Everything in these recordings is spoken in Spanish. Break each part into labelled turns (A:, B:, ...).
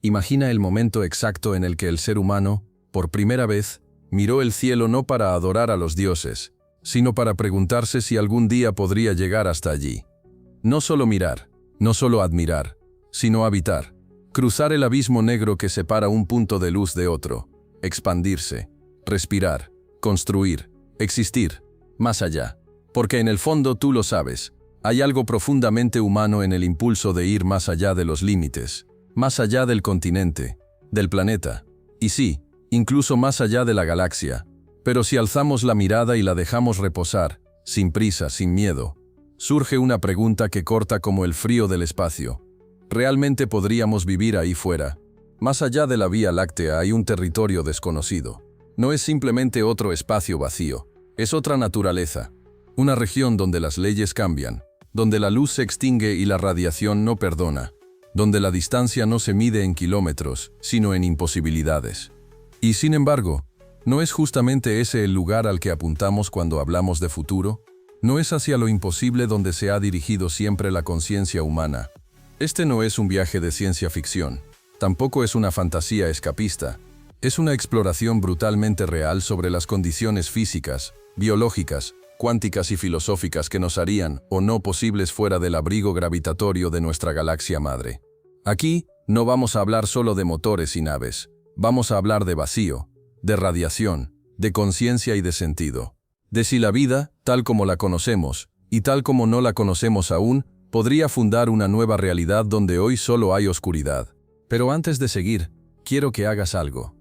A: Imagina el momento exacto en el que el ser humano, por primera vez, miró el cielo no para adorar a los dioses, sino para preguntarse si algún día podría llegar hasta allí. No solo mirar, no solo admirar, sino habitar, cruzar el abismo negro que separa un punto de luz de otro, expandirse, respirar, construir, existir, más allá. Porque en el fondo tú lo sabes, hay algo profundamente humano en el impulso de ir más allá de los límites, más allá del continente, del planeta, y sí, incluso más allá de la galaxia. Pero si alzamos la mirada y la dejamos reposar, sin prisa, sin miedo, surge una pregunta que corta como el frío del espacio. ¿Realmente podríamos vivir ahí fuera? Más allá de la Vía Láctea hay un territorio desconocido. No es simplemente otro espacio vacío, es otra naturaleza. Una región donde las leyes cambian, donde la luz se extingue y la radiación no perdona, donde la distancia no se mide en kilómetros, sino en imposibilidades. Y sin embargo, ¿no es justamente ese el lugar al que apuntamos cuando hablamos de futuro? ¿No es hacia lo imposible donde se ha dirigido siempre la conciencia humana? Este no es un viaje de ciencia ficción, tampoco es una fantasía escapista, es una exploración brutalmente real sobre las condiciones físicas, biológicas, cuánticas y filosóficas que nos harían o no posibles fuera del abrigo gravitatorio de nuestra galaxia madre. Aquí no vamos a hablar solo de motores y naves, vamos a hablar de vacío, de radiación, de conciencia y de sentido. De si la vida, tal como la conocemos, y tal como no la conocemos aún, podría fundar una nueva realidad donde hoy solo hay oscuridad. Pero antes de seguir, quiero que hagas algo.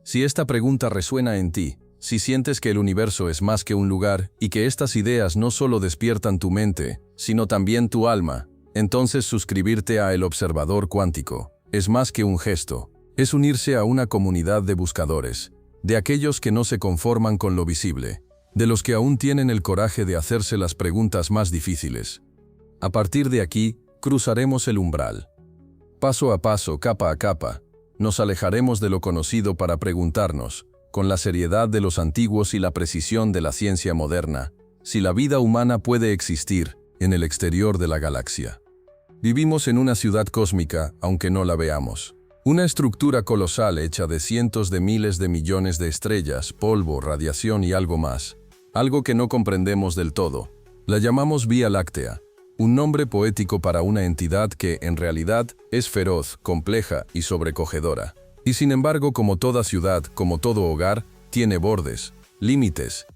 A: Si esta pregunta resuena en ti, si sientes que el universo es más que un lugar y que estas ideas no solo despiertan tu mente, sino también tu alma, entonces suscribirte a El Observador Cuántico es más que un gesto, es unirse a una comunidad de buscadores, de aquellos que no se conforman con lo visible, de los que aún tienen el coraje de hacerse las preguntas más difíciles. A partir de aquí, cruzaremos el umbral. Paso a paso, capa a capa, nos alejaremos de lo conocido para preguntarnos, con la seriedad de los antiguos y la precisión de la ciencia moderna, si la vida humana puede existir en el exterior de la galaxia. Vivimos en una ciudad cósmica, aunque no la veamos. Una estructura colosal hecha de cientos de miles de millones de estrellas, polvo, radiación y algo más. Algo que no comprendemos del todo. La llamamos Vía Láctea, un nombre poético para una entidad que, en realidad, es feroz, compleja y sobrecogedora. Y sin embargo, como toda ciudad, como todo hogar, tiene bordes, límites.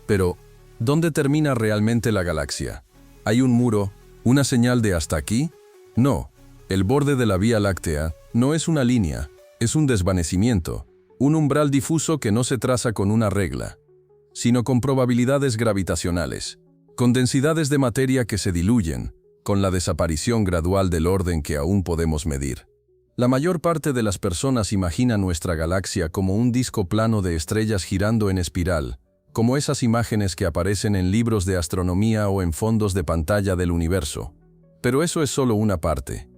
A: Pero, ¿dónde termina realmente la galaxia? ¿Hay un muro, una señal de hasta aquí? No. El borde de la Vía Láctea no es una línea, es un desvanecimiento, un umbral difuso que no se traza con una regla, sino con probabilidades gravitacionales, con densidades de materia que se diluyen, con la desaparición gradual del orden que aún podemos medir. La mayor parte de las personas imagina nuestra galaxia como un disco plano de estrellas girando en espiral, como esas imágenes que aparecen en libros de astronomía o en fondos de pantalla del universo. Pero eso es solo una parte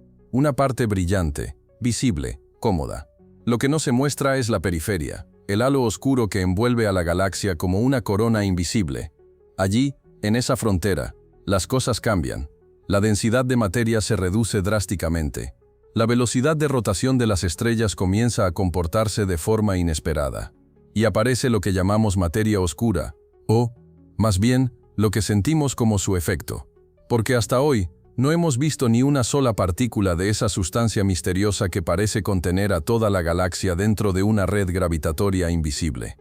A: brillante, visible, cómoda. Lo que no se muestra es la periferia, el halo oscuro que envuelve a la galaxia como una corona invisible. Allí, en esa frontera, las cosas cambian. La densidad de materia se reduce drásticamente. La velocidad de rotación de las estrellas comienza a comportarse de forma inesperada. Y aparece lo que llamamos materia oscura, o, más bien, lo que sentimos como su efecto. Porque hasta hoy, no hemos visto ni una sola partícula de esa sustancia misteriosa que parece contener a toda la galaxia dentro de una red gravitatoria invisible.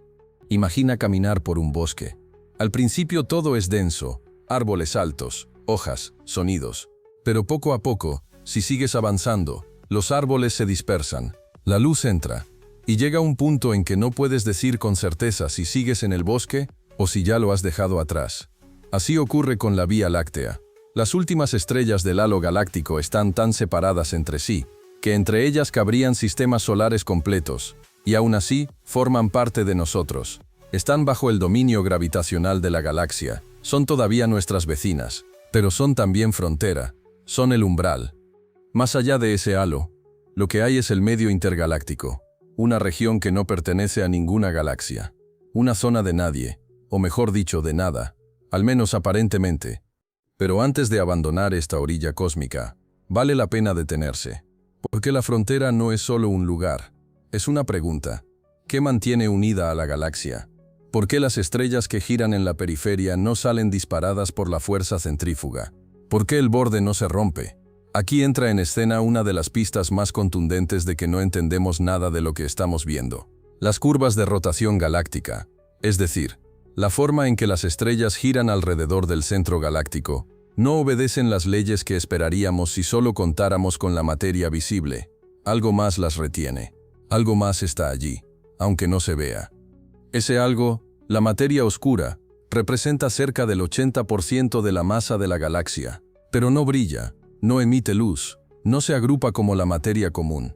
A: Imagina caminar por un bosque. Al principio todo es denso, árboles altos, hojas, sonidos. Pero poco a poco, si sigues avanzando, los árboles se dispersan, la luz entra, y llega un punto en que no puedes decir con certeza si sigues en el bosque o si ya lo has dejado atrás. Así ocurre con la Vía Láctea. Las últimas estrellas del halo galáctico están tan separadas entre sí, que entre ellas cabrían sistemas solares completos, y aún así forman parte de nosotros. Están bajo el dominio gravitacional de la galaxia, son todavía nuestras vecinas, pero son también frontera, son el umbral. Más allá de ese halo, lo que hay es el medio intergaláctico, una región que no pertenece a ninguna galaxia, una zona de nadie, o mejor dicho, de nada, al menos aparentemente. Pero antes de abandonar esta orilla cósmica, vale la pena detenerse, Porque la frontera no es solo un lugar, es una pregunta. ¿Qué mantiene unida a la galaxia? ¿Por qué las estrellas que giran en la periferia no salen disparadas por la fuerza centrífuga? ¿Por qué el borde no se rompe? Aquí entra en escena una de las pistas más contundentes de que no entendemos nada de lo que estamos viendo. Las curvas de rotación galáctica, es decir, la forma en que las estrellas giran alrededor del centro galáctico, no obedecen las leyes que esperaríamos si solo contáramos con la materia visible. Algo más las retiene. Algo más está allí, aunque no se vea. Ese algo, la materia oscura, representa cerca del 80% de la masa de la galaxia, pero no brilla, no emite luz, no se agrupa como la materia común.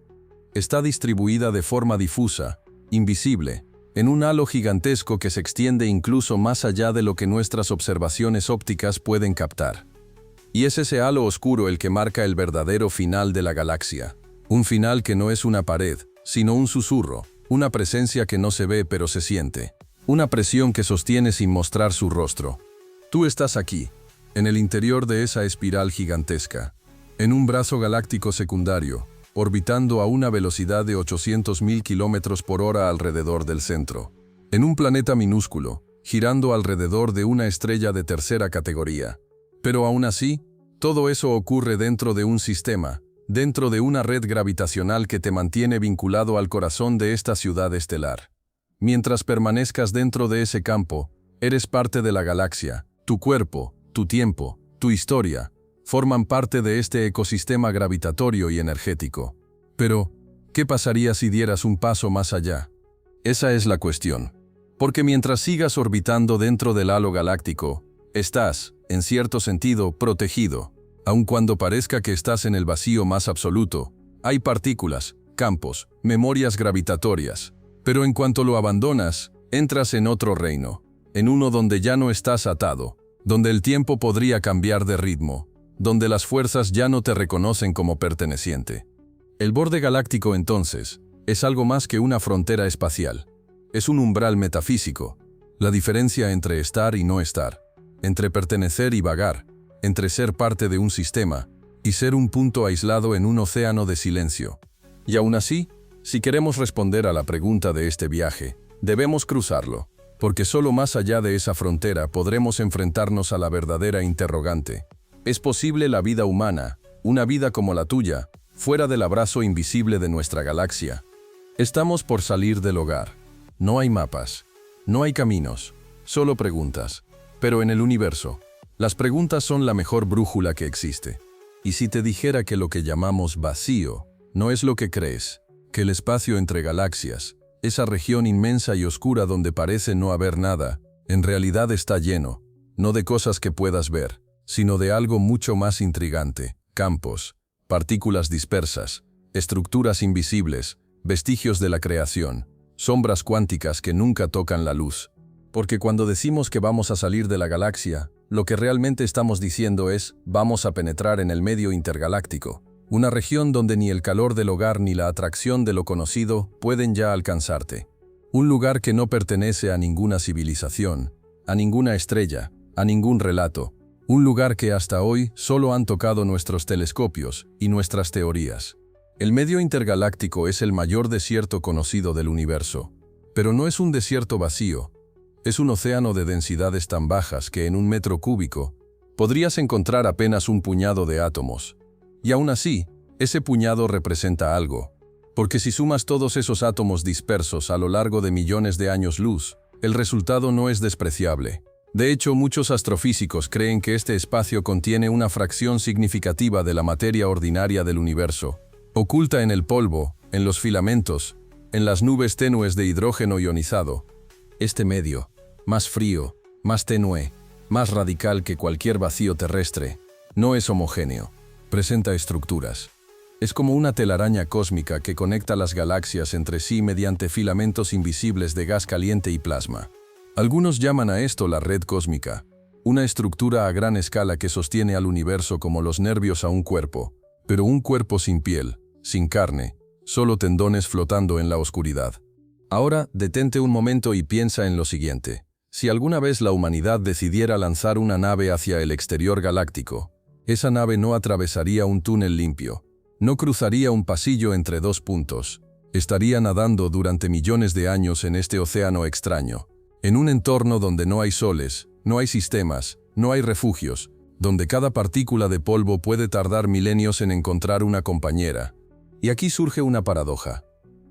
A: Está distribuida de forma difusa, invisible, en un halo gigantesco que se extiende incluso más allá de lo que nuestras observaciones ópticas pueden captar. Y es ese halo oscuro el que marca el verdadero final de la galaxia. Un final que no es una pared, sino un susurro, una presencia que no se ve pero se siente. Una presión que sostiene sin mostrar su rostro. Tú estás aquí, en el interior de esa espiral gigantesca, en un brazo galáctico secundario, orbitando a una velocidad de 800.000 km/h alrededor del centro. En un planeta minúsculo, girando alrededor de una estrella de tercera categoría. Pero aún así, todo eso ocurre dentro de un sistema, dentro de una red gravitacional que te mantiene vinculado al corazón de esta ciudad estelar. Mientras permanezcas dentro de ese campo, eres parte de la galaxia. Tu cuerpo, tu tiempo, tu historia, forman parte de este ecosistema gravitatorio y energético. Pero, ¿qué pasaría si dieras un paso más allá? Esa es la cuestión. Porque mientras sigas orbitando dentro del halo galáctico, estás, en cierto sentido, protegido. Aun cuando parezca que estás en el vacío más absoluto, hay partículas, campos, memorias gravitatorias. Pero en cuanto lo abandonas, entras en otro reino, en uno donde ya no estás atado, donde el tiempo podría cambiar de ritmo, donde las fuerzas ya no te reconocen como perteneciente. El borde galáctico, entonces, es algo más que una frontera espacial. Es un umbral metafísico, la diferencia entre estar y no estar, entre pertenecer y vagar, entre ser parte de un sistema y ser un punto aislado en un océano de silencio. Y aún así, si queremos responder a la pregunta de este viaje, debemos cruzarlo, porque solo más allá de esa frontera podremos enfrentarnos a la verdadera interrogante. ¿Es posible la vida humana, una vida como la tuya, fuera del abrazo invisible de nuestra galaxia? Estamos por salir del hogar. No hay mapas, no hay caminos, solo preguntas. Pero en el universo, las preguntas son la mejor brújula que existe. Y si te dijera que lo que llamamos vacío no es lo que crees, que el espacio entre galaxias, esa región inmensa y oscura donde parece no haber nada, en realidad está lleno, no de cosas que puedas ver, sino de algo mucho más intrigante: campos, partículas dispersas, estructuras invisibles, vestigios de la creación, sombras cuánticas que nunca tocan la luz. Porque cuando decimos que vamos a salir de la galaxia, lo que realmente estamos diciendo es, vamos a penetrar en el medio intergaláctico, una región donde ni el calor del hogar ni la atracción de lo conocido pueden ya alcanzarte. Un lugar que no pertenece a ninguna civilización, a ninguna estrella, a ningún relato. Un lugar que hasta hoy solo han tocado nuestros telescopios y nuestras teorías. El medio intergaláctico es el mayor desierto conocido del universo. Pero no es un desierto vacío. Es un océano de densidades tan bajas que en un metro cúbico podrías encontrar apenas un puñado de átomos. Y aún así, ese puñado representa algo. Porque si sumas todos esos átomos dispersos a lo largo de millones de años luz, el resultado no es despreciable. De hecho, muchos astrofísicos creen que este espacio contiene una fracción significativa de la materia ordinaria del universo, oculta en el polvo, en los filamentos, en las nubes tenues de hidrógeno ionizado. Este medio, más frío, más tenue, más radical que cualquier vacío terrestre, no es homogéneo. Presenta estructuras. Es como una telaraña cósmica que conecta las galaxias entre sí mediante filamentos invisibles de gas caliente y plasma. Algunos llaman a esto la red cósmica, una estructura a gran escala que sostiene al universo como los nervios a un cuerpo, pero un cuerpo sin piel, sin carne, solo tendones flotando en la oscuridad. Ahora, detente un momento y piensa en lo siguiente. Si alguna vez la humanidad decidiera lanzar una nave hacia el exterior galáctico, esa nave no atravesaría un túnel limpio, No cruzaría un pasillo entre dos puntos. Estaría nadando durante millones de años en este océano extraño, en un entorno donde no hay soles, no hay sistemas, no hay refugios, donde cada partícula de polvo puede tardar milenios en encontrar una compañera. Y aquí surge una paradoja.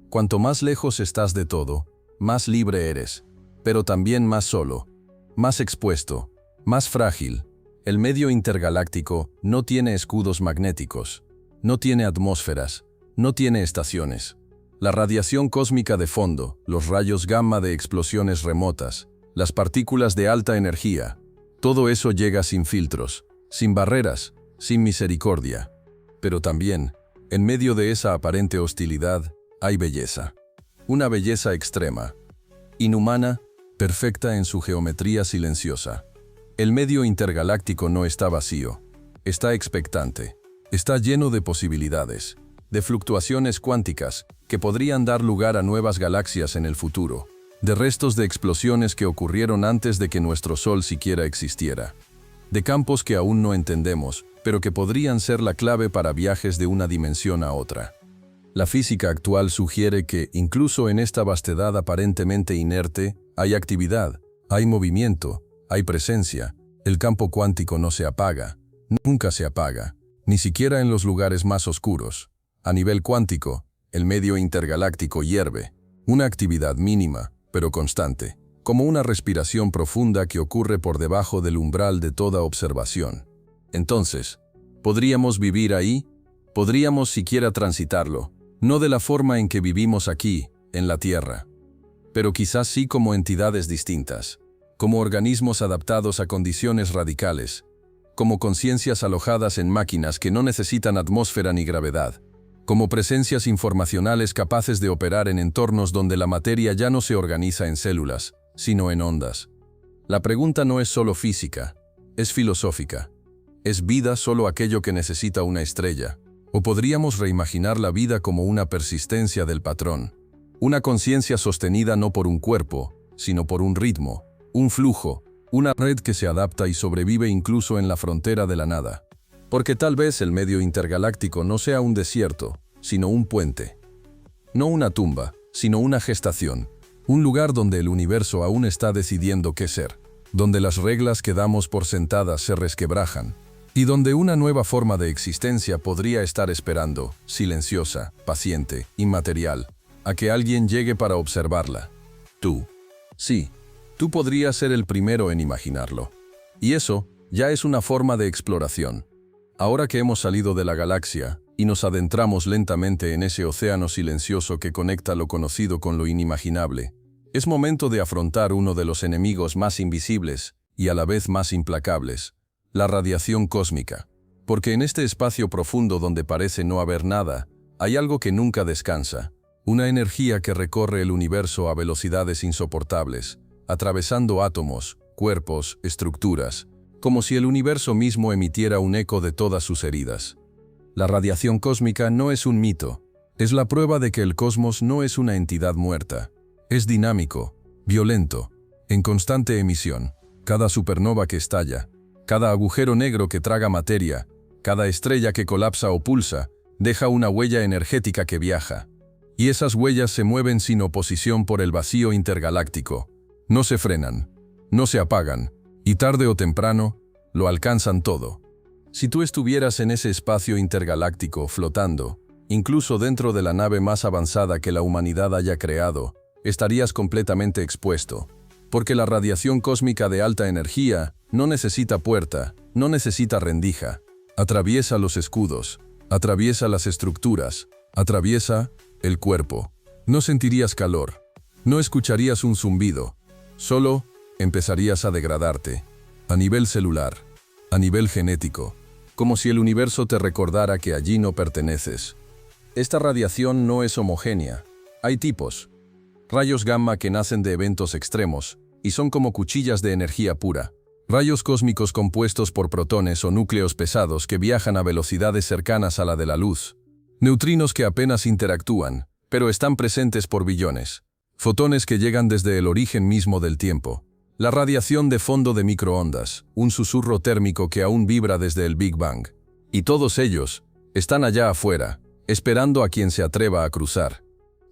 A: Cuanto más lejos estás de todo, más libre eres, pero también más solo, más expuesto, más frágil. El medio intergaláctico no tiene escudos magnéticos, no tiene atmósferas, no tiene estaciones. La radiación cósmica de fondo, los rayos gamma de explosiones remotas, las partículas de alta energía, todo eso llega sin filtros, sin barreras, sin misericordia. Pero también, en medio de esa aparente hostilidad, hay belleza. Una belleza extrema, inhumana, perfecta en su geometría silenciosa. El medio intergaláctico no está vacío, está expectante, está lleno de posibilidades, de fluctuaciones cuánticas que podrían dar lugar a nuevas galaxias en el futuro, de restos de explosiones que ocurrieron antes de que nuestro Sol siquiera existiera, de campos que aún no entendemos, pero que podrían ser la clave para viajes de una dimensión a otra. La física actual sugiere que, incluso en esta vastedad aparentemente inerte, hay actividad, hay movimiento, hay presencia. El campo cuántico no se apaga, nunca se apaga, ni siquiera en los lugares más oscuros. A nivel cuántico, el medio intergaláctico hierve, una actividad mínima, pero constante, como una respiración profunda que ocurre por debajo del umbral de toda observación. Entonces, ¿podríamos vivir ahí? ¿Podríamos siquiera transitarlo? No de la forma en que vivimos aquí, en la Tierra, pero quizás sí como entidades distintas, como organismos adaptados a condiciones radicales, como conciencias alojadas en máquinas que no necesitan atmósfera ni gravedad, como presencias informacionales capaces de operar en entornos donde la materia ya no se organiza en células, sino en ondas. La pregunta no es solo física, es filosófica. ¿Es vida solo aquello que necesita una estrella? ¿O podríamos reimaginar la vida como una persistencia del patrón? Una conciencia sostenida no por un cuerpo, sino por un ritmo, un flujo, una red que se adapta y sobrevive incluso en la frontera de la nada. Porque tal vez el medio intergaláctico no sea un desierto, sino un puente. No una tumba, sino una gestación. Un lugar donde el universo aún está decidiendo qué ser, donde las reglas que damos por sentadas se resquebrajan, y donde una nueva forma de existencia podría estar esperando, silenciosa, paciente, inmaterial, a que alguien llegue para observarla. Tú. Sí, tú podrías ser el primero en imaginarlo. Y eso ya es una forma de exploración. Ahora que hemos salido de la galaxia y nos adentramos lentamente en ese océano silencioso que conecta lo conocido con lo inimaginable, es momento de afrontar uno de los enemigos más invisibles y a la vez más implacables, la radiación cósmica. Porque en este espacio profundo donde parece no haber nada, hay algo que nunca descansa, una energía que recorre el universo a velocidades insoportables, atravesando átomos, cuerpos, estructuras, como si el universo mismo emitiera un eco de todas sus heridas. La radiación cósmica no es un mito, es la prueba de que el cosmos no es una entidad muerta. Es dinámico, violento, en constante emisión. Cada supernova que estalla, cada agujero negro que traga materia, cada estrella que colapsa o pulsa, deja una huella energética que viaja. Y esas huellas se mueven sin oposición por el vacío intergaláctico. No se frenan, no se apagan, y tarde o temprano, lo alcanzan todo. Si tú estuvieras en ese espacio intergaláctico flotando, incluso dentro de la nave más avanzada que la humanidad haya creado, estarías completamente expuesto, porque la radiación cósmica de alta energía no necesita puerta, no necesita rendija. Atraviesa los escudos, atraviesa las estructuras, atraviesa el cuerpo. No sentirías calor, no escucharías un zumbido, solo empezarías a degradarte, a nivel celular, a nivel genético, como si el universo te recordara que allí no perteneces. Esta radiación no es homogénea, hay tipos. Rayos gamma que nacen de eventos extremos, y son como cuchillas de energía pura. Rayos cósmicos compuestos por protones o núcleos pesados que viajan a velocidades cercanas a la de la luz. Neutrinos que apenas interactúan, pero están presentes por billones. Fotones que llegan desde el origen mismo del tiempo. La radiación de fondo de microondas, un susurro térmico que aún vibra desde el Big Bang. Y todos ellos Están allá afuera, esperando a quien se atreva a cruzar.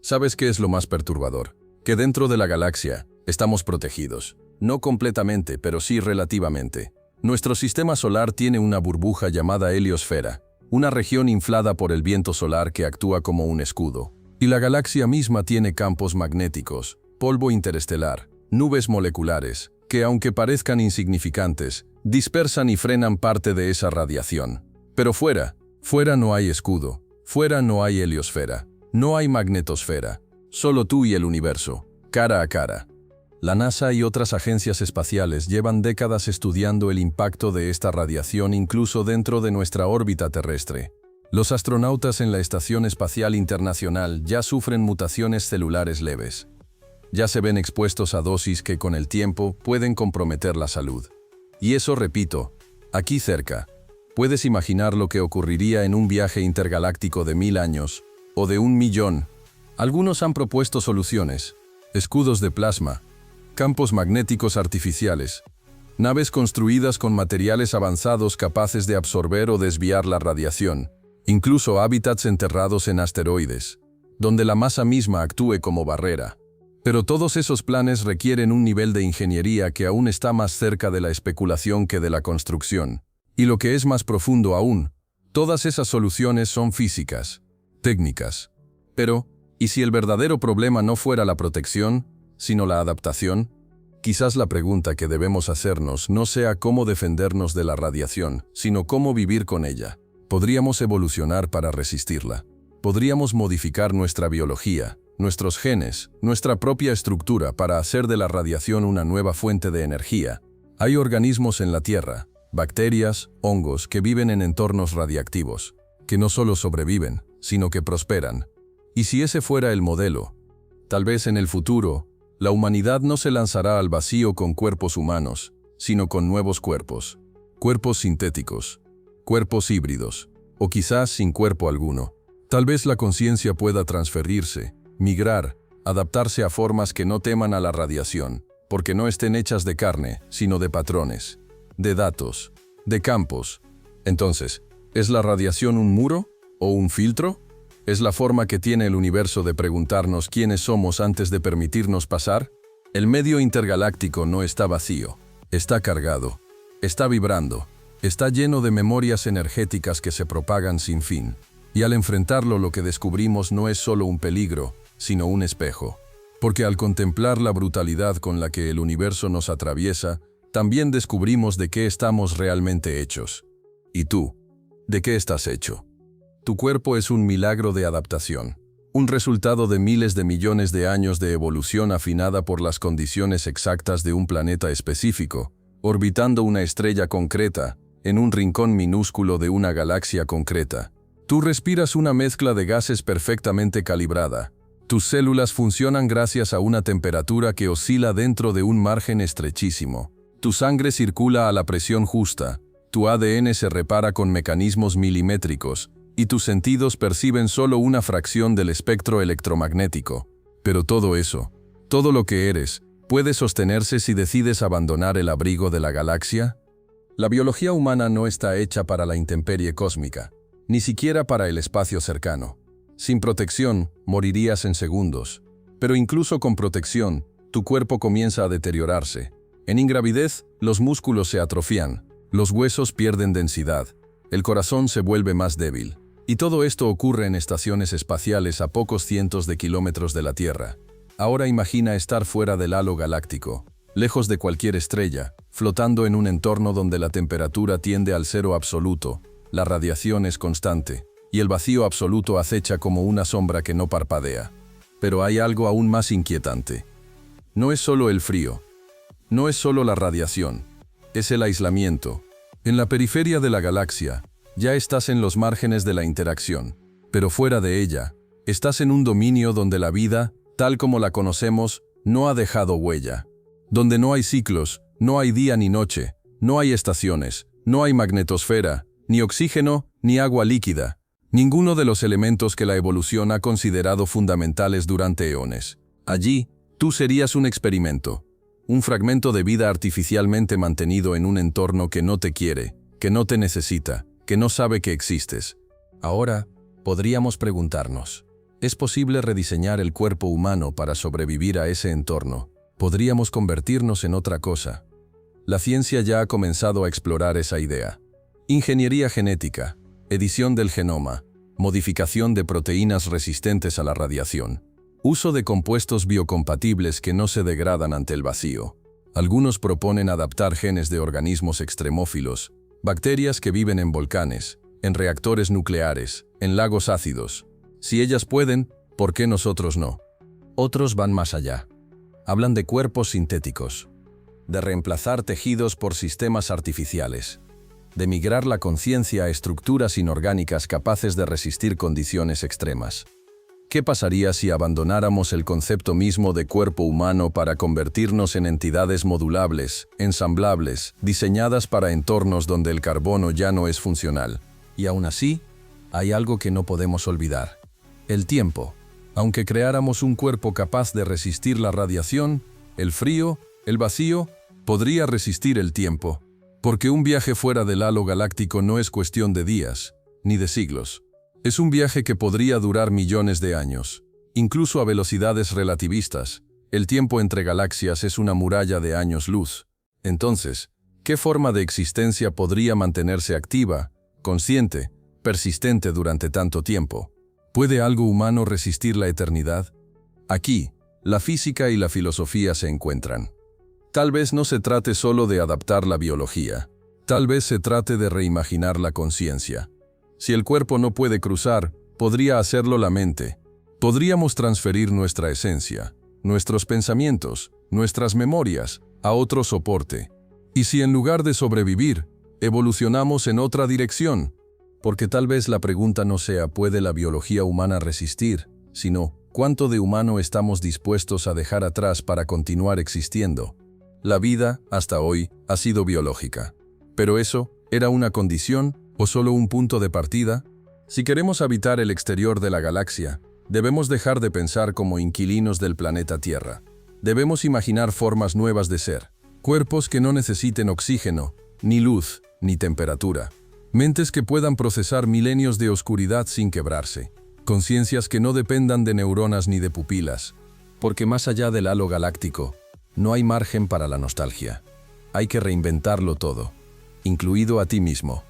A: ¿Sabes qué es lo más perturbador? Que dentro de la galaxia estamos protegidos. No completamente, pero sí relativamente. Nuestro sistema solar tiene una burbuja llamada heliosfera, una región inflada por el viento solar que actúa como un escudo. Y la galaxia misma tiene campos magnéticos, polvo interestelar, nubes moleculares, que aunque parezcan insignificantes, dispersan y frenan parte de esa radiación. Pero fuera no hay escudo, fuera no hay heliosfera, no hay magnetosfera, solo tú y el universo, cara a cara. La NASA y otras agencias espaciales llevan décadas estudiando el impacto de esta radiación incluso dentro de nuestra órbita terrestre. Los astronautas en la Estación Espacial Internacional ya sufren mutaciones celulares leves. Ya se ven expuestos a dosis que con el tiempo pueden comprometer la salud. Y eso, repito, aquí cerca. Puedes imaginar lo que ocurriría en un viaje intergaláctico de 1000 años, o de 1.000.000. Algunos han propuesto soluciones: escudos de plasma, campos magnéticos artificiales, naves construidas con materiales avanzados capaces de absorber o desviar la radiación, incluso hábitats enterrados en asteroides, donde la masa misma actúe como barrera. Pero todos esos planes requieren un nivel de ingeniería que aún está más cerca de la especulación que de la construcción. Y lo que es más profundo aún, todas esas soluciones son físicas, técnicas. Pero, ¿y si el verdadero problema no fuera la protección, sino la adaptación? Quizás la pregunta que debemos hacernos no sea cómo defendernos de la radiación, sino cómo vivir con ella. Podríamos evolucionar para resistirla. Podríamos modificar nuestra biología, nuestros genes, nuestra propia estructura para hacer de la radiación una nueva fuente de energía. Hay organismos en la Tierra, bacterias, hongos que viven en entornos radiactivos, que no solo sobreviven, sino que prosperan. Y si ese fuera el modelo, tal vez en el futuro, la humanidad no se lanzará al vacío con cuerpos humanos, sino con nuevos cuerpos. Cuerpos sintéticos, cuerpos híbridos, o quizás sin cuerpo alguno. Tal vez la conciencia pueda transferirse, migrar, adaptarse a formas que no teman a la radiación, porque no estén hechas de carne, sino de patrones, de datos, de campos. Entonces, ¿es la radiación un muro o un filtro? ¿Es la forma que tiene el universo de preguntarnos quiénes somos antes de permitirnos pasar? El medio intergaláctico no está vacío, está cargado, está vibrando, está lleno de memorias energéticas que se propagan sin fin. Y al enfrentarlo, lo que descubrimos no es solo un peligro, sino un espejo. Porque al contemplar la brutalidad con la que el universo nos atraviesa, también descubrimos de qué estamos realmente hechos. ¿Y tú? ¿De qué estás hecho? Tu cuerpo es un milagro de adaptación, un resultado de miles de millones de años de evolución afinada por las condiciones exactas de un planeta específico, orbitando una estrella concreta, en un rincón minúsculo de una galaxia concreta. Tú respiras una mezcla de gases perfectamente calibrada. Tus células funcionan gracias a una temperatura que oscila dentro de un margen estrechísimo. Tu sangre circula a la presión justa, tu ADN se repara con mecanismos milimétricos, y tus sentidos perciben solo una fracción del espectro electromagnético. Pero todo eso, todo lo que eres, ¿puede sostenerse si decides abandonar el abrigo de la galaxia? La biología humana no está hecha para la intemperie cósmica, ni siquiera para el espacio cercano. Sin protección, morirías en segundos. Pero incluso con protección, tu cuerpo comienza a deteriorarse. En ingravidez, los músculos se atrofian, los huesos pierden densidad, el corazón se vuelve más débil. Y todo esto ocurre en estaciones espaciales a pocos cientos de kilómetros de la Tierra. Ahora imagina estar fuera del halo galáctico, lejos de cualquier estrella, flotando en un entorno donde la temperatura tiende al cero absoluto, la radiación es constante, y el vacío absoluto acecha como una sombra que no parpadea. Pero hay algo aún más inquietante. No es solo el frío, no es solo la radiación, es el aislamiento. En la periferia de la galaxia, ya estás en los márgenes de la interacción, pero fuera de ella, estás en un dominio donde la vida, tal como la conocemos, no ha dejado huella. Donde no hay ciclos, no hay día ni noche, no hay estaciones, no hay magnetosfera, ni oxígeno, ni agua líquida. Ninguno de los elementos que la evolución ha considerado fundamentales durante eones. Allí, tú serías un experimento, un fragmento de vida artificialmente mantenido en un entorno que no te quiere, que no te necesita, que no sabe que existes. Ahora, podríamos preguntarnos, ¿es posible rediseñar el cuerpo humano para sobrevivir a ese entorno? ¿Podríamos convertirnos en otra cosa? La ciencia ya ha comenzado a explorar esa idea. Ingeniería genética, edición del genoma, modificación de proteínas resistentes a la radiación, uso de compuestos biocompatibles que no se degradan ante el vacío. Algunos proponen adaptar genes de organismos extremófilos, bacterias que viven en volcanes, en reactores nucleares, en lagos ácidos. Si ellas pueden, ¿por qué nosotros no? Otros van más allá. Hablan de cuerpos sintéticos, de reemplazar tejidos por sistemas artificiales, de migrar la conciencia a estructuras inorgánicas capaces de resistir condiciones extremas. ¿Qué pasaría si abandonáramos el concepto mismo de cuerpo humano para convertirnos en entidades modulables, ensamblables, diseñadas para entornos donde el carbono ya no es funcional? Y aún así, hay algo que no podemos olvidar: el tiempo. Aunque creáramos un cuerpo capaz de resistir la radiación, el frío, el vacío, podría resistir el tiempo. Porque un viaje fuera del halo galáctico no es cuestión de días, ni de siglos. Es un viaje que podría durar millones de años. Incluso a velocidades relativistas, el tiempo entre galaxias es una muralla de años luz. Entonces, ¿qué forma de existencia podría mantenerse activa, consciente, persistente durante tanto tiempo? ¿Puede algo humano resistir la eternidad? Aquí, la física y la filosofía se encuentran. Tal vez no se trate solo de adaptar la biología. Tal vez se trate de reimaginar la conciencia. Si el cuerpo no puede cruzar, podría hacerlo la mente. Podríamos transferir nuestra esencia, nuestros pensamientos, nuestras memorias, a otro soporte. Y si en lugar de sobrevivir, evolucionamos en otra dirección, porque tal vez la pregunta no sea ¿puede la biología humana resistir?, sino ¿cuánto de humano estamos dispuestos a dejar atrás para continuar existiendo? La vida, hasta hoy, ha sido biológica. ¿Pero eso era una condición o solo un punto de partida? Si queremos habitar el exterior de la galaxia, debemos dejar de pensar como inquilinos del planeta Tierra. Debemos imaginar formas nuevas de ser, cuerpos que no necesiten oxígeno, ni luz, ni temperatura. Mentes que puedan procesar milenios de oscuridad sin quebrarse. Conciencias que no dependan de neuronas ni de pupilas. Porque más allá del halo galáctico, no hay margen para la nostalgia. Hay que reinventarlo todo, incluido a ti mismo.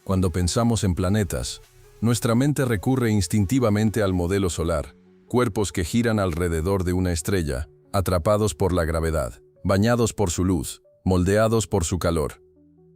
A: Cuando pensamos en planetas, nuestra mente recurre instintivamente al modelo solar, cuerpos que giran alrededor de una estrella, atrapados por la gravedad, bañados por su luz, moldeados por su calor.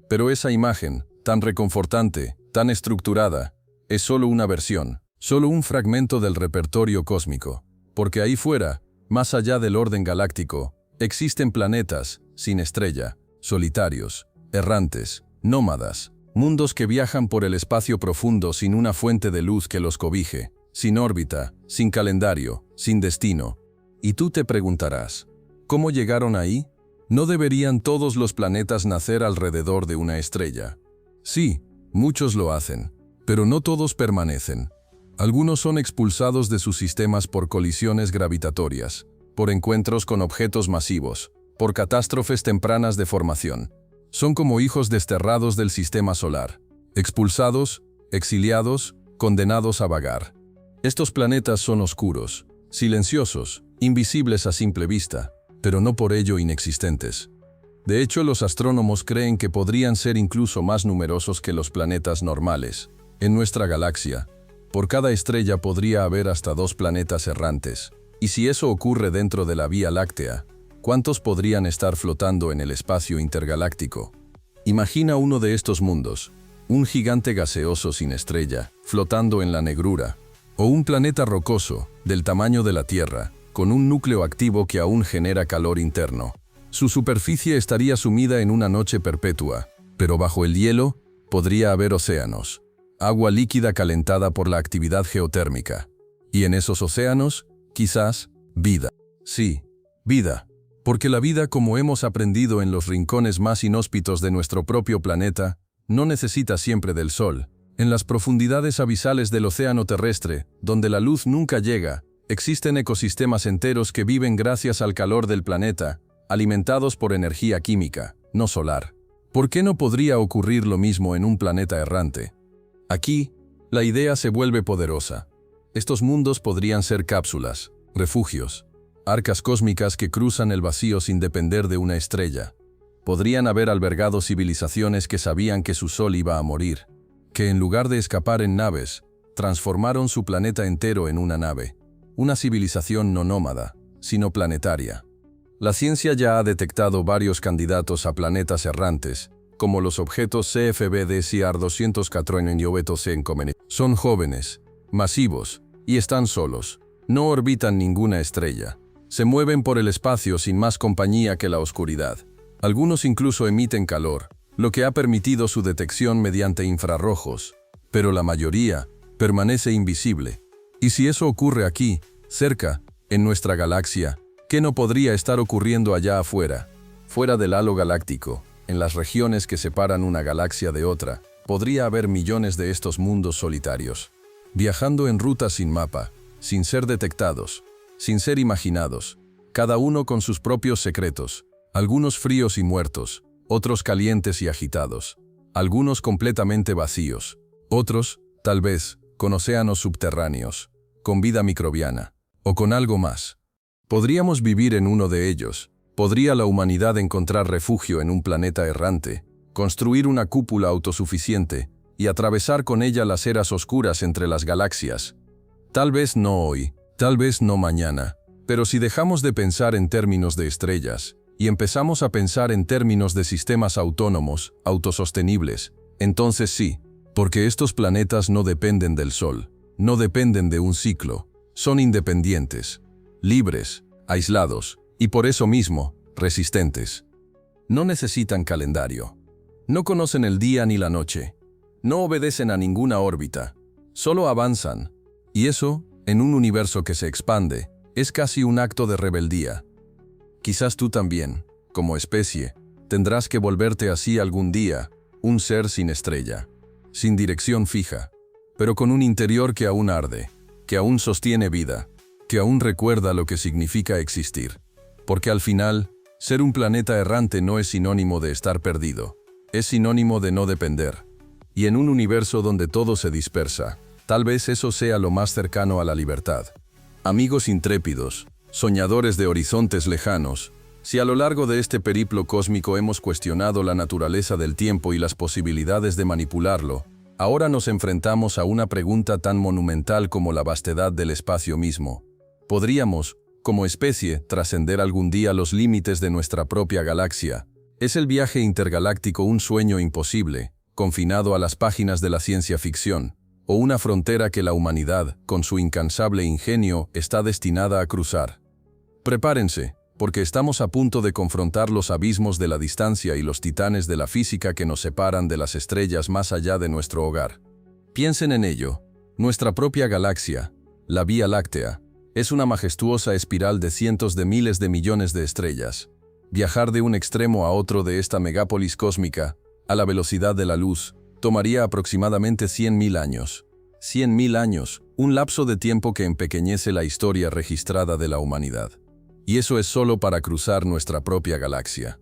A: Pero esa imagen, tan reconfortante, tan estructurada, es solo una versión, solo un fragmento del repertorio cósmico, porque ahí fuera, más allá del orden galáctico, existen planetas, sin estrella, solitarios, errantes, nómadas, mundos que viajan por el espacio profundo sin una fuente de luz que los cobije, sin órbita, sin calendario, sin destino. Y tú te preguntarás, ¿cómo llegaron ahí? ¿No deberían todos los planetas nacer alrededor de una estrella? Sí, muchos lo hacen, pero no todos permanecen. Algunos son expulsados de sus sistemas por colisiones gravitatorias, por encuentros con objetos masivos, por catástrofes tempranas de formación. Son como hijos desterrados del sistema solar, expulsados, exiliados, condenados a vagar. Estos planetas son oscuros, silenciosos, invisibles a simple vista, pero no por ello inexistentes. De hecho, los astrónomos creen que podrían ser incluso más numerosos que los planetas normales. En nuestra galaxia, por cada estrella podría haber hasta 2 planetas errantes. Y si eso ocurre dentro de la Vía Láctea, ¿cuántos podrían estar flotando en el espacio intergaláctico? Imagina uno de estos mundos, un gigante gaseoso sin estrella, flotando en la negrura, o un planeta rocoso, del tamaño de la Tierra, con un núcleo activo que aún genera calor interno. Su superficie estaría sumida en una noche perpetua, pero bajo el hielo podría haber océanos, agua líquida calentada por la actividad geotérmica. Y en esos océanos, quizás, vida. Sí, vida. Porque la vida, como hemos aprendido en los rincones más inhóspitos de nuestro propio planeta, no necesita siempre del sol. En las profundidades abisales del océano terrestre, donde la luz nunca llega, existen ecosistemas enteros que viven gracias al calor del planeta, alimentados por energía química, no solar. ¿Por qué no podría ocurrir lo mismo en un planeta errante? Aquí, La idea se vuelve poderosa. Estos mundos podrían ser cápsulas, refugios, arcas cósmicas que cruzan el vacío sin depender de una estrella. Podrían haber albergado civilizaciones que sabían que su sol iba a morir, que en lugar de escapar en naves, transformaron su planeta entero en una nave. Una civilización no nómada, sino planetaria. La ciencia ya ha detectado varios candidatos a planetas errantes, como los objetos CFB CR 204 en Yobetos en Comene. Son jóvenes, masivos, y están solos. No orbitan ninguna estrella. Se mueven por el espacio sin más compañía que la oscuridad. Algunos incluso emiten calor, lo que ha permitido su detección mediante infrarrojos, pero la mayoría permanece invisible. Y si eso ocurre aquí, cerca, en nuestra galaxia, ¿qué no podría estar ocurriendo allá afuera? Fuera del halo galáctico, en las regiones que separan una galaxia de otra, podría haber millones de estos mundos solitarios, viajando en rutas sin mapa, sin ser detectados, sin ser imaginados, cada uno con sus propios secretos, algunos fríos y muertos, otros calientes y agitados, algunos completamente vacíos, otros, tal vez, con océanos subterráneos, con vida microbiana, o con algo más. Podríamos vivir en uno de ellos. ¿Podría la humanidad encontrar refugio en un planeta errante, construir una cúpula autosuficiente y atravesar con ella las eras oscuras entre las galaxias? Tal vez no hoy, tal vez no mañana, pero si dejamos de pensar en términos de estrellas y empezamos a pensar en términos de sistemas autónomos, autosostenibles, entonces sí, porque estos planetas no dependen del Sol, no dependen de un ciclo, son independientes, libres, aislados, y por eso mismo, resistentes. No necesitan calendario. No conocen el día ni la noche. No obedecen a ninguna órbita. Solo avanzan. Y eso, en un universo que se expande, es casi un acto de rebeldía. Quizás tú también, como especie, tendrás que volverte así algún día, un ser sin estrella, sin dirección fija, pero con un interior que aún arde, que aún sostiene vida, que aún recuerda lo que significa existir. Porque al final, ser un planeta errante no es sinónimo de estar perdido, es sinónimo de no depender. Y en un universo donde todo se dispersa, tal vez eso sea lo más cercano a la libertad. Amigos intrépidos, soñadores de horizontes lejanos, si a lo largo de este periplo cósmico hemos cuestionado la naturaleza del tiempo y las posibilidades de manipularlo, ahora nos enfrentamos a una pregunta tan monumental como la vastedad del espacio mismo. ¿Podríamos, como especie, trascender algún día los límites de nuestra propia galaxia? ¿Es el viaje intergaláctico un sueño imposible, confinado a las páginas de la ciencia ficción, o una frontera que la humanidad, con su incansable ingenio, está destinada a cruzar? Prepárense, porque estamos a punto de confrontar los abismos de la distancia y los titanes de la física que nos separan de las estrellas más allá de nuestro hogar. Piensen en ello. Nuestra propia galaxia, la Vía Láctea, es una majestuosa espiral de cientos de miles de millones de estrellas. Viajar de un extremo a otro de esta megápolis cósmica, a la velocidad de la luz, tomaría aproximadamente 100.000 años. 100.000 años, un lapso de tiempo que empequeñece la historia registrada de la humanidad. Y eso es solo para cruzar nuestra propia galaxia.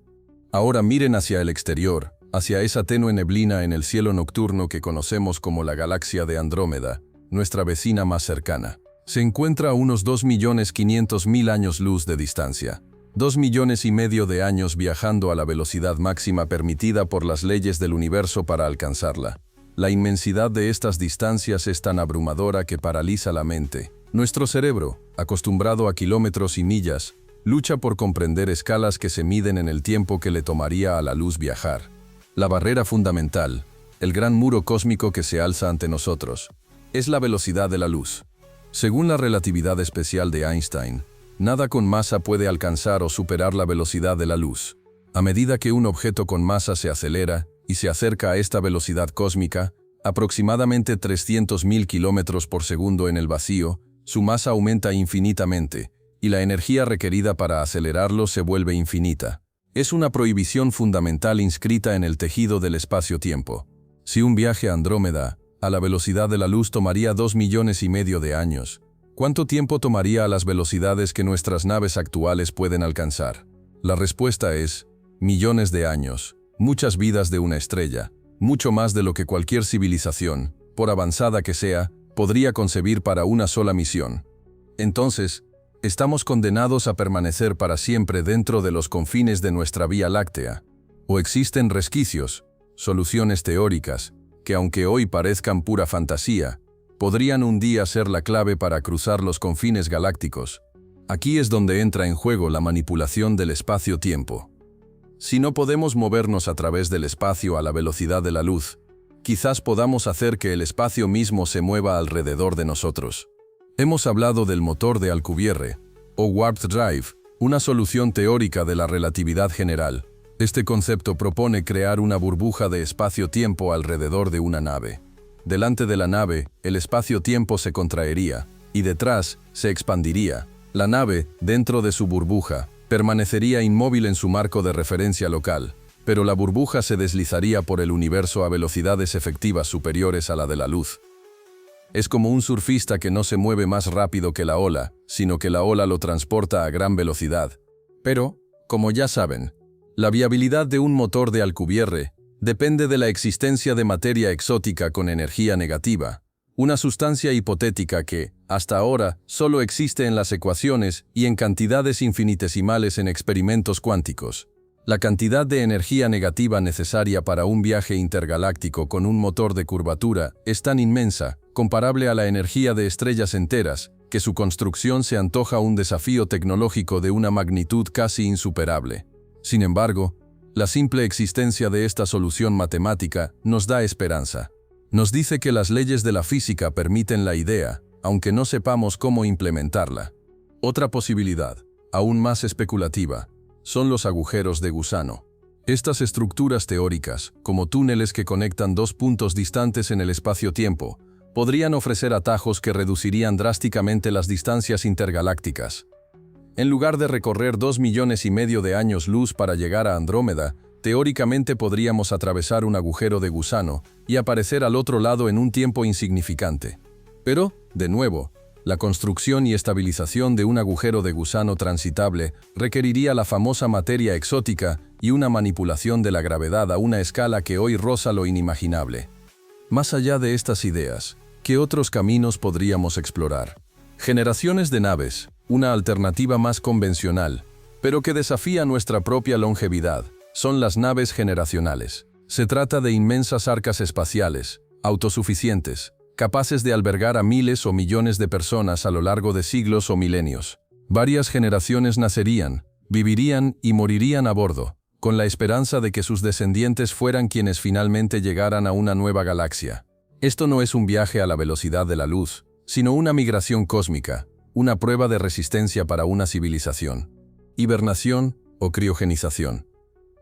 A: Ahora miren hacia el exterior, hacia esa tenue neblina en el cielo nocturno que conocemos como la galaxia de Andrómeda, nuestra vecina más cercana. Se encuentra a unos 2.500.000 años luz de distancia. 2,5 millones de años viajando a la velocidad máxima permitida por las leyes del universo para alcanzarla. La inmensidad de estas distancias es tan abrumadora que paraliza la mente. Nuestro cerebro, acostumbrado a kilómetros y millas, lucha por comprender escalas que se miden en el tiempo que le tomaría a la luz viajar. La barrera fundamental, el gran muro cósmico que se alza ante nosotros, es la velocidad de la luz. Según la relatividad especial de Einstein, nada con masa puede alcanzar o superar la velocidad de la luz. A medida que un objeto con masa se acelera y se acerca a esta velocidad cósmica, aproximadamente 300.000 kilómetros por segundo en el vacío, su masa aumenta infinitamente, y la energía requerida para acelerarlo se vuelve infinita. Es una prohibición fundamental inscrita en el tejido del espacio-tiempo. Si un viaje a Andrómeda, a la velocidad de la luz tomaría 2,5 millones de años, ¿cuánto tiempo tomaría a las velocidades que nuestras naves actuales pueden alcanzar? La respuesta es, millones de años, muchas vidas de una estrella, mucho más de lo que cualquier civilización, por avanzada que sea, podría concebir para una sola misión. Entonces, ¿estamos condenados a permanecer para siempre dentro de los confines de nuestra Vía Láctea? ¿O existen resquicios, soluciones teóricas, que aunque hoy parezcan pura fantasía, podrían un día ser la clave para cruzar los confines galácticos? Aquí es donde entra en juego la manipulación del espacio-tiempo. Si no podemos movernos a través del espacio a la velocidad de la luz, quizás podamos hacer que el espacio mismo se mueva alrededor de nosotros. Hemos hablado del motor de Alcubierre, o Warp Drive, una solución teórica de la relatividad general. Este concepto propone crear una burbuja de espacio-tiempo alrededor de una nave. Delante de la nave, el espacio-tiempo se contraería, y detrás, se expandiría. La nave, dentro de su burbuja, permanecería inmóvil en su marco de referencia local, pero la burbuja se deslizaría por el universo a velocidades efectivas superiores a la de la luz. Es como un surfista que no se mueve más rápido que la ola, sino que la ola lo transporta a gran velocidad. Pero, como ya saben, la viabilidad de un motor de Alcubierre depende de la existencia de materia exótica con energía negativa, una sustancia hipotética que, hasta ahora, solo existe en las ecuaciones y en cantidades infinitesimales en experimentos cuánticos. La cantidad de energía negativa necesaria para un viaje intergaláctico con un motor de curvatura es tan inmensa, comparable a la energía de estrellas enteras, que su construcción se antoja un desafío tecnológico de una magnitud casi insuperable. Sin embargo, la simple existencia de esta solución matemática nos da esperanza. Nos dice que las leyes de la física permiten la idea, aunque no sepamos cómo implementarla. Otra posibilidad, aún más especulativa, son los agujeros de gusano. Estas estructuras teóricas, como túneles que conectan dos puntos distantes en el espacio-tiempo, podrían ofrecer atajos que reducirían drásticamente las distancias intergalácticas. En lugar de recorrer 2,5 millones de años luz para llegar a Andrómeda, teóricamente podríamos atravesar un agujero de gusano y aparecer al otro lado en un tiempo insignificante. Pero, de nuevo, la construcción y estabilización de un agujero de gusano transitable requeriría la famosa materia exótica y una manipulación de la gravedad a una escala que hoy roza lo inimaginable. Más allá de estas ideas, ¿qué otros caminos podríamos explorar? Generaciones de naves, una alternativa más convencional, pero que desafía nuestra propia longevidad, son las naves generacionales. Se trata de inmensas arcas espaciales, autosuficientes, capaces de albergar a miles o millones de personas a lo largo de siglos o milenios. Varias generaciones nacerían, vivirían y morirían a bordo, con la esperanza de que sus descendientes fueran quienes finalmente llegaran a una nueva galaxia. Esto no es un viaje a la velocidad de la luz, sino una migración cósmica, una prueba de resistencia para una civilización. Hibernación o criogenización.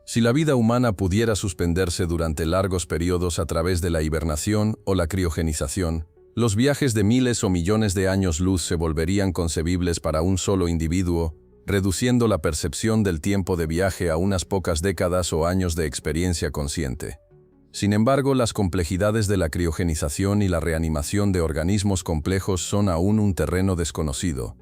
A: Si la vida humana pudiera suspenderse durante largos periodos a través de la hibernación o la criogenización, los viajes de miles o millones de años luz se volverían concebibles para un solo individuo, reduciendo la percepción del tiempo de viaje a unas pocas décadas o años de experiencia consciente. Sin embargo, las complejidades de la criogenización y la reanimación de organismos complejos son aún un terreno desconocido.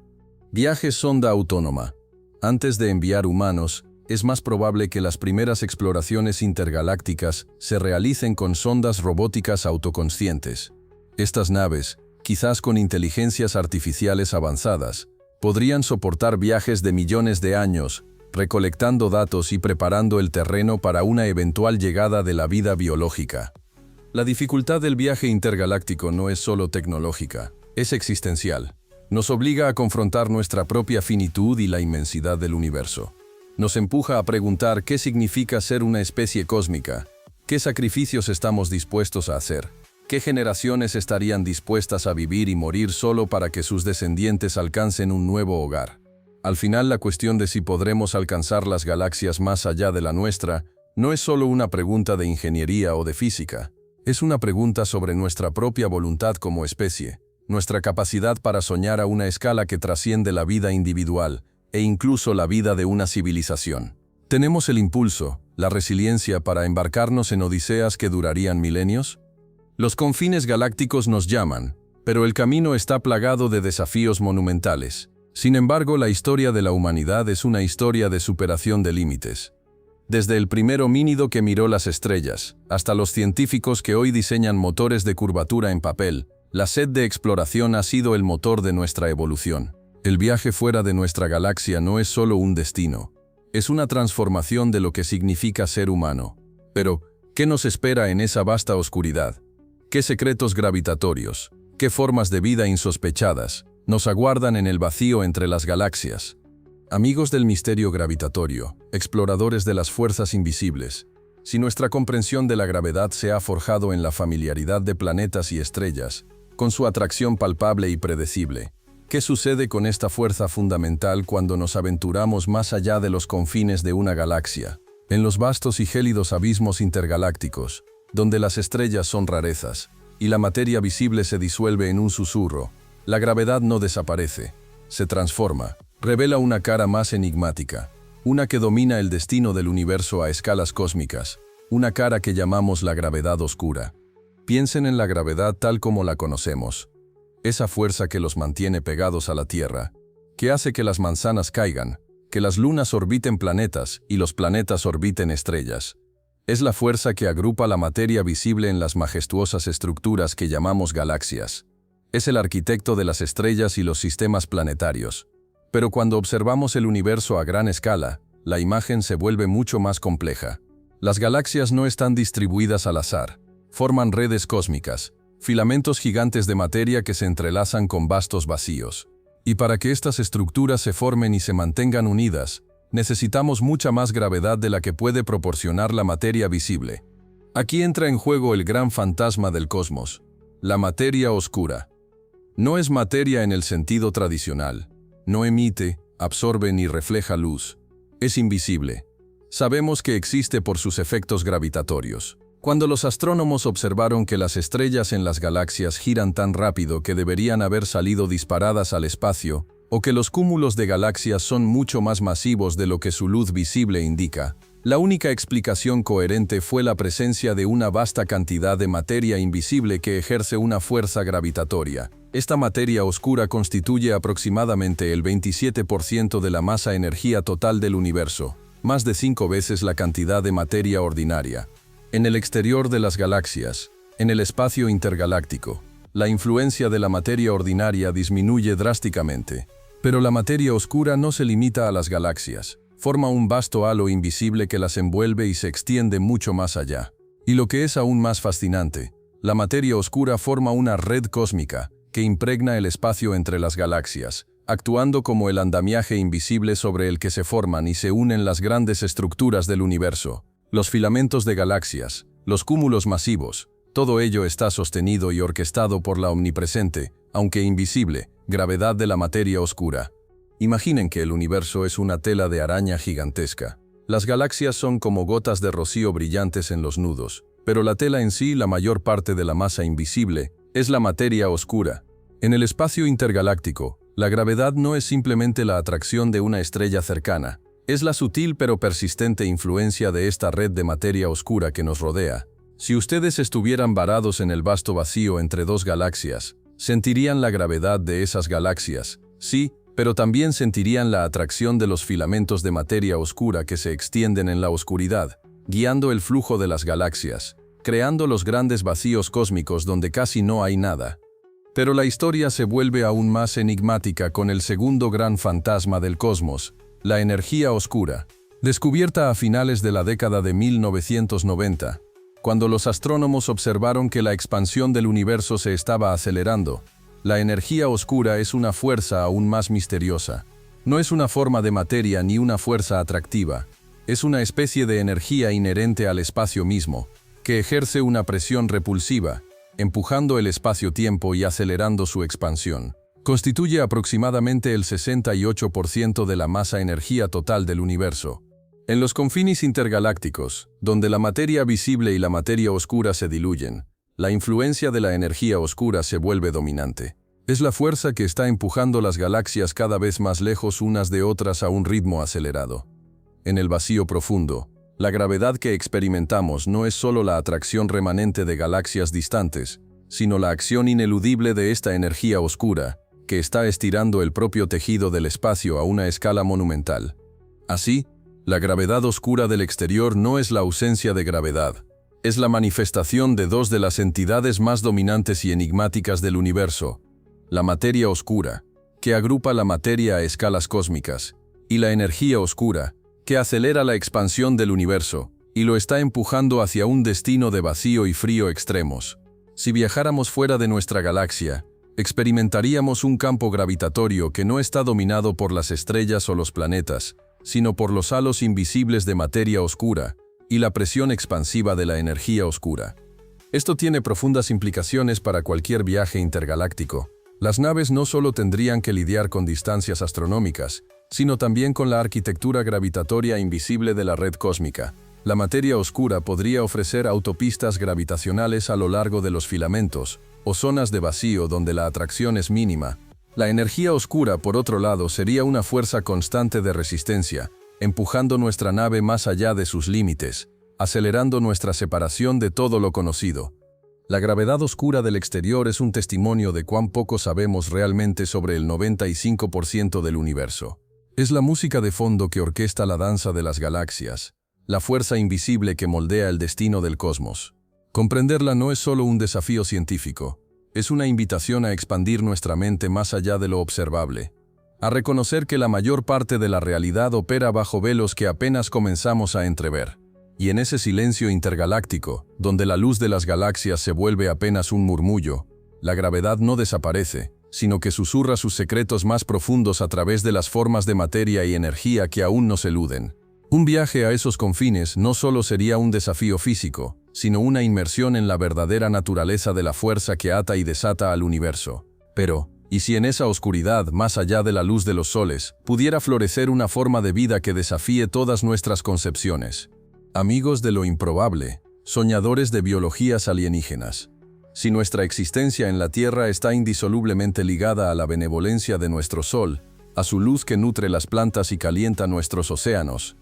A: Viajes sonda autónoma. Antes de enviar humanos, es más probable que las primeras exploraciones intergalácticas se realicen con sondas robóticas autoconscientes. Estas naves, quizás con inteligencias artificiales avanzadas, podrían soportar viajes de millones de años, recolectando datos y preparando el terreno para una eventual llegada de la vida biológica. La dificultad del viaje intergaláctico no es solo tecnológica, es existencial. Nos obliga a confrontar nuestra propia finitud y la inmensidad del universo. Nos empuja a preguntar qué significa ser una especie cósmica, qué sacrificios estamos dispuestos a hacer, qué generaciones estarían dispuestas a vivir y morir solo para que sus descendientes alcancen un nuevo hogar. Al final, la cuestión de si podremos alcanzar las galaxias más allá de la nuestra no es solo una pregunta de ingeniería o de física, es una pregunta sobre nuestra propia voluntad como especie, nuestra capacidad para soñar a una escala que trasciende la vida individual e incluso la vida de una civilización. ¿Tenemos el impulso, la resiliencia para embarcarnos en odiseas que durarían milenios? Los confines galácticos nos llaman, pero el camino está plagado de desafíos monumentales. Sin embargo, la historia de la humanidad es una historia de superación de límites. Desde el primer homínido que miró las estrellas, hasta los científicos que hoy diseñan motores de curvatura en papel, la sed de exploración ha sido el motor de nuestra evolución. El viaje fuera de nuestra galaxia no es solo un destino, es una transformación de lo que significa ser humano. Pero, ¿qué nos espera en esa vasta oscuridad? ¿Qué secretos gravitatorios, qué formas de vida insospechadas nos aguardan en el vacío entre las galaxias? Amigos del misterio gravitatorio, exploradores de las fuerzas invisibles, si nuestra comprensión de la gravedad se ha forjado en la familiaridad de planetas y estrellas, con su atracción palpable y predecible, ¿qué sucede con esta fuerza fundamental cuando nos aventuramos más allá de los confines de una galaxia, en los vastos y gélidos abismos intergalácticos, donde las estrellas son rarezas, y la materia visible se disuelve en un susurro? La gravedad no desaparece, se transforma, revela una cara más enigmática, una que domina el destino del universo a escalas cósmicas, una cara que llamamos la gravedad oscura. Piensen en la gravedad tal como la conocemos, esa fuerza que los mantiene pegados a la Tierra, que hace que las manzanas caigan, que las lunas orbiten planetas y los planetas orbiten estrellas. Es la fuerza que agrupa la materia visible en las majestuosas estructuras que llamamos galaxias. Es el arquitecto de las estrellas y los sistemas planetarios. Pero cuando observamos el universo a gran escala, la imagen se vuelve mucho más compleja. Las galaxias no están distribuidas al azar. Forman redes cósmicas, filamentos gigantes de materia que se entrelazan con vastos vacíos. Y para que estas estructuras se formen y se mantengan unidas, necesitamos mucha más gravedad de la que puede proporcionar la materia visible. Aquí entra en juego el gran fantasma del cosmos, la materia oscura. No es materia en el sentido tradicional. No emite, absorbe ni refleja luz. Es invisible. Sabemos que existe por sus efectos gravitatorios. Cuando los astrónomos observaron que las estrellas en las galaxias giran tan rápido que deberían haber salido disparadas al espacio, o que los cúmulos de galaxias son mucho más masivos de lo que su luz visible indica, la única explicación coherente fue la presencia de una vasta cantidad de materia invisible que ejerce una fuerza gravitatoria. Esta materia oscura constituye aproximadamente el 27% de la masa-energía total del universo, más de 5 veces la cantidad de materia ordinaria. En el exterior de las galaxias, en el espacio intergaláctico, la influencia de la materia ordinaria disminuye drásticamente. Pero la materia oscura no se limita a las galaxias. Forma un vasto halo invisible que las envuelve y se extiende mucho más allá. Y lo que es aún más fascinante, la materia oscura forma una red cósmica que impregna el espacio entre las galaxias, actuando como el andamiaje invisible sobre el que se forman y se unen las grandes estructuras del universo. Los filamentos de galaxias, los cúmulos masivos, todo ello está sostenido y orquestado por la omnipresente, aunque invisible, gravedad de la materia oscura. Imaginen que el universo es una tela de araña gigantesca. Las galaxias son como gotas de rocío brillantes en los nudos, pero la tela en sí, la mayor parte de la masa invisible, es la materia oscura. En el espacio intergaláctico, la gravedad no es simplemente la atracción de una estrella cercana, es la sutil pero persistente influencia de esta red de materia oscura que nos rodea. Si ustedes estuvieran varados en el vasto vacío entre dos galaxias, sentirían la gravedad de esas galaxias, sí, pero también sentirían la atracción de los filamentos de materia oscura que se extienden en la oscuridad, guiando el flujo de las galaxias, creando los grandes vacíos cósmicos donde casi no hay nada. Pero la historia se vuelve aún más enigmática con el segundo gran fantasma del cosmos, la energía oscura, descubierta a finales de la década de 1990, cuando los astrónomos observaron que la expansión del universo se estaba acelerando. La energía oscura es una fuerza aún más misteriosa. No es una forma de materia ni una fuerza atractiva. Es una especie de energía inherente al espacio mismo, que ejerce una presión repulsiva, empujando el espacio-tiempo y acelerando su expansión. Constituye aproximadamente el 68% de la masa-energía total del universo. En los confines intergalácticos, donde la materia visible y la materia oscura se diluyen, la influencia de la energía oscura se vuelve dominante. Es la fuerza que está empujando las galaxias cada vez más lejos unas de otras a un ritmo acelerado. En el vacío profundo, la gravedad que experimentamos no es solo la atracción remanente de galaxias distantes, sino la acción ineludible de esta energía oscura, que está estirando el propio tejido del espacio a una escala monumental. Así, La gravedad oscura del exterior no es la ausencia de gravedad. Es la manifestación de dos de las entidades más dominantes y enigmáticas del universo: la materia oscura, que agrupa la materia a escalas cósmicas, y la energía oscura, que acelera la expansión del universo, y lo está empujando hacia un destino de vacío y frío extremos. Si viajáramos fuera de nuestra galaxia, experimentaríamos un campo gravitatorio que no está dominado por las estrellas o los planetas, sino por los halos invisibles de materia oscura y la presión expansiva de la energía oscura. Esto tiene profundas implicaciones para cualquier viaje intergaláctico. Las naves no solo tendrían que lidiar con distancias astronómicas, sino también con la arquitectura gravitatoria invisible de la red cósmica. La materia oscura podría ofrecer autopistas gravitacionales a lo largo de los filamentos, o zonas de vacío donde la atracción es mínima. La energía oscura, por otro lado, sería una fuerza constante de resistencia, empujando nuestra nave más allá de sus límites, acelerando nuestra separación de todo lo conocido. La gravedad oscura del exterior es un testimonio de cuán poco sabemos realmente sobre el 95% del universo. Es la música de fondo que orquesta la danza de las galaxias, la fuerza invisible que moldea el destino del cosmos. Comprenderla no es solo un desafío científico, es una invitación a expandir nuestra mente más allá de lo observable, a reconocer que la mayor parte de la realidad opera bajo velos que apenas comenzamos a entrever. Y en ese silencio intergaláctico, donde la luz de las galaxias se vuelve apenas un murmullo, la gravedad no desaparece, sino que susurra sus secretos más profundos a través de las formas de materia y energía que aún nos eluden. Un viaje a esos confines no solo sería un desafío físico, sino una inmersión en la verdadera naturaleza de la fuerza que ata y desata al universo. Pero, ¿y si en esa oscuridad, más allá de la luz de los soles, pudiera florecer una forma de vida que desafíe todas nuestras concepciones? Amigos de lo improbable, soñadores de biologías alienígenas. Si nuestra existencia en la Tierra está indisolublemente ligada a la benevolencia de nuestro Sol, a su luz que nutre las plantas y calienta nuestros océanos,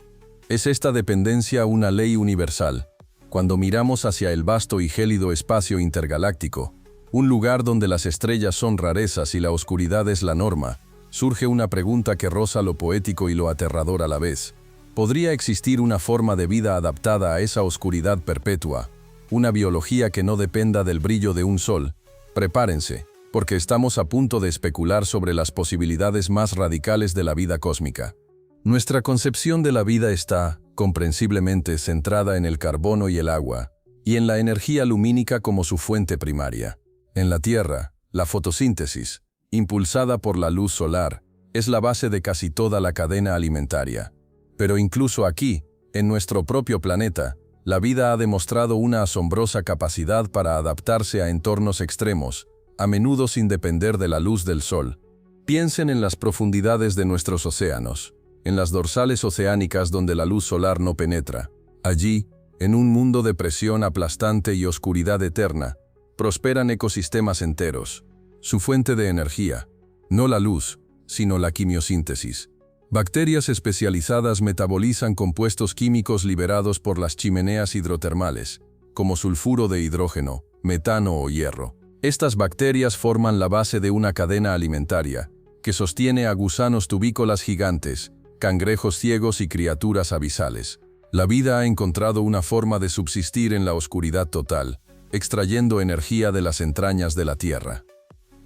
A: ¿es esta dependencia una ley universal? Cuando miramos hacia el vasto y gélido espacio intergaláctico, un lugar donde las estrellas son rarezas y la oscuridad es la norma, surge una pregunta que roza lo poético y lo aterrador a la vez. ¿Podría existir una forma de vida adaptada a esa oscuridad perpetua? Una biología que no dependa del brillo de un sol. Prepárense, porque estamos a punto de especular sobre las posibilidades más radicales de la vida cósmica. Nuestra concepción de la vida está, comprensiblemente, centrada en el carbono y el agua, y en la energía lumínica como su fuente primaria. En la Tierra, la fotosíntesis, impulsada por la luz solar, es la base de casi toda la cadena alimentaria. Pero incluso aquí, en nuestro propio planeta, la vida ha demostrado una asombrosa capacidad para adaptarse a entornos extremos, a menudo sin depender de la luz del sol. Piensen en las profundidades de nuestros océanos, en las dorsales oceánicas donde la luz solar no penetra. Allí, en un mundo de presión aplastante y oscuridad eterna, prosperan ecosistemas enteros. Su fuente de energía, no la luz, sino la quimiosíntesis. Bacterias especializadas metabolizan compuestos químicos liberados por las chimeneas hidrotermales, como sulfuro de hidrógeno, metano o hierro. Estas bacterias forman la base de una cadena alimentaria, que sostiene a gusanos tubícolas gigantes, cangrejos ciegos y criaturas abisales. La vida ha encontrado una forma de subsistir en la oscuridad total, extrayendo energía de las entrañas de la Tierra.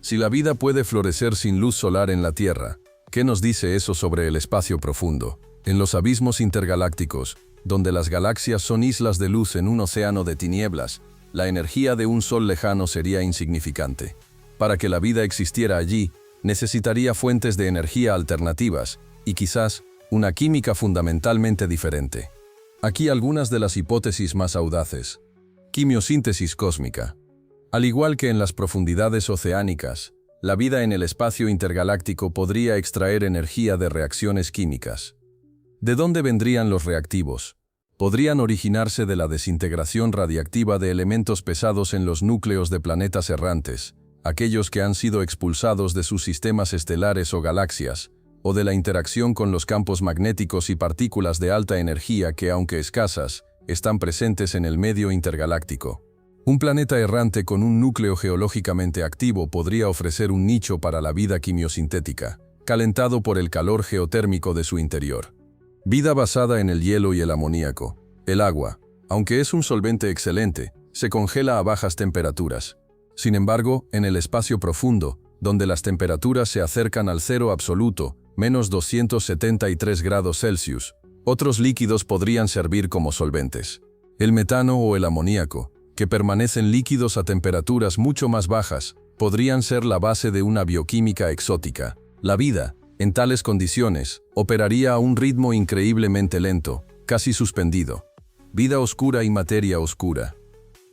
A: Si la vida puede florecer sin luz solar en la Tierra, ¿qué nos dice eso sobre el espacio profundo? En los abismos intergalácticos, donde las galaxias son islas de luz en un océano de tinieblas, la energía de un sol lejano sería insignificante. Para que la vida existiera allí, necesitaría fuentes de energía alternativas, y quizás una química fundamentalmente diferente. Aquí algunas de las hipótesis más audaces. Quimiosíntesis cósmica. Al igual que en las profundidades oceánicas, la vida en el espacio intergaláctico podría extraer energía de reacciones químicas. ¿De dónde vendrían los reactivos? Podrían originarse de la desintegración radiactiva de elementos pesados en los núcleos de planetas errantes, aquellos que han sido expulsados de sus sistemas estelares o galaxias, o de la interacción con los campos magnéticos y partículas de alta energía que, aunque escasas, están presentes en el medio intergaláctico. Un planeta errante con un núcleo geológicamente activo podría ofrecer un nicho para la vida quimiosintética, calentado por el calor geotérmico de su interior. Vida basada en el hielo y el amoníaco. El agua, aunque es un solvente excelente, se congela a bajas temperaturas. Sin embargo, en el espacio profundo, donde las temperaturas se acercan al cero absoluto, menos 273 grados Celsius, otros líquidos podrían servir como solventes. El metano o el amoníaco, que permanecen líquidos a temperaturas mucho más bajas, podrían ser la base de una bioquímica exótica. La vida, en tales condiciones, operaría a un ritmo increíblemente lento, casi suspendido. Vida oscura y materia oscura.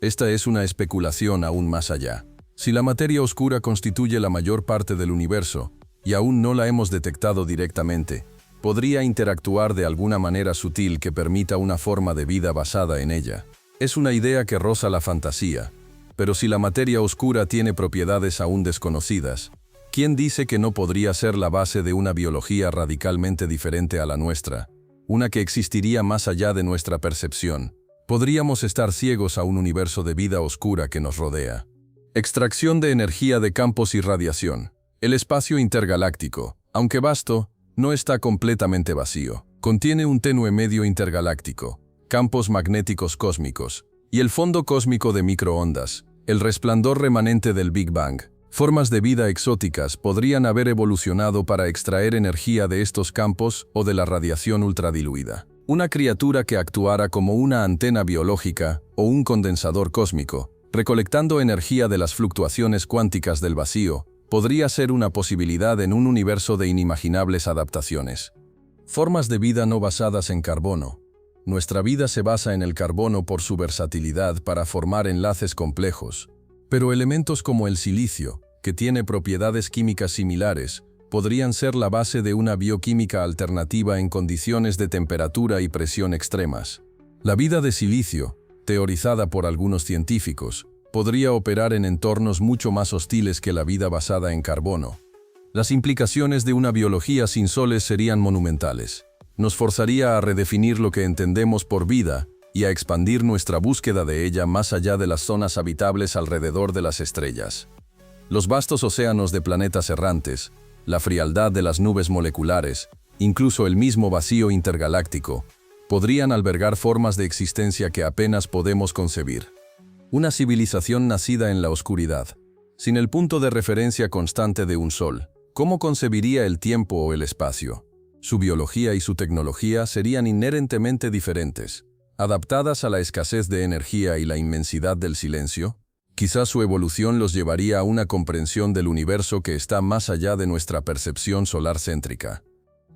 A: Esta es una especulación aún más allá. Si la materia oscura constituye la mayor parte del universo, y aún no la hemos detectado directamente, podría interactuar de alguna manera sutil que permita una forma de vida basada en ella. Es una idea que roza la fantasía, pero si la materia oscura tiene propiedades aún desconocidas, ¿quién dice que no podría ser la base de una biología radicalmente diferente a la nuestra? Una que existiría más allá de nuestra percepción. Podríamos estar ciegos a un universo de vida oscura que nos rodea. Extracción de energía de campos y radiación. El espacio intergaláctico, aunque vasto, no está completamente vacío. Contiene un tenue medio intergaláctico, campos magnéticos cósmicos, y el fondo cósmico de microondas, el resplandor remanente del Big Bang. Formas de vida exóticas podrían haber evolucionado para extraer energía de estos campos o de la radiación ultradiluida. Una criatura que actuara como una antena biológica o un condensador cósmico, recolectando energía de las fluctuaciones cuánticas del vacío, podría ser una posibilidad en un universo de inimaginables adaptaciones. Formas de vida no basadas en carbono. Nuestra vida se basa en el carbono por su versatilidad para formar enlaces complejos. Pero elementos como el silicio, que tiene propiedades químicas similares, podrían ser la base de una bioquímica alternativa en condiciones de temperatura y presión extremas. La vida de silicio, teorizada por algunos científicos, podría operar en entornos mucho más hostiles que la vida basada en carbono. Las implicaciones de una biología sin soles serían monumentales. Nos forzaría a redefinir lo que entendemos por vida y a expandir nuestra búsqueda de ella más allá de las zonas habitables alrededor de las estrellas. Los vastos océanos de planetas errantes, la frialdad de las nubes moleculares, incluso el mismo vacío intergaláctico, podrían albergar formas de existencia que apenas podemos concebir. Una civilización nacida en la oscuridad, sin el punto de referencia constante de un sol, ¿cómo concebiría el tiempo o el espacio? Su biología y su tecnología serían inherentemente diferentes. Adaptadas a la escasez de energía y la inmensidad del silencio, quizás su evolución los llevaría a una comprensión del universo que está más allá de nuestra percepción solar céntrica.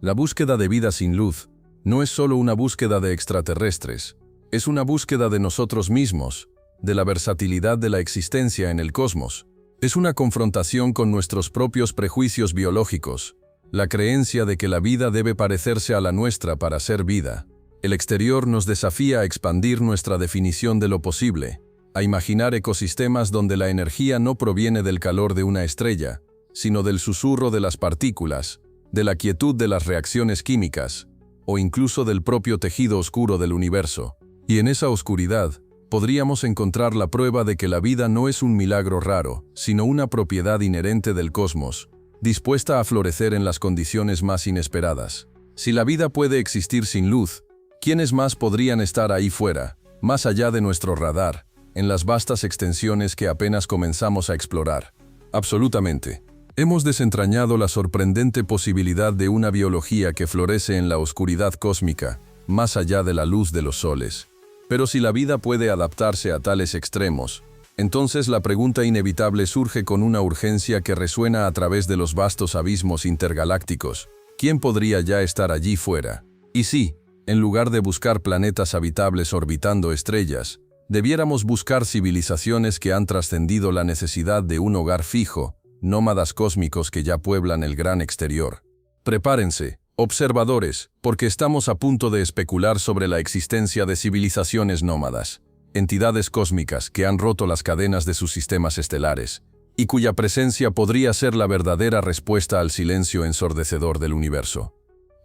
A: La búsqueda de vida sin luz no es solo una búsqueda de extraterrestres, es una búsqueda de nosotros mismos, de la versatilidad de la existencia en el cosmos. Es una confrontación con nuestros propios prejuicios biológicos, la creencia de que la vida debe parecerse a la nuestra para ser vida. El exterior nos desafía a expandir nuestra definición de lo posible, a imaginar ecosistemas donde la energía no proviene del calor de una estrella, sino del susurro de las partículas, de la quietud de las reacciones químicas, o incluso del propio tejido oscuro del universo. Y en esa oscuridad, podríamos encontrar la prueba de que la vida no es un milagro raro, sino una propiedad inherente del cosmos, dispuesta a florecer en las condiciones más inesperadas. Si la vida puede existir sin luz, ¿quiénes más podrían estar ahí fuera, más allá de nuestro radar, en las vastas extensiones que apenas comenzamos a explorar? Absolutamente. Hemos desentrañado la sorprendente posibilidad de una biología que florece en la oscuridad cósmica, más allá de la luz de los soles. Pero si la vida puede adaptarse a tales extremos, entonces la pregunta inevitable surge con una urgencia que resuena a través de los vastos abismos intergalácticos. ¿Quién podría ya estar allí fuera? Y sí, en lugar de buscar planetas habitables orbitando estrellas, debiéramos buscar civilizaciones que han trascendido la necesidad de un hogar fijo, nómadas cósmicos que ya pueblan el gran exterior. Prepárense, observadores, porque estamos a punto de especular sobre la existencia de civilizaciones nómadas, entidades cósmicas que han roto las cadenas de sus sistemas estelares, y cuya presencia podría ser la verdadera respuesta al silencio ensordecedor del universo.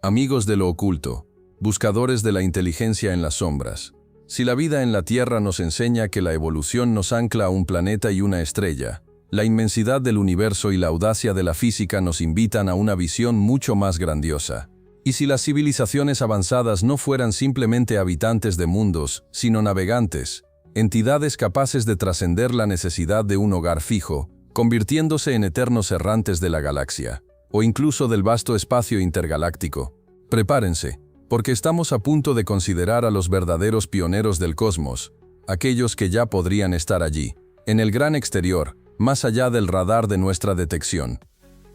A: Amigos de lo oculto, buscadores de la inteligencia en las sombras, si la vida en la Tierra nos enseña que la evolución nos ancla a un planeta y una estrella, la inmensidad del universo y la audacia de la física nos invitan a una visión mucho más grandiosa. ¿Y si las civilizaciones avanzadas no fueran simplemente habitantes de mundos, sino navegantes, entidades capaces de trascender la necesidad de un hogar fijo, convirtiéndose en eternos errantes de la galaxia, o incluso del vasto espacio intergaláctico? Prepárense, porque estamos a punto de considerar a los verdaderos pioneros del cosmos, aquellos que ya podrían estar allí, en el gran exterior, más allá del radar de nuestra detección.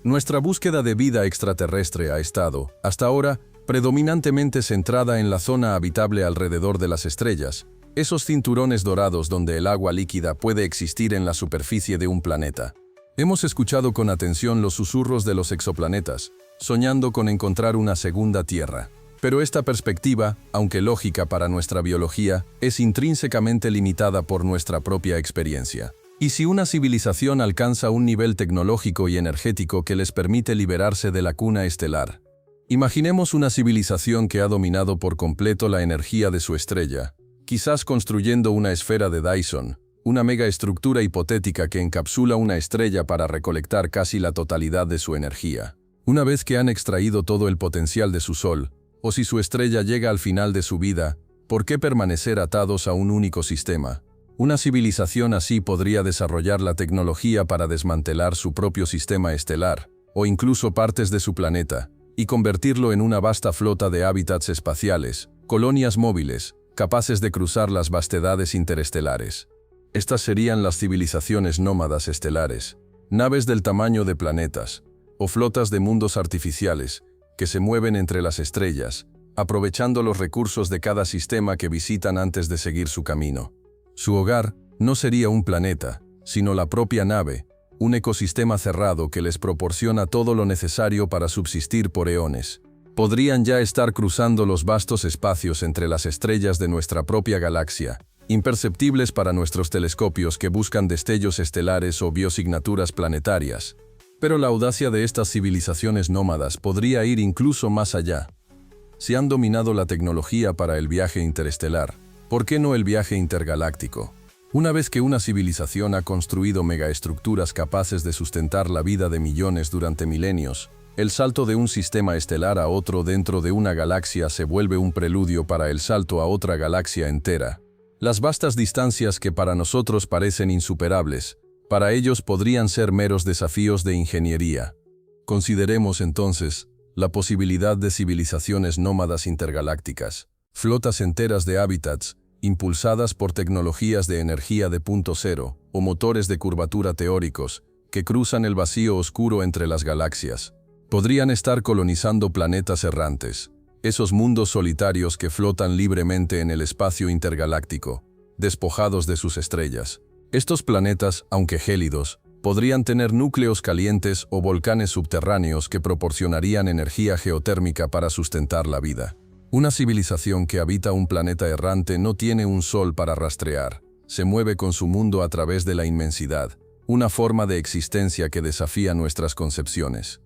A: Nuestra búsqueda de vida extraterrestre ha estado, hasta ahora, predominantemente centrada en la zona habitable alrededor de las estrellas, esos cinturones dorados donde el agua líquida puede existir en la superficie de un planeta. Hemos escuchado con atención los susurros de los exoplanetas, soñando con encontrar una segunda Tierra. Pero esta perspectiva, aunque lógica para nuestra biología, es intrínsecamente limitada por nuestra propia experiencia. ¿Y si una civilización alcanza un nivel tecnológico y energético que les permite liberarse de la cuna estelar? Imaginemos una civilización que ha dominado por completo la energía de su estrella, quizás construyendo una esfera de Dyson, una megaestructura hipotética que encapsula una estrella para recolectar casi la totalidad de su energía. Una vez que han extraído todo el potencial de su Sol, o si su estrella llega al final de su vida, ¿por qué permanecer atados a un único sistema? Una civilización así podría desarrollar la tecnología para desmantelar su propio sistema estelar, o incluso partes de su planeta, y convertirlo en una vasta flota de hábitats espaciales, colonias móviles, capaces de cruzar las vastedades interestelares. Estas serían las civilizaciones nómadas estelares, naves del tamaño de planetas, o flotas de mundos artificiales, que se mueven entre las estrellas, aprovechando los recursos de cada sistema que visitan antes de seguir su camino. Su hogar no sería un planeta, sino la propia nave, un ecosistema cerrado que les proporciona todo lo necesario para subsistir por eones. Podrían ya estar cruzando los vastos espacios entre las estrellas de nuestra propia galaxia, imperceptibles para nuestros telescopios que buscan destellos estelares o biosignaturas planetarias. Pero la audacia de estas civilizaciones nómadas podría ir incluso más allá. Si han dominado la tecnología para el viaje interestelar, ¿por qué no el viaje intergaláctico? Una vez que una civilización ha construido megaestructuras capaces de sustentar la vida de millones durante milenios, el salto de un sistema estelar a otro dentro de una galaxia se vuelve un preludio para el salto a otra galaxia entera. Las vastas distancias que para nosotros parecen insuperables, para ellos podrían ser meros desafíos de ingeniería. Consideremos entonces la posibilidad de civilizaciones nómadas intergalácticas, flotas enteras de hábitats, impulsadas por tecnologías de energía de punto cero o motores de curvatura teóricos, que cruzan el vacío oscuro entre las galaxias. Podrían estar colonizando planetas errantes, esos mundos solitarios que flotan libremente en el espacio intergaláctico, despojados de sus estrellas. Estos planetas, aunque gélidos, podrían tener núcleos calientes o volcanes subterráneos que proporcionarían energía geotérmica para sustentar la vida. Una civilización que habita un planeta errante no tiene un sol para rastrear, se mueve con su mundo a través de la inmensidad, una forma de existencia que desafía nuestras concepciones.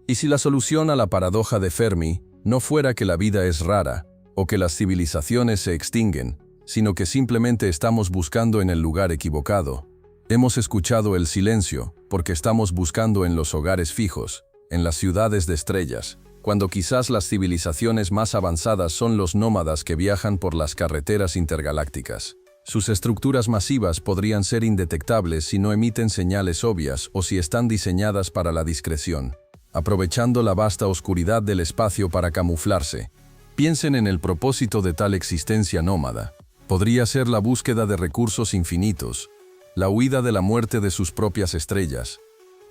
A: ¿Y si la solución a la paradoja de Fermi no fuera que la vida es rara, o que las civilizaciones se extinguen, sino que simplemente estamos buscando en el lugar equivocado? Hemos escuchado el silencio, porque estamos buscando en los hogares fijos, en las ciudades de estrellas, cuando quizás las civilizaciones más avanzadas son los nómadas que viajan por las carreteras intergalácticas. Sus estructuras masivas podrían ser indetectables si no emiten señales obvias o si están diseñadas para la discreción, aprovechando la vasta oscuridad del espacio para camuflarse. Piensen en el propósito de tal existencia nómada. Podría ser la búsqueda de recursos infinitos, la huida de la muerte de sus propias estrellas,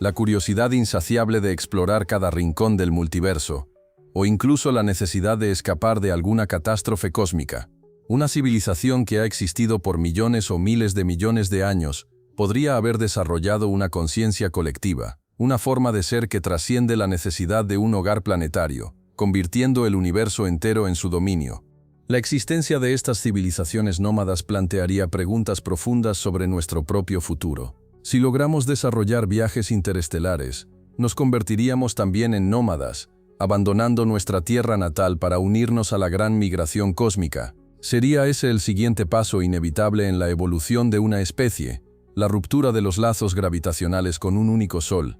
A: la curiosidad insaciable de explorar cada rincón del multiverso, o incluso la necesidad de escapar de alguna catástrofe cósmica. Una civilización que ha existido por millones o miles de millones de años podría haber desarrollado una conciencia colectiva, una forma de ser que trasciende la necesidad de un hogar planetario, convirtiendo el universo entero en su dominio. La existencia de estas civilizaciones nómadas plantearía preguntas profundas sobre nuestro propio futuro. Si logramos desarrollar viajes interestelares, nos convertiríamos también en nómadas, abandonando nuestra tierra natal para unirnos a la gran migración cósmica. ¿Sería ese el siguiente paso inevitable en la evolución de una especie, la ruptura de los lazos gravitacionales con un único sol?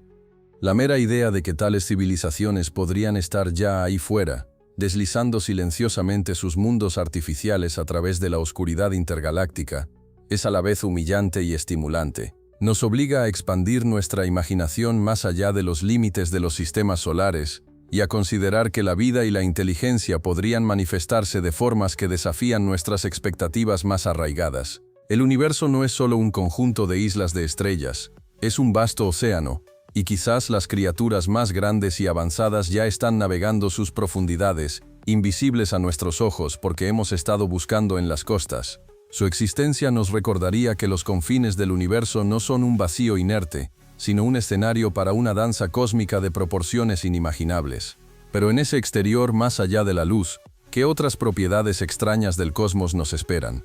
A: La mera idea de que tales civilizaciones podrían estar ya ahí fuera, deslizando silenciosamente sus mundos artificiales a través de la oscuridad intergaláctica, es a la vez humillante y estimulante. Nos obliga a expandir nuestra imaginación más allá de los límites de los sistemas solares y a considerar que la vida y la inteligencia podrían manifestarse de formas que desafían nuestras expectativas más arraigadas. El universo no es solo un conjunto de islas de estrellas, es un vasto océano, y quizás las criaturas más grandes y avanzadas ya están navegando sus profundidades, invisibles a nuestros ojos porque hemos estado buscando en las costas. Su existencia nos recordaría que los confines del universo no son un vacío inerte, sino un escenario para una danza cósmica de proporciones inimaginables. Pero en ese exterior, más allá de la luz, ¿qué otras propiedades extrañas del cosmos nos esperan?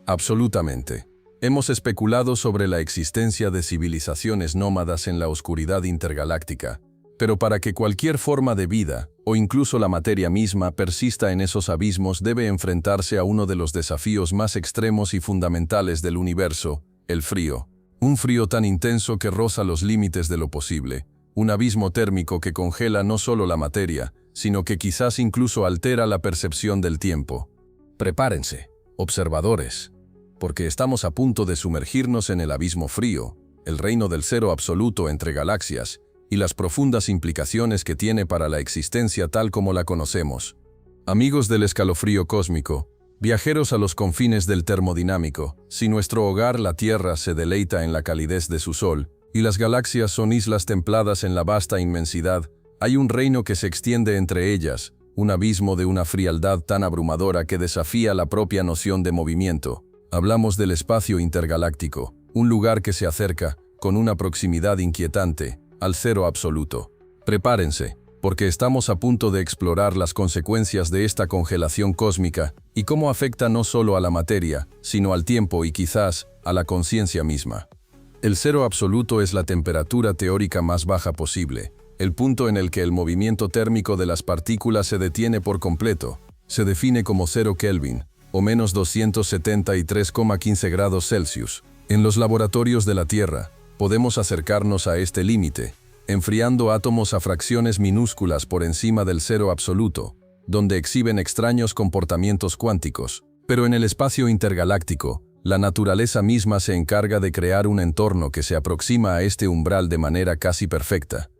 A: Absolutamente. Hemos especulado sobre la existencia de civilizaciones nómadas en la oscuridad intergaláctica, pero para que cualquier forma de vida, o incluso la materia misma, persista en esos abismos debe enfrentarse a uno de los desafíos más extremos y fundamentales del universo, el frío. Un frío tan intenso que roza los límites de lo posible, un abismo térmico que congela no solo la materia, sino que quizás incluso altera la percepción del tiempo. Prepárense, observadores, porque estamos a punto de sumergirnos en el abismo frío, el reino del cero absoluto entre galaxias, y las profundas implicaciones que tiene para la existencia tal como la conocemos. Amigos del escalofrío cósmico, viajeros a los confines del termodinámico, si nuestro hogar, la Tierra, se deleita en la calidez de su Sol, y las galaxias son islas templadas en la vasta inmensidad, hay un reino que se extiende entre ellas, un abismo de una frialdad tan abrumadora que desafía la propia noción de movimiento. Hablamos del espacio intergaláctico, un lugar que se acerca, con una proximidad inquietante, al cero absoluto. Prepárense, porque estamos a punto de explorar las consecuencias de esta congelación cósmica y cómo afecta no solo a la materia, sino al tiempo y quizás a la conciencia misma. El cero absoluto es la temperatura teórica más baja posible, el punto en el que el movimiento térmico de las partículas se detiene por completo. Se define como 0 Kelvin, o menos 273,15 grados Celsius. En los laboratorios de la Tierra, podemos acercarnos a este límite, enfriando átomos a fracciones minúsculas por encima del cero absoluto, donde exhiben extraños comportamientos cuánticos. Pero en el espacio intergaláctico, la naturaleza misma se encarga de crear un entorno que se aproxima a este umbral de manera casi perfecta.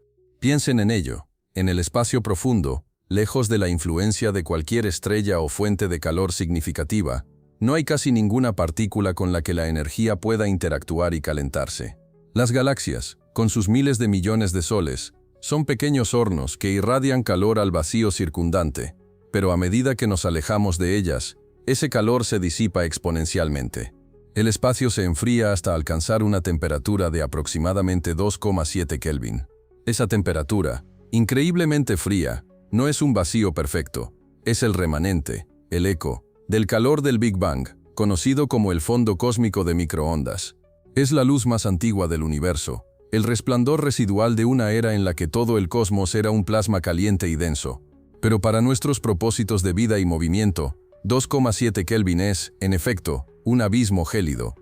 A: Piensen en ello. En el espacio profundo, lejos de la influencia de cualquier estrella o fuente de calor significativa, no hay casi ninguna partícula con la que la energía pueda interactuar y calentarse. Las galaxias, con sus miles de millones de soles, son pequeños hornos que irradian calor al vacío circundante, pero a medida que nos alejamos de ellas, ese calor se disipa exponencialmente. El espacio se enfría hasta alcanzar una temperatura de aproximadamente 2,7 Kelvin. Esa temperatura, increíblemente fría, no es un vacío perfecto, es el remanente, el eco, del calor del Big Bang, conocido como el fondo cósmico de microondas. Es la luz más antigua del universo, el resplandor residual de una era en la que todo el cosmos era un plasma caliente y denso. Pero para nuestros propósitos de vida y movimiento, 2,7 Kelvin es, en efecto, un abismo gélido.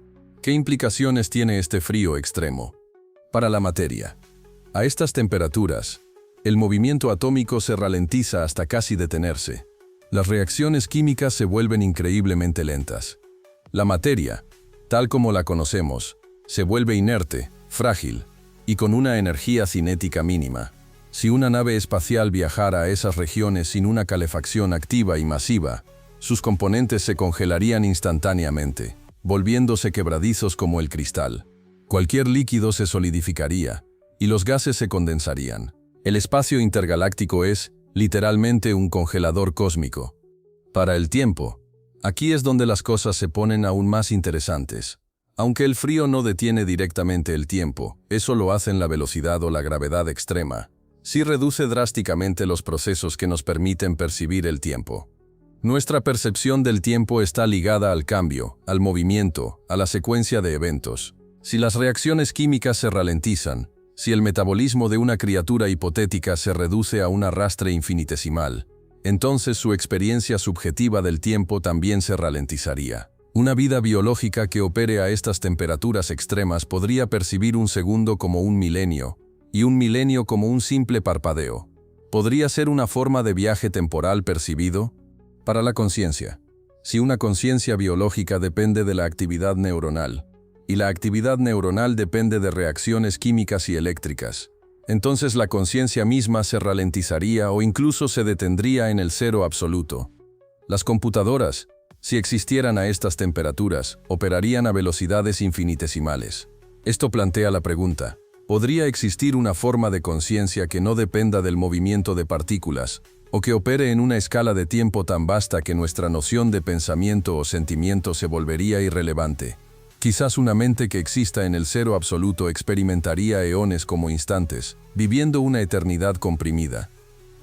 A: ¿Qué implicaciones tiene este frío extremo? Para la materia. A estas temperaturas, el movimiento atómico se ralentiza hasta casi detenerse. Las reacciones químicas se vuelven increíblemente lentas. La materia, tal como la conocemos, se vuelve inerte, frágil, y con una energía cinética mínima. Si una nave espacial viajara a esas regiones sin una calefacción activa y masiva, sus componentes se congelarían instantáneamente, volviéndose quebradizos como el cristal. Cualquier líquido se solidificaría, y los gases se condensarían. El espacio intergaláctico es, literalmente, un congelador cósmico. Para el tiempo, aquí es donde las cosas se ponen aún más interesantes. Aunque el frío no detiene directamente el tiempo, eso lo hacen la velocidad o la gravedad extrema. Sí reduce drásticamente los procesos que nos permiten percibir el tiempo. Nuestra percepción del tiempo está ligada al cambio, al movimiento, a la secuencia de eventos. Si las reacciones químicas se ralentizan, si el metabolismo de una criatura hipotética se reduce a un arrastre infinitesimal, entonces su experiencia subjetiva del tiempo también se ralentizaría. Una vida biológica que opere a estas temperaturas extremas podría percibir un segundo como un milenio, y un milenio como un simple parpadeo. ¿Podría ser una forma de viaje temporal percibido? Para la conciencia. Si una conciencia biológica depende de la actividad neuronal, y la actividad neuronal depende de reacciones químicas y eléctricas, entonces la conciencia misma se ralentizaría o incluso se detendría en el cero absoluto. Las computadoras, si existieran a estas temperaturas, operarían a velocidades infinitesimales. Esto plantea la pregunta: ¿podría existir una forma de conciencia que no dependa del movimiento de partículas, o que opere en una escala de tiempo tan vasta que nuestra noción de pensamiento o sentimiento se volvería irrelevante? Quizás una mente que exista en el cero absoluto experimentaría eones como instantes, viviendo una eternidad comprimida.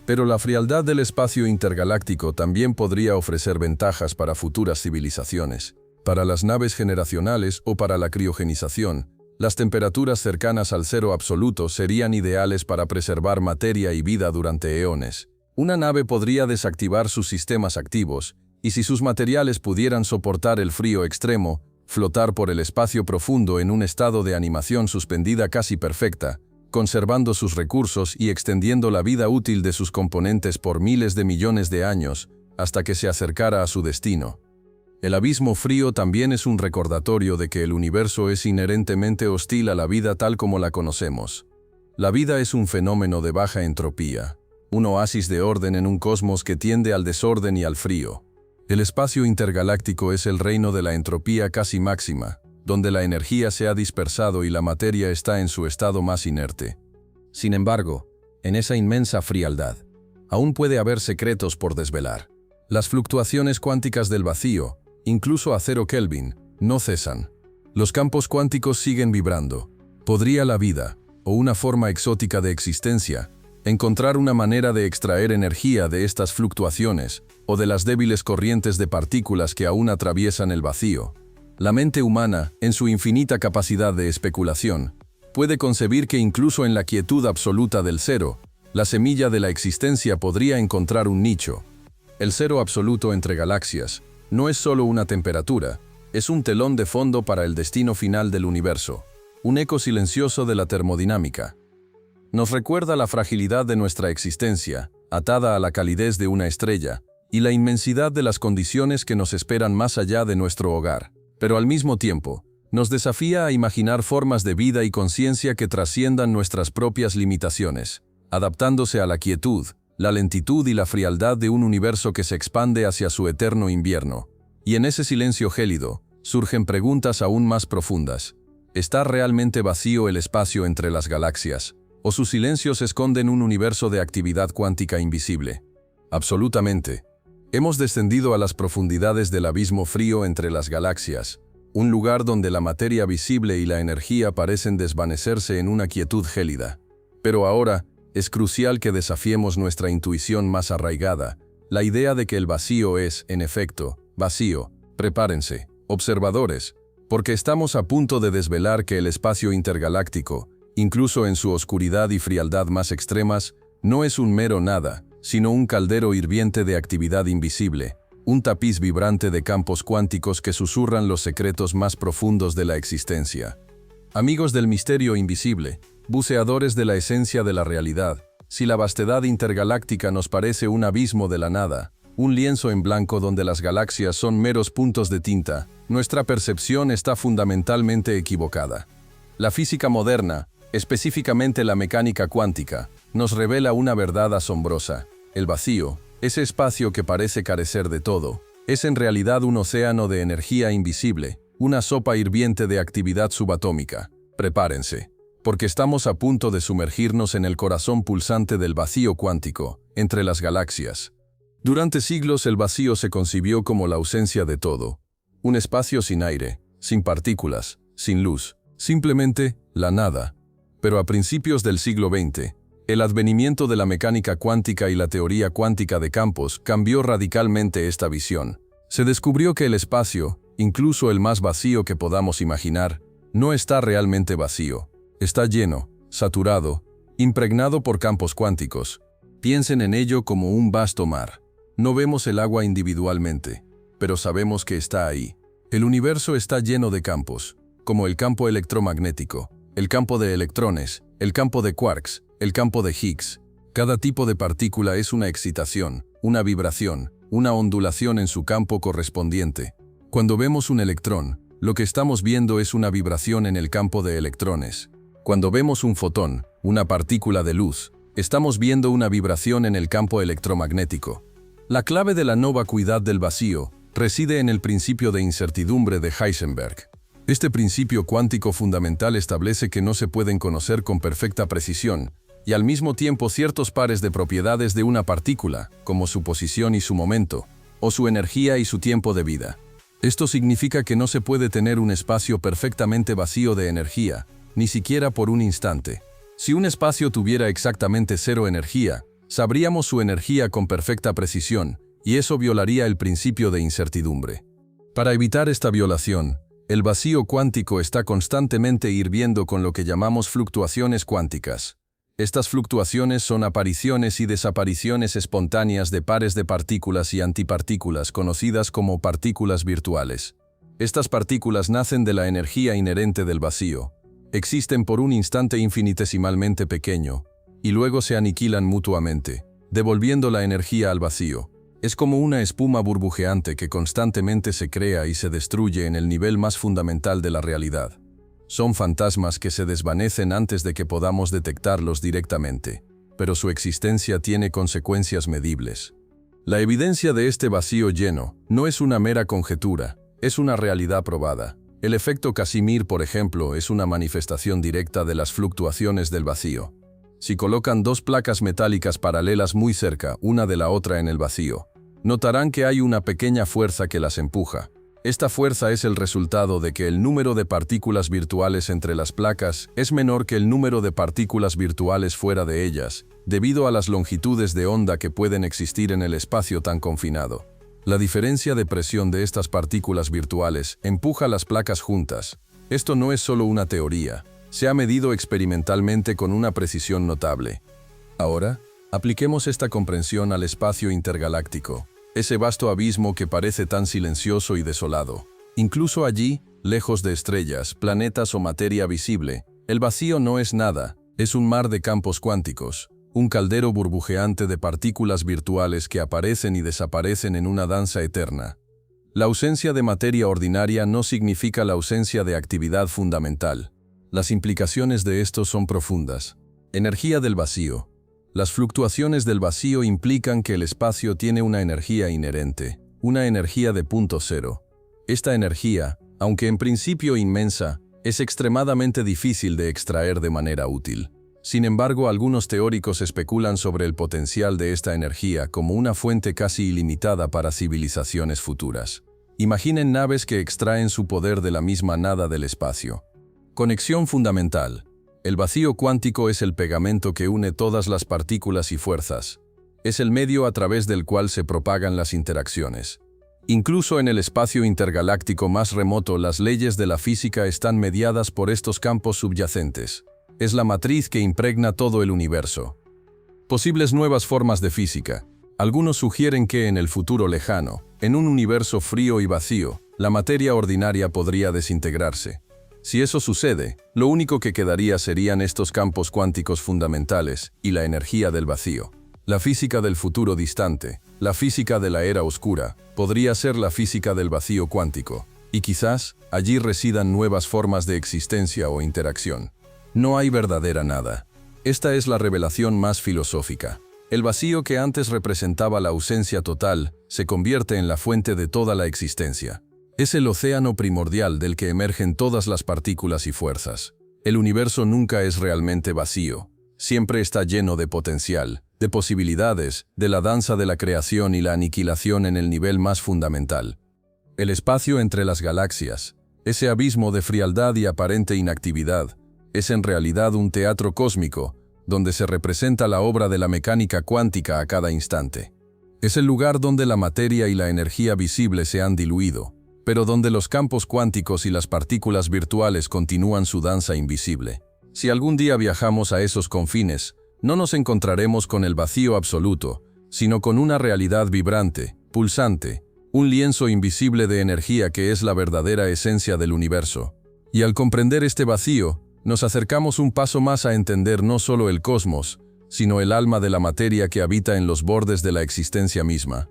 A: Pero la frialdad del espacio intergaláctico también podría ofrecer ventajas para futuras civilizaciones. Para las naves generacionales o para la criogenización, las temperaturas cercanas al cero absoluto serían ideales para preservar materia y vida durante eones. Una nave podría desactivar sus sistemas activos, y si sus materiales pudieran soportar el frío extremo, flotar por el espacio profundo en un estado de animación suspendida casi perfecta, conservando sus recursos y extendiendo la vida útil de sus componentes por miles de millones de años, hasta que se acercara a su destino. El abismo frío también es un recordatorio de que el universo es inherentemente hostil a la vida tal como la conocemos. La vida es un fenómeno de baja entropía, un oasis de orden en un cosmos que tiende al desorden y al frío. El espacio intergaláctico es el reino de la entropía casi máxima, donde la energía se ha dispersado y la materia está en su estado más inerte. Sin embargo, en esa inmensa frialdad, aún puede haber secretos por desvelar. Las fluctuaciones cuánticas del vacío, incluso a 0 Kelvin, no cesan. Los campos cuánticos siguen vibrando. ¿Podría la vida, o una forma exótica de existencia, encontrar una manera de extraer energía de estas fluctuaciones o de las débiles corrientes de partículas que aún atraviesan el vacío? La mente humana, en su infinita capacidad de especulación, puede concebir que incluso en la quietud absoluta del cero, la semilla de la existencia podría encontrar un nicho. El cero absoluto entre galaxias no es solo una temperatura, es un telón de fondo para el destino final del universo, un eco silencioso de la termodinámica. Nos recuerda la fragilidad de nuestra existencia, atada a la calidez de una estrella, y la inmensidad de las condiciones que nos esperan más allá de nuestro hogar. Pero al mismo tiempo, nos desafía a imaginar formas de vida y conciencia que trasciendan nuestras propias limitaciones, adaptándose a la quietud, la lentitud y la frialdad de un universo que se expande hacia su eterno invierno. Y en ese silencio gélido, surgen preguntas aún más profundas. ¿Está realmente vacío el espacio entre las galaxias? ¿O sus silencios esconden un universo de actividad cuántica invisible? Absolutamente. Hemos descendido a las profundidades del abismo frío entre las galaxias, un lugar donde la materia visible y la energía parecen desvanecerse en una quietud gélida. Pero ahora, es crucial que desafiemos nuestra intuición más arraigada, la idea de que el vacío es, en efecto, vacío. Prepárense, observadores, porque estamos a punto de desvelar que el espacio intergaláctico, incluso en su oscuridad y frialdad más extremas, no es un mero nada, sino un caldero hirviente de actividad invisible, un tapiz vibrante de campos cuánticos que susurran los secretos más profundos de la existencia. Amigos del misterio invisible, buceadores de la esencia de la realidad, si la vastedad intergaláctica nos parece un abismo de la nada, un lienzo en blanco donde las galaxias son meros puntos de tinta, nuestra percepción está fundamentalmente equivocada. La física moderna, específicamente la mecánica cuántica, nos revela una verdad asombrosa. El vacío, ese espacio que parece carecer de todo, es en realidad un océano de energía invisible, una sopa hirviente de actividad subatómica. Prepárense, porque estamos a punto de sumergirnos en el corazón pulsante del vacío cuántico, entre las galaxias. Durante siglos el vacío se concibió como la ausencia de todo, un espacio sin aire, sin partículas, sin luz, simplemente la nada. Pero a principios del siglo XX, el advenimiento de la mecánica cuántica y la teoría cuántica de campos cambió radicalmente esta visión. Se descubrió que el espacio, incluso el más vacío que podamos imaginar, no está realmente vacío. Está lleno, saturado, impregnado por campos cuánticos. Piensen en ello como un vasto mar. No vemos el agua individualmente, pero sabemos que está ahí. El universo está lleno de campos, como el campo electromagnético, el campo de electrones, el campo de quarks, el campo de Higgs. Cada tipo de partícula es una excitación, una vibración, una ondulación en su campo correspondiente. Cuando vemos un electrón, lo que estamos viendo es una vibración en el campo de electrones. Cuando vemos un fotón, una partícula de luz, estamos viendo una vibración en el campo electromagnético. La clave de la no vacuidad del vacío reside en el principio de incertidumbre de Heisenberg. Este principio cuántico fundamental establece que no se pueden conocer con perfecta precisión, y al mismo tiempo ciertos pares de propiedades de una partícula, como su posición y su momento, o su energía y su tiempo de vida. Esto significa que no se puede tener un espacio perfectamente vacío de energía, ni siquiera por un instante. Si un espacio tuviera exactamente cero energía, sabríamos su energía con perfecta precisión, y eso violaría el principio de incertidumbre. Para evitar esta violación, el vacío cuántico está constantemente hirviendo con lo que llamamos fluctuaciones cuánticas. Estas fluctuaciones son apariciones y desapariciones espontáneas de pares de partículas y antipartículas conocidas como partículas virtuales. Estas partículas nacen de la energía inherente del vacío, existen por un instante infinitesimalmente pequeño, y luego se aniquilan mutuamente, devolviendo la energía al vacío. Es como una espuma burbujeante que constantemente se crea y se destruye en el nivel más fundamental de la realidad. Son fantasmas que se desvanecen antes de que podamos detectarlos directamente, pero su existencia tiene consecuencias medibles. La evidencia de este vacío lleno no es una mera conjetura, es una realidad probada. El efecto Casimir, por ejemplo, es una manifestación directa de las fluctuaciones del vacío. Si colocan dos placas metálicas paralelas muy cerca, una de la otra en el vacío, notarán que hay una pequeña fuerza que las empuja. Esta fuerza es el resultado de que el número de partículas virtuales entre las placas es menor que el número de partículas virtuales fuera de ellas, debido a las longitudes de onda que pueden existir en el espacio tan confinado. La diferencia de presión de estas partículas virtuales empuja las placas juntas. Esto no es solo una teoría, se ha medido experimentalmente con una precisión notable. Ahora, apliquemos esta comprensión al espacio intergaláctico. Ese vasto abismo que parece tan silencioso y desolado. Incluso allí, lejos de estrellas, planetas o materia visible, el vacío no es nada, es un mar de campos cuánticos, un caldero burbujeante de partículas virtuales que aparecen y desaparecen en una danza eterna. La ausencia de materia ordinaria no significa la ausencia de actividad fundamental. Las implicaciones de esto son profundas. Energía del vacío. Las fluctuaciones del vacío implican que el espacio tiene una energía inherente, una energía de punto cero. Esta energía, aunque en principio inmensa, es extremadamente difícil de extraer de manera útil. Sin embargo, algunos teóricos especulan sobre el potencial de esta energía como una fuente casi ilimitada para civilizaciones futuras. Imaginen naves que extraen su poder de la misma nada del espacio. Conexión fundamental. El vacío cuántico es el pegamento que une todas las partículas y fuerzas. Es el medio a través del cual se propagan las interacciones. Incluso en el espacio intergaláctico más remoto, las leyes de la física están mediadas por estos campos subyacentes. Es la matriz que impregna todo el universo. Posibles nuevas formas de física. Algunos sugieren que en el futuro lejano, en un universo frío y vacío, la materia ordinaria podría desintegrarse. Si eso sucede, lo único que quedaría serían estos campos cuánticos fundamentales y la energía del vacío. La física del futuro distante, la física de la era oscura, podría ser la física del vacío cuántico, y quizás allí residan nuevas formas de existencia o interacción. No hay verdadera nada. Esta es la revelación más filosófica. El vacío que antes representaba la ausencia total se convierte en la fuente de toda la existencia. Es el océano primordial del que emergen todas las partículas y fuerzas. El universo nunca es realmente vacío. Siempre está lleno de potencial, de posibilidades, de la danza de la creación y la aniquilación en el nivel más fundamental. El espacio entre las galaxias, ese abismo de frialdad y aparente inactividad, es en realidad un teatro cósmico, donde se representa la obra de la mecánica cuántica a cada instante. Es el lugar donde la materia y la energía visible se han diluido, pero donde los campos cuánticos y las partículas virtuales continúan su danza invisible. Si algún día viajamos a esos confines, no nos encontraremos con el vacío absoluto, sino con una realidad vibrante, pulsante, un lienzo invisible de energía que es la verdadera esencia del universo. Y al comprender este vacío, nos acercamos un paso más a entender no solo el cosmos, sino el alma de la materia que habita en los bordes de la existencia misma.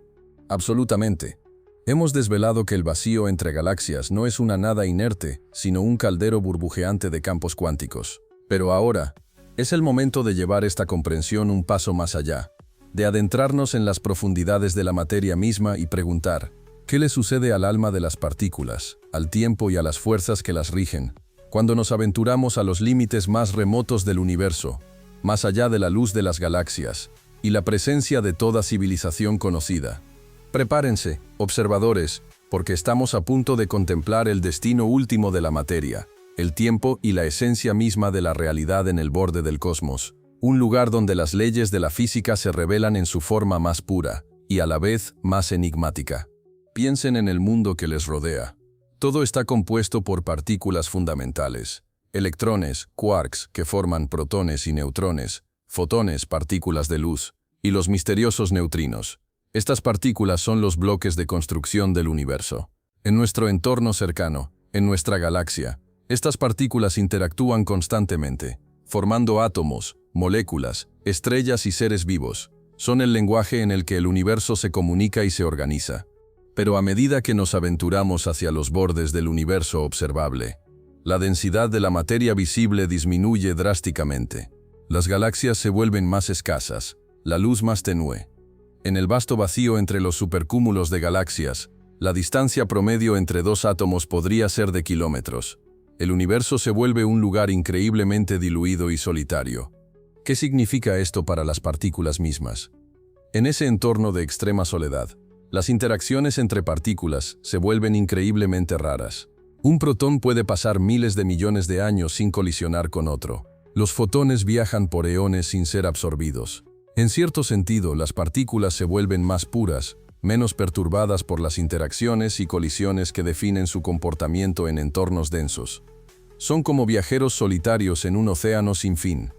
A: Absolutamente. Hemos desvelado que el vacío entre galaxias no es una nada inerte, sino un caldero burbujeante de campos cuánticos. Pero ahora, es el momento de llevar esta comprensión un paso más allá, de adentrarnos en las profundidades de la materia misma y preguntar, ¿qué le sucede al alma de las partículas, al tiempo y a las fuerzas que las rigen, cuando nos aventuramos a los límites más remotos del universo, más allá de la luz de las galaxias, y la presencia de toda civilización conocida? Prepárense, observadores, porque estamos a punto de contemplar el destino último de la materia, el tiempo y la esencia misma de la realidad en el borde del cosmos, un lugar donde las leyes de la física se revelan en su forma más pura, y a la vez más enigmática. Piensen en el mundo que les rodea. Todo está compuesto por partículas fundamentales, electrones, quarks, que forman protones y neutrones, fotones, partículas de luz, y los misteriosos neutrinos. Estas partículas son los bloques de construcción del universo. En nuestro entorno cercano, en nuestra galaxia, estas partículas interactúan constantemente, formando átomos, moléculas, estrellas y seres vivos. Son el lenguaje en el que el universo se comunica y se organiza. Pero a medida que nos aventuramos hacia los bordes del universo observable, la densidad de la materia visible disminuye drásticamente. Las galaxias se vuelven más escasas, la luz más tenue. En el vasto vacío entre los supercúmulos de galaxias, la distancia promedio entre dos átomos podría ser de kilómetros. El universo se vuelve un lugar increíblemente diluido y solitario. ¿Qué significa esto para las partículas mismas? En ese entorno de extrema soledad, las interacciones entre partículas se vuelven increíblemente raras. Un protón puede pasar miles de millones de años sin colisionar con otro. Los fotones viajan por eones sin ser absorbidos. En cierto sentido, las partículas se vuelven más puras, menos perturbadas por las interacciones y colisiones que definen su comportamiento en entornos densos. Son como viajeros solitarios en un océano sin fin.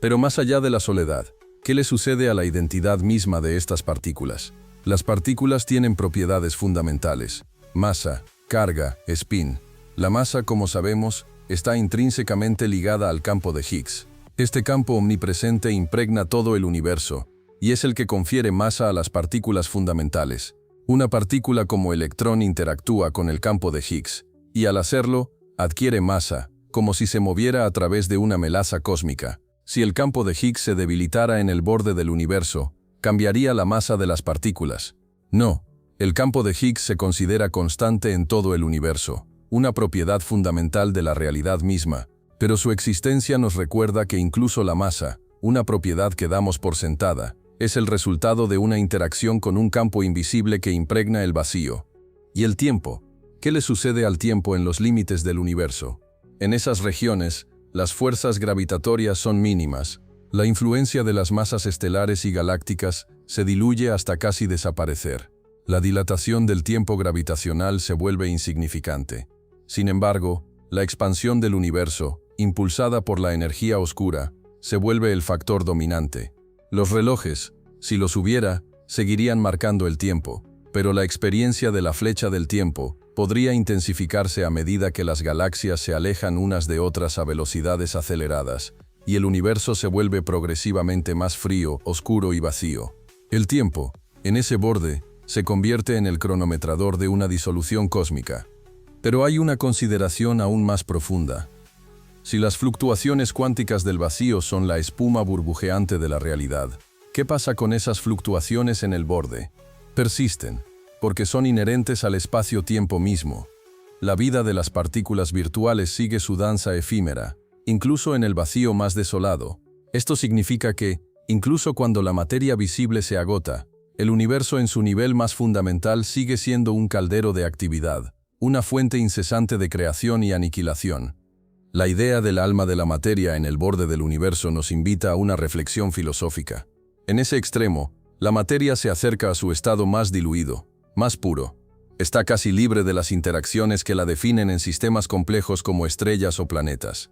A: Pero más allá de la soledad, ¿qué le sucede a la identidad misma de estas partículas? Las partículas tienen propiedades fundamentales: masa, carga, spin. La masa, como sabemos, está intrínsecamente ligada al campo de Higgs. Este campo omnipresente impregna todo el universo, y es el que confiere masa a las partículas fundamentales. Una partícula como electrón interactúa con el campo de Higgs, y al hacerlo, adquiere masa, como si se moviera a través de una melaza cósmica. Si el campo de Higgs se debilitara en el borde del universo, cambiaría la masa de las partículas. No, el campo de Higgs se considera constante en todo el universo, una propiedad fundamental de la realidad misma, pero su existencia nos recuerda que incluso la masa, una propiedad que damos por sentada, es el resultado de una interacción con un campo invisible que impregna el vacío. ¿Y el tiempo? ¿Qué le sucede al tiempo en los límites del universo? En esas regiones, las fuerzas gravitatorias son mínimas. La influencia de las masas estelares y galácticas se diluye hasta casi desaparecer. La dilatación del tiempo gravitacional se vuelve insignificante. Sin embargo, la expansión del universo, impulsada por la energía oscura, se vuelve el factor dominante. Los relojes, si los hubiera, seguirían marcando el tiempo, pero la experiencia de la flecha del tiempo podría intensificarse a medida que las galaxias se alejan unas de otras a velocidades aceleradas, y el universo se vuelve progresivamente más frío, oscuro y vacío. El tiempo, en ese borde, se convierte en el cronometrador de una disolución cósmica. Pero hay una consideración aún más profunda. Si las fluctuaciones cuánticas del vacío son la espuma burbujeante de la realidad, ¿qué pasa con esas fluctuaciones en el borde? Persisten, porque son inherentes al espacio-tiempo mismo. La vida de las partículas virtuales sigue su danza efímera, incluso en el vacío más desolado. Esto significa que, incluso cuando la materia visible se agota, el universo en su nivel más fundamental sigue siendo un caldero de actividad, una fuente incesante de creación y aniquilación. La idea del alma de la materia en el borde del universo nos invita a una reflexión filosófica. En ese extremo, la materia se acerca a su estado más diluido, más puro. Está casi libre de las interacciones que la definen en sistemas complejos como estrellas o planetas.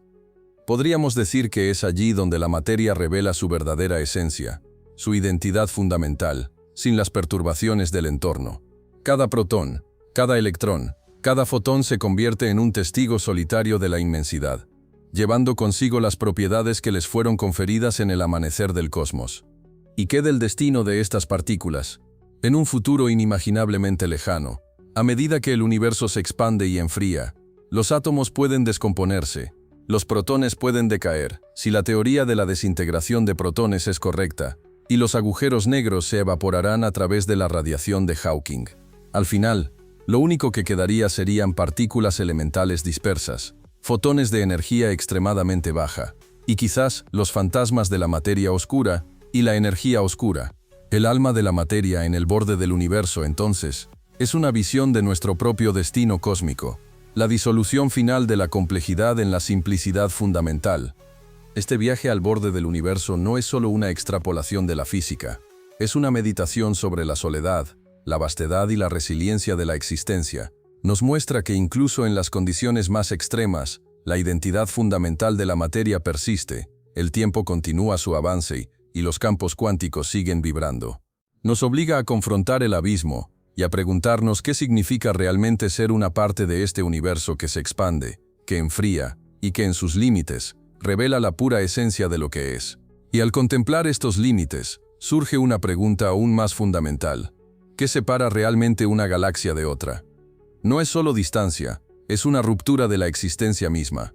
A: Podríamos decir que es allí donde la materia revela su verdadera esencia, su identidad fundamental, sin las perturbaciones del entorno. Cada protón, cada electrón, cada fotón se convierte en un testigo solitario de la inmensidad. llevando consigo las propiedades que les fueron conferidas en el amanecer del cosmos. ¿Y qué del destino de estas partículas? En un futuro inimaginablemente lejano, a medida que el universo se expande y enfría, los átomos pueden descomponerse, los protones pueden decaer, si la teoría de la desintegración de protones es correcta, y los agujeros negros se evaporarán a través de la radiación de Hawking. Al final, lo único que quedaría serían partículas elementales dispersas, fotones de energía extremadamente baja, y quizás los fantasmas de la materia oscura y la energía oscura. El alma de la materia en el borde del universo, entonces, es una visión de nuestro propio destino cósmico, la disolución final de la complejidad en la simplicidad fundamental. Este viaje al borde del universo no es solo una extrapolación de la física, es una meditación sobre la soledad, la vastedad y la resiliencia de la existencia. Nos muestra que incluso en las condiciones más extremas, la identidad fundamental de la materia persiste, el tiempo continúa su avance y los campos cuánticos siguen vibrando. Nos obliga a confrontar el abismo y a preguntarnos qué significa realmente ser una parte de este universo que se expande, que enfría y que en sus límites revela la pura esencia de lo que es. Y al contemplar estos límites, surge una pregunta aún más fundamental. ¿Qué separa realmente una galaxia de otra? No es solo distancia, es una ruptura de la existencia misma.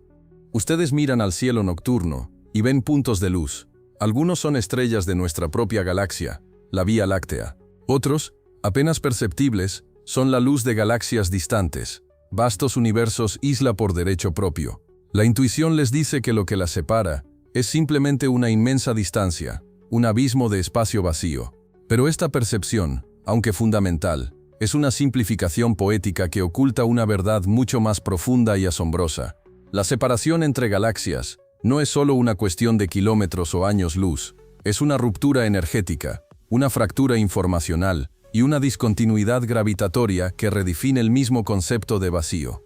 A: Ustedes miran al cielo nocturno y ven puntos de luz. Algunos son estrellas de nuestra propia galaxia, la Vía Láctea. Otros, apenas perceptibles, son la luz de galaxias distantes, vastos universos isla por derecho propio. La intuición les dice que lo que las separa es simplemente una inmensa distancia, un abismo de espacio vacío. Pero esta percepción, aunque fundamental, es una simplificación poética que oculta una verdad mucho más profunda y asombrosa. La separación entre galaxias no es solo una cuestión de kilómetros o años luz, es una ruptura energética, una fractura informacional y una discontinuidad gravitatoria que redefine el mismo concepto de vacío.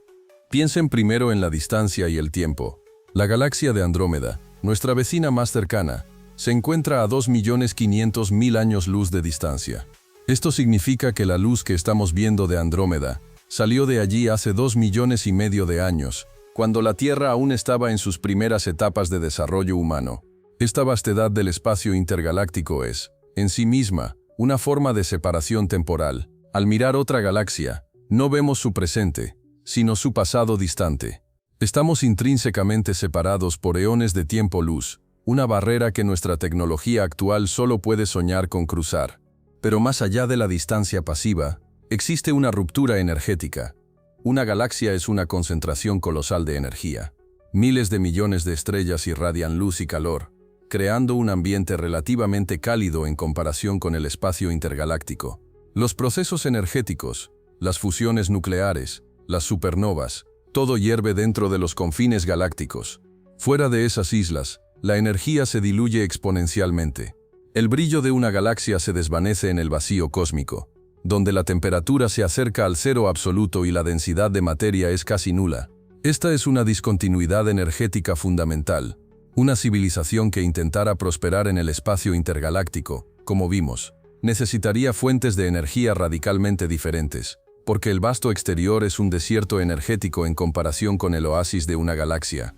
A: Piensen primero en la distancia y el tiempo. La galaxia de Andrómeda, nuestra vecina más cercana, se encuentra a 2.500.000 años luz de distancia. Esto significa que la luz que estamos viendo de Andrómeda salió de allí hace 2,5 millones de años, cuando la Tierra aún estaba en sus primeras etapas de desarrollo humano. Esta vastedad del espacio intergaláctico es, en sí misma, una forma de separación temporal. Al mirar otra galaxia, no vemos su presente, sino su pasado distante. Estamos intrínsecamente separados por eones de tiempo-luz, una barrera que nuestra tecnología actual solo puede soñar con cruzar. Pero más allá de la distancia pasiva, existe una ruptura energética. Una galaxia es una concentración colosal de energía. Miles de millones de estrellas irradian luz y calor, creando un ambiente relativamente cálido en comparación con el espacio intergaláctico. Los procesos energéticos, las fusiones nucleares, las supernovas, todo hierve dentro de los confines galácticos. Fuera de esas islas, la energía se diluye exponencialmente. El brillo de una galaxia se desvanece en el vacío cósmico, donde la temperatura se acerca al cero absoluto y la densidad de materia es casi nula. Esta es una discontinuidad energética fundamental. Una civilización que intentara prosperar en el espacio intergaláctico, como vimos, necesitaría fuentes de energía radicalmente diferentes, porque el vasto exterior es un desierto energético en comparación con el oasis de una galaxia.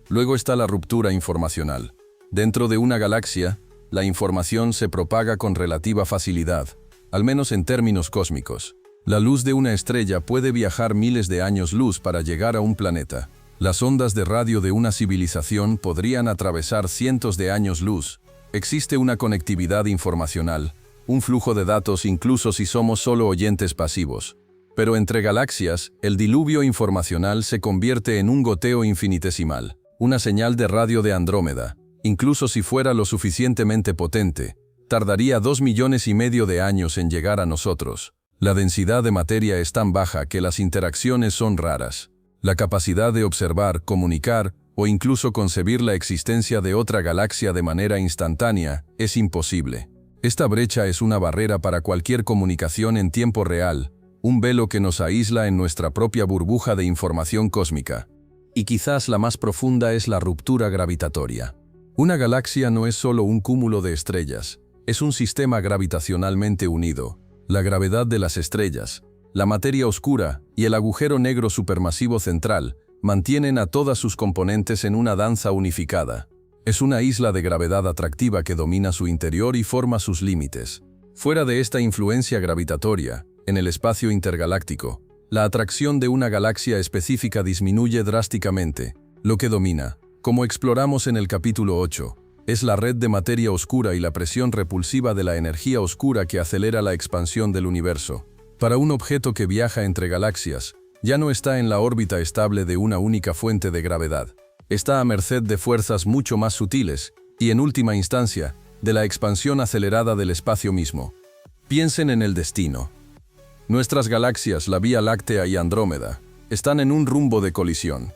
A: Luego está la ruptura informacional. Dentro de una galaxia, la información se propaga con relativa facilidad, al menos en términos cósmicos. La luz de una estrella puede viajar miles de años luz para llegar a un planeta. Las ondas de radio de una civilización podrían atravesar cientos de años luz. Existe una conectividad informacional, un flujo de datos incluso si somos solo oyentes pasivos. Pero entre galaxias, el diluvio informacional se convierte en un goteo infinitesimal. Una señal de radio de Andrómeda, incluso si fuera lo suficientemente potente, tardaría 2,5 millones de años en llegar a nosotros. La densidad de materia es tan baja que las interacciones son raras. La capacidad de observar, comunicar o incluso concebir la existencia de otra galaxia de manera instantánea es imposible. Esta brecha es una barrera para cualquier comunicación en tiempo real, un velo que nos aísla en nuestra propia burbuja de información cósmica. Y quizás la más profunda es la ruptura gravitatoria. Una galaxia no es solo un cúmulo de estrellas, es un sistema gravitacionalmente unido. La gravedad de las estrellas, la materia oscura y el agujero negro supermasivo central mantienen a todas sus componentes en una danza unificada. Es una isla de gravedad atractiva que domina su interior y forma sus límites. Fuera de esta influencia gravitatoria, en el espacio intergaláctico, la atracción de una galaxia específica disminuye drásticamente. Lo que domina, como exploramos en el capítulo 8, es la red de materia oscura y la presión repulsiva de la energía oscura que acelera la expansión del universo. Para un objeto que viaja entre galaxias, ya no está en la órbita estable de una única fuente de gravedad. Está a merced de fuerzas mucho más sutiles y, en última instancia, de la expansión acelerada del espacio mismo. Piensen en el destino. Nuestras galaxias, la Vía Láctea y Andrómeda, están en un rumbo de colisión.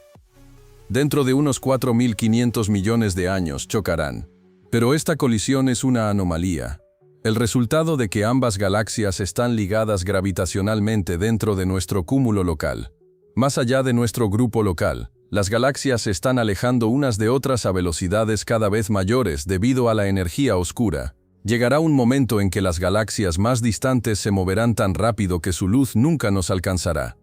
A: Dentro de unos 4.500 millones de años chocarán. Pero esta colisión es una anomalía. El resultado de que ambas galaxias están ligadas gravitacionalmente dentro de nuestro cúmulo local. Más allá de nuestro grupo local, las galaxias se están alejando unas de otras a velocidades cada vez mayores debido a la energía oscura. Llegará un momento en que las galaxias más distantes se moverán tan rápido que su luz nunca nos alcanzará.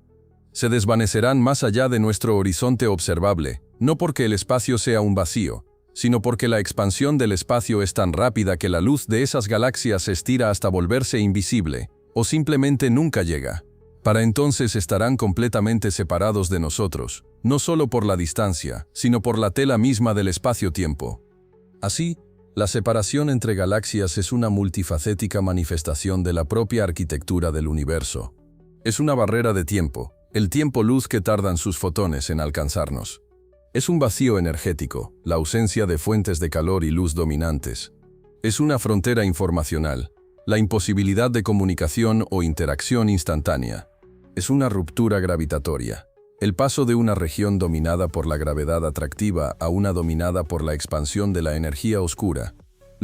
A: Se desvanecerán más allá de nuestro horizonte observable, no porque el espacio sea un vacío, sino porque la expansión del espacio es tan rápida que la luz de esas galaxias se estira hasta volverse invisible, o simplemente nunca llega. Para entonces estarán completamente separados de nosotros, no solo por la distancia, sino por la tela misma del espacio-tiempo. Así, la separación entre galaxias es una multifacética manifestación de la propia arquitectura del universo. Es una barrera de tiempo, el tiempo-luz que tardan sus fotones en alcanzarnos. Es un vacío energético, la ausencia de fuentes de calor y luz dominantes. Es una frontera informacional, la imposibilidad de comunicación o interacción instantánea. Es una ruptura gravitatoria, el paso de una región dominada por la gravedad atractiva a una dominada por la expansión de la energía oscura.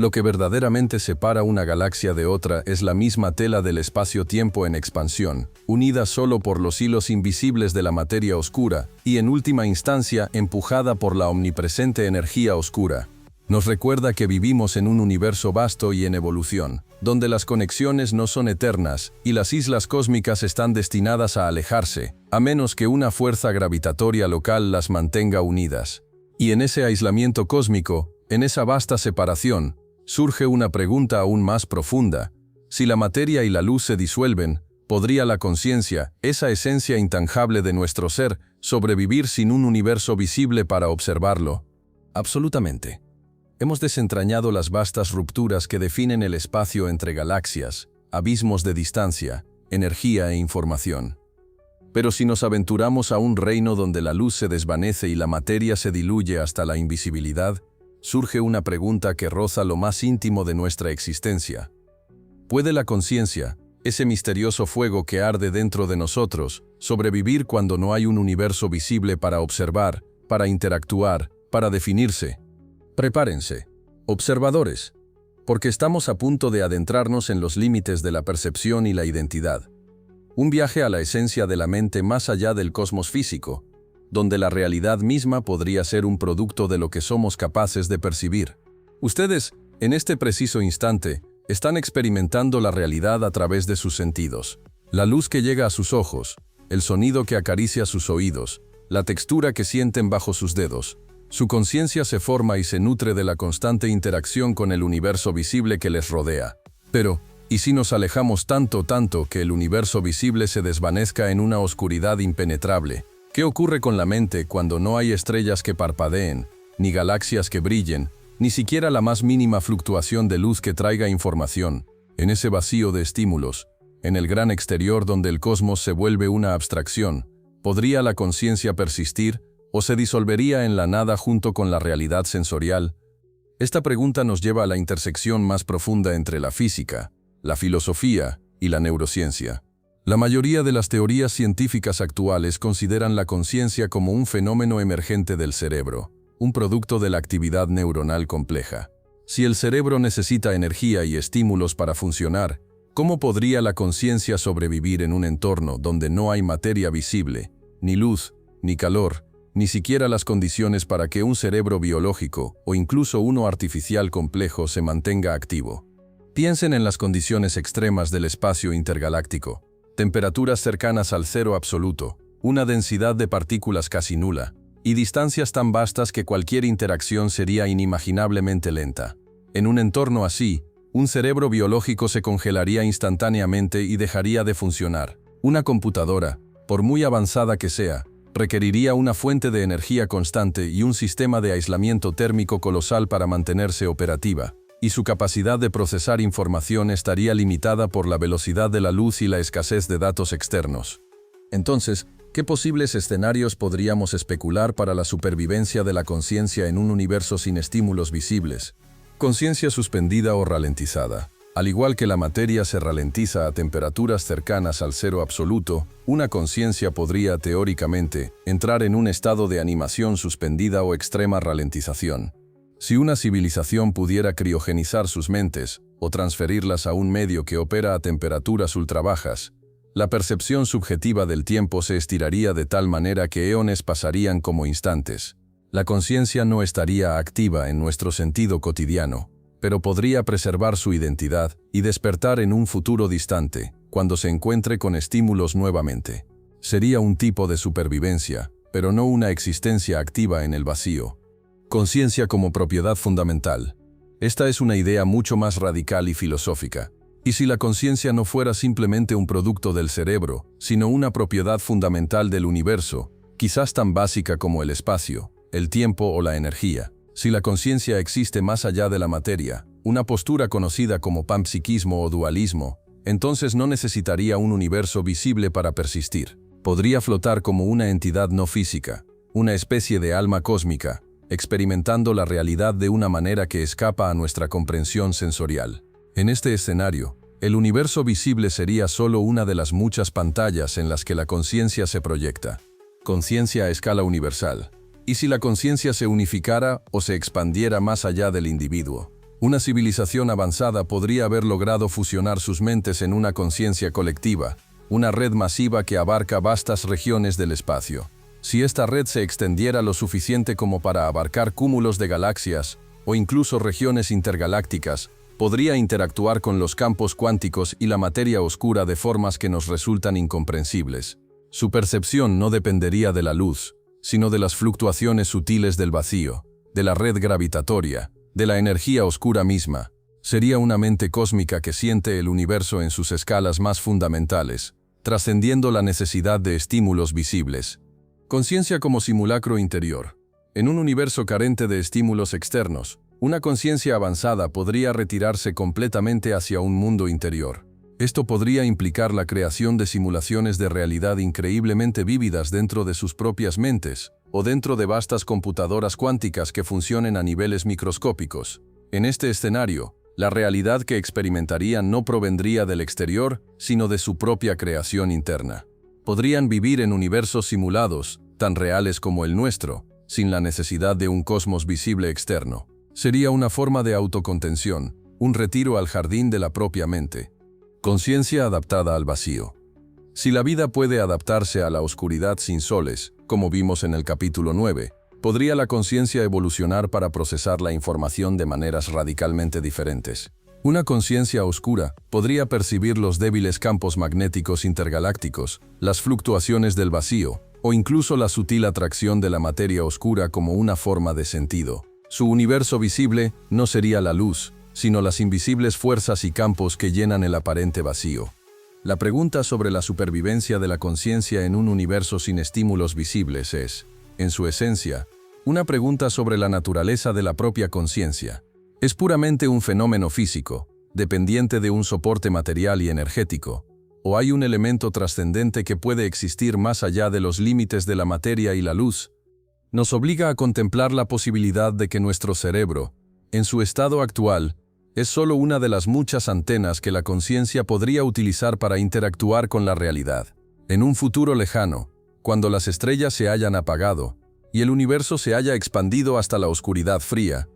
A: Lo que verdaderamente separa una galaxia de otra es la misma tela del espacio-tiempo en expansión, unida solo por los hilos invisibles de la materia oscura y, en última instancia, empujada por la omnipresente energía oscura. Nos recuerda que vivimos en un universo vasto y en evolución, donde las conexiones no son eternas y las islas cósmicas están destinadas a alejarse, a menos que una fuerza gravitatoria local las mantenga unidas. Y en ese aislamiento cósmico, en esa vasta separación, surge una pregunta aún más profunda. Si la materia y la luz se disuelven, ¿podría la conciencia, esa esencia intangible de nuestro ser, sobrevivir sin un universo visible para observarlo? Absolutamente. Hemos desentrañado las vastas rupturas que definen el espacio entre galaxias, abismos de distancia, energía e información. Pero si nos aventuramos a un reino donde la luz se desvanece y la materia se diluye hasta la invisibilidad, surge una pregunta que roza lo más íntimo de nuestra existencia. ¿Puede la conciencia, ese misterioso fuego que arde dentro de nosotros, sobrevivir cuando no hay un universo visible para observar, para interactuar, para definirse? Prepárense, observadores, porque estamos a punto de adentrarnos en los límites de la percepción y la identidad. Un viaje a la esencia de la mente más allá del cosmos físico, donde la realidad misma podría ser un producto de lo que somos capaces de percibir. Ustedes, en este preciso instante, están experimentando la realidad a través de sus sentidos. La luz que llega a sus ojos, el sonido que acaricia sus oídos, la textura que sienten bajo sus dedos. Su conciencia se forma y se nutre de la constante interacción con el universo visible que les rodea. Pero, ¿y si nos alejamos tanto que el universo visible se desvanezca en una oscuridad impenetrable? ¿Qué ocurre con la mente cuando no hay estrellas que parpadeen, ni galaxias que brillen, ni siquiera la más mínima fluctuación de luz que traiga información? En ese vacío de estímulos, en el gran exterior donde el cosmos se vuelve una abstracción, ¿podría la conciencia persistir o se disolvería en la nada junto con la realidad sensorial? Esta pregunta nos lleva a la intersección más profunda entre la física, la filosofía y la neurociencia. La mayoría de las teorías científicas actuales consideran la conciencia como un fenómeno emergente del cerebro, un producto de la actividad neuronal compleja. Si el cerebro necesita energía y estímulos para funcionar, ¿cómo podría la conciencia sobrevivir en un entorno donde no hay materia visible, ni luz, ni calor, ni siquiera las condiciones para que un cerebro biológico o incluso uno artificial complejo se mantenga activo? Piensen en las condiciones extremas del espacio intergaláctico. Temperaturas cercanas al cero absoluto, una densidad de partículas casi nula, y distancias tan vastas que cualquier interacción sería inimaginablemente lenta. En un entorno así, un cerebro biológico se congelaría instantáneamente y dejaría de funcionar. Una computadora, por muy avanzada que sea, requeriría una fuente de energía constante y un sistema de aislamiento térmico colosal para mantenerse operativa, y su capacidad de procesar información estaría limitada por la velocidad de la luz y la escasez de datos externos. Entonces, ¿qué posibles escenarios podríamos especular para la supervivencia de la conciencia en un universo sin estímulos visibles? Conciencia suspendida o ralentizada. Al igual que la materia se ralentiza a temperaturas cercanas al cero absoluto, una conciencia podría, teóricamente, entrar en un estado de animación suspendida o extrema ralentización. Si una civilización pudiera criogenizar sus mentes, o transferirlas a un medio que opera a temperaturas ultrabajas, la percepción subjetiva del tiempo se estiraría de tal manera que eones pasarían como instantes. La conciencia no estaría activa en nuestro sentido cotidiano, pero podría preservar su identidad y despertar en un futuro distante, cuando se encuentre con estímulos nuevamente. Sería un tipo de supervivencia, pero no una existencia activa en el vacío. Conciencia como propiedad fundamental. Esta es una idea mucho más radical y filosófica. ¿Y si la conciencia no fuera simplemente un producto del cerebro, sino una propiedad fundamental del universo, quizás tan básica como el espacio, el tiempo o la energía? Si la conciencia existe más allá de la materia, una postura conocida como panpsiquismo o dualismo, entonces no necesitaría un universo visible para persistir. Podría flotar como una entidad no física, una especie de alma cósmica, experimentando la realidad de una manera que escapa a nuestra comprensión sensorial. En este escenario, el universo visible sería solo una de las muchas pantallas en las que la conciencia se proyecta. Conciencia a escala universal. ¿Y si la conciencia se unificara o se expandiera más allá del individuo? Una civilización avanzada podría haber logrado fusionar sus mentes en una conciencia colectiva, una red masiva que abarca vastas regiones del espacio. Si esta red se extendiera lo suficiente como para abarcar cúmulos de galaxias, o incluso regiones intergalácticas, podría interactuar con los campos cuánticos y la materia oscura de formas que nos resultan incomprensibles. Su percepción no dependería de la luz, sino de las fluctuaciones sutiles del vacío, de la red gravitatoria, de la energía oscura misma. Sería una mente cósmica que siente el universo en sus escalas más fundamentales, trascendiendo la necesidad de estímulos visibles. Conciencia como simulacro interior. En un universo carente de estímulos externos, una conciencia avanzada podría retirarse completamente hacia un mundo interior. Esto podría implicar la creación de simulaciones de realidad increíblemente vívidas dentro de sus propias mentes, o dentro de vastas computadoras cuánticas que funcionen a niveles microscópicos. En este escenario, la realidad que experimentarían no provendría del exterior, sino de su propia creación interna. Podrían vivir en universos simulados, tan reales como el nuestro, sin la necesidad de un cosmos visible externo. Sería una forma de autocontención, un retiro al jardín de la propia mente. Conciencia adaptada al vacío. Si la vida puede adaptarse a la oscuridad sin soles, como vimos en el capítulo 9, podría la conciencia evolucionar para procesar la información de maneras radicalmente diferentes. Una conciencia oscura podría percibir los débiles campos magnéticos intergalácticos, las fluctuaciones del vacío, o incluso la sutil atracción de la materia oscura como una forma de sentido. Su universo visible no sería la luz, sino las invisibles fuerzas y campos que llenan el aparente vacío. La pregunta sobre la supervivencia de la conciencia en un universo sin estímulos visibles es, en su esencia, una pregunta sobre la naturaleza de la propia conciencia. Es puramente un fenómeno físico, dependiente de un soporte material y energético, o hay un elemento trascendente que puede existir más allá de los límites de la materia y la luz. Nos obliga a contemplar la posibilidad de que nuestro cerebro, en su estado actual, es solo una de las muchas antenas que la conciencia podría utilizar para interactuar con la realidad. En un futuro lejano, cuando las estrellas se hayan apagado y el universo se haya expandido hasta la oscuridad fría,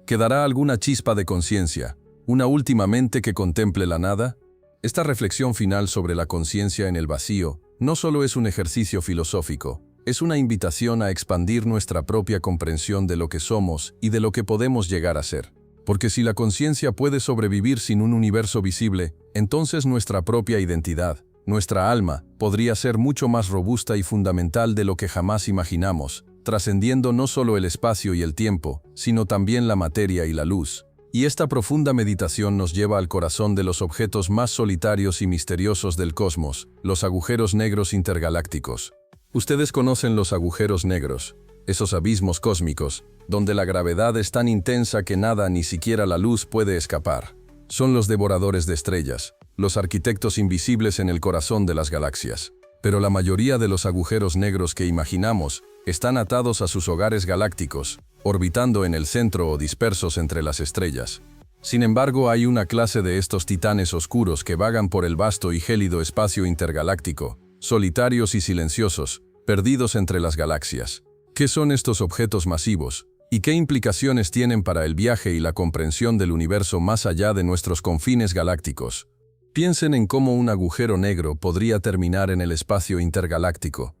A: ¿quedará alguna chispa de conciencia, una última mente que contemple la nada? Esta reflexión final sobre la conciencia en el vacío no solo es un ejercicio filosófico, es una invitación a expandir nuestra propia comprensión de lo que somos y de lo que podemos llegar a ser. Porque si la conciencia puede sobrevivir sin un universo visible, entonces nuestra propia identidad, nuestra alma podría ser mucho más robusta y fundamental de lo que jamás imaginamos, trascendiendo no solo el espacio y el tiempo, sino también la materia y la luz. Y esta profunda meditación nos lleva al corazón de los objetos más solitarios y misteriosos del cosmos, los agujeros negros intergalácticos. Ustedes conocen los agujeros negros, esos abismos cósmicos, donde la gravedad es tan intensa que nada, ni siquiera la luz, puede escapar. Son los devoradores de estrellas, los arquitectos invisibles en el corazón de las galaxias. Pero la mayoría de los agujeros negros que imaginamos están atados a sus hogares galácticos, orbitando en el centro o dispersos entre las estrellas. Sin embargo, hay una clase de estos titanes oscuros que vagan por el vasto y gélido espacio intergaláctico, solitarios y silenciosos, perdidos entre las galaxias. ¿Qué son estos objetos masivos? ¿Y qué implicaciones tienen para el viaje y la comprensión del universo más allá de nuestros confines galácticos? Piensen en cómo un agujero negro podría terminar en el espacio intergaláctico.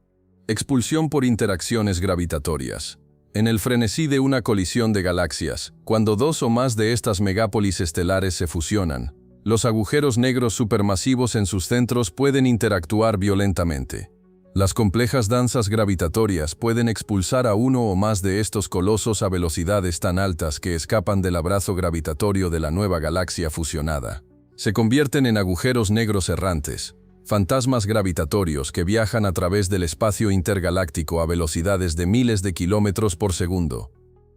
A: Expulsión por interacciones gravitatorias. En el frenesí de una colisión de galaxias, cuando dos o más de estas megápolis estelares se fusionan, los agujeros negros supermasivos en sus centros pueden interactuar violentamente. Las complejas danzas gravitatorias pueden expulsar a uno o más de estos colosos a velocidades tan altas que escapan del abrazo gravitatorio de la nueva galaxia fusionada. Se convierten en agujeros negros errantes, fantasmas gravitatorios que viajan a través del espacio intergaláctico a velocidades de miles de kilómetros por segundo.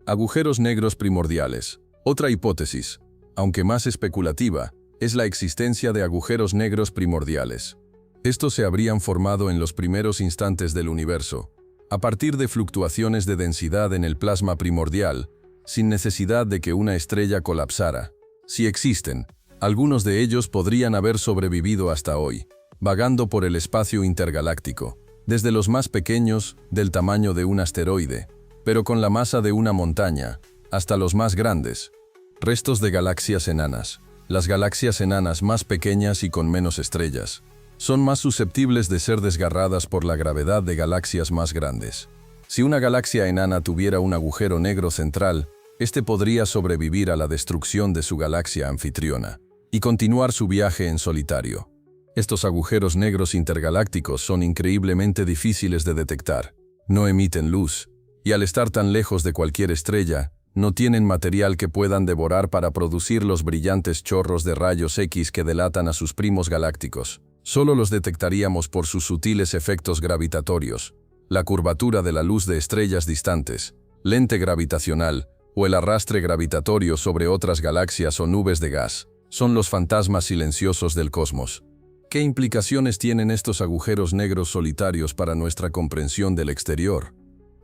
A: Agujeros negros primordiales. Otra hipótesis, aunque más especulativa, es la existencia de agujeros negros primordiales. Estos se habrían formado en los primeros instantes del universo, a partir de fluctuaciones de densidad en el plasma primordial, sin necesidad de que una estrella colapsara. Si existen, algunos de ellos podrían haber sobrevivido hasta hoy, vagando por el espacio intergaláctico, desde los más pequeños, del tamaño de un asteroide, pero con la masa de una montaña, hasta los más grandes. Restos de galaxias enanas. Las galaxias enanas más pequeñas y con menos estrellas son más susceptibles de ser desgarradas por la gravedad de galaxias más grandes. Si una galaxia enana tuviera un agujero negro central, este podría sobrevivir a la destrucción de su galaxia anfitriona y continuar su viaje en solitario. Estos agujeros negros intergalácticos son increíblemente difíciles de detectar. No emiten luz, y al estar tan lejos de cualquier estrella, no tienen material que puedan devorar para producir los brillantes chorros de rayos X que delatan a sus primos galácticos. Solo los detectaríamos por sus sutiles efectos gravitatorios, la curvatura de la luz de estrellas distantes, lente gravitacional o el arrastre gravitatorio sobre otras galaxias o nubes de gas. Son los fantasmas silenciosos del cosmos. ¿Qué implicaciones tienen estos agujeros negros solitarios para nuestra comprensión del exterior?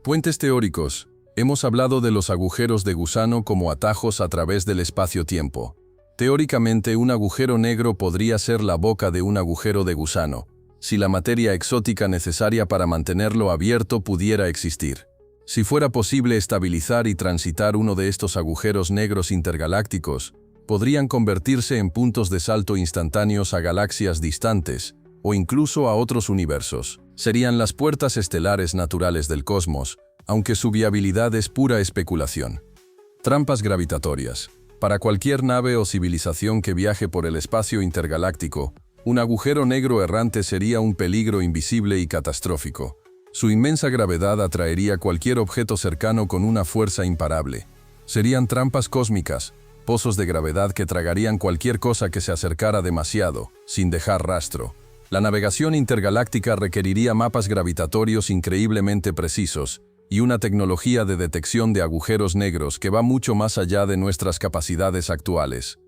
A: Puentes teóricos. Hemos hablado de los agujeros de gusano como atajos a través del espacio-tiempo. Teóricamente, un agujero negro podría ser la boca de un agujero de gusano, si la materia exótica necesaria para mantenerlo abierto pudiera existir. Si fuera posible estabilizar y transitar uno de estos agujeros negros intergalácticos, podrían convertirse en puntos de salto instantáneos a galaxias distantes, o incluso a otros universos. Serían las puertas estelares naturales del cosmos, aunque su viabilidad es pura especulación. Trampas gravitatorias. Para cualquier nave o civilización que viaje por el espacio intergaláctico, un agujero negro errante sería un peligro invisible y catastrófico. Su inmensa gravedad atraería cualquier objeto cercano con una fuerza imparable. Serían trampas cósmicas, pozos de gravedad que tragarían cualquier cosa que se acercara demasiado, sin dejar rastro. La navegación intergaláctica requeriría mapas gravitatorios increíblemente precisos, y una tecnología de detección de agujeros negros que va mucho más allá de nuestras capacidades actuales.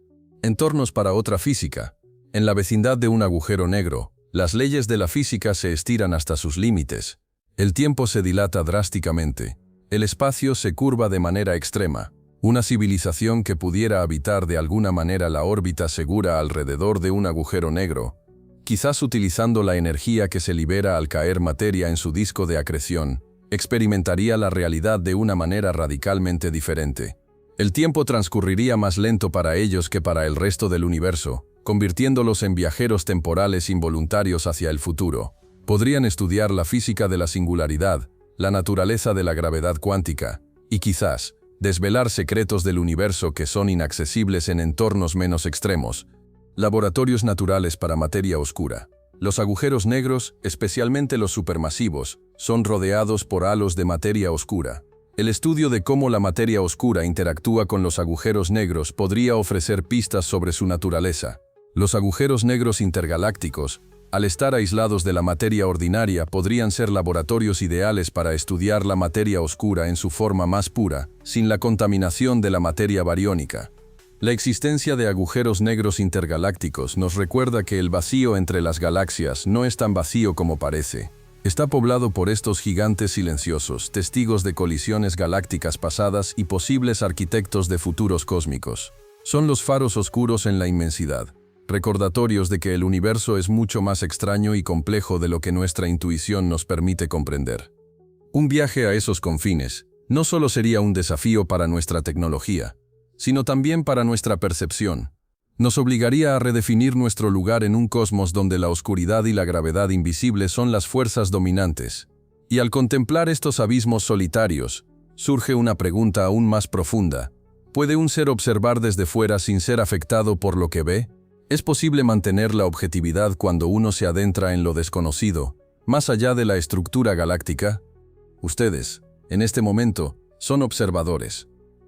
A: Entornos para otra física. En la vecindad de un agujero negro, las leyes de la física se estiran hasta sus límites. El tiempo se dilata drásticamente. El espacio se curva de manera extrema. Una civilización que pudiera habitar de alguna manera la órbita segura alrededor de un agujero negro, quizás utilizando la energía que se libera al caer materia en su disco de acreción, experimentaría la realidad de una manera radicalmente diferente. El tiempo transcurriría más lento para ellos que para el resto del universo, convirtiéndolos en viajeros temporales involuntarios hacia el futuro. Podrían estudiar la física de la singularidad, la naturaleza de la gravedad cuántica, y quizás desvelar secretos del universo que son inaccesibles en entornos menos extremos. Laboratorios naturales para materia oscura. Los agujeros negros, especialmente los supermasivos, son rodeados por halos de materia oscura. El estudio de cómo la materia oscura interactúa con los agujeros negros podría ofrecer pistas sobre su naturaleza. Los agujeros negros intergalácticos, al estar aislados de la materia ordinaria, podrían ser laboratorios ideales para estudiar la materia oscura en su forma más pura, sin la contaminación de la materia bariónica. La existencia de agujeros negros intergalácticos nos recuerda que el vacío entre las galaxias no es tan vacío como parece. Está poblado por estos gigantes silenciosos, testigos de colisiones galácticas pasadas y posibles arquitectos de futuros cósmicos. Son los faros oscuros en la inmensidad, recordatorios de que el universo es mucho más extraño y complejo de lo que nuestra intuición nos permite comprender. Un viaje a esos confines no solo sería un desafío para nuestra tecnología, sino también para nuestra percepción. Nos obligaría a redefinir nuestro lugar en un cosmos donde la oscuridad y la gravedad invisible son las fuerzas dominantes. Y al contemplar estos abismos solitarios, surge una pregunta aún más profunda. ¿Puede un ser observar desde fuera sin ser afectado por lo que ve? ¿Es posible mantener la objetividad cuando uno se adentra en lo desconocido, más allá de la estructura galáctica? Ustedes, en este momento, son observadores.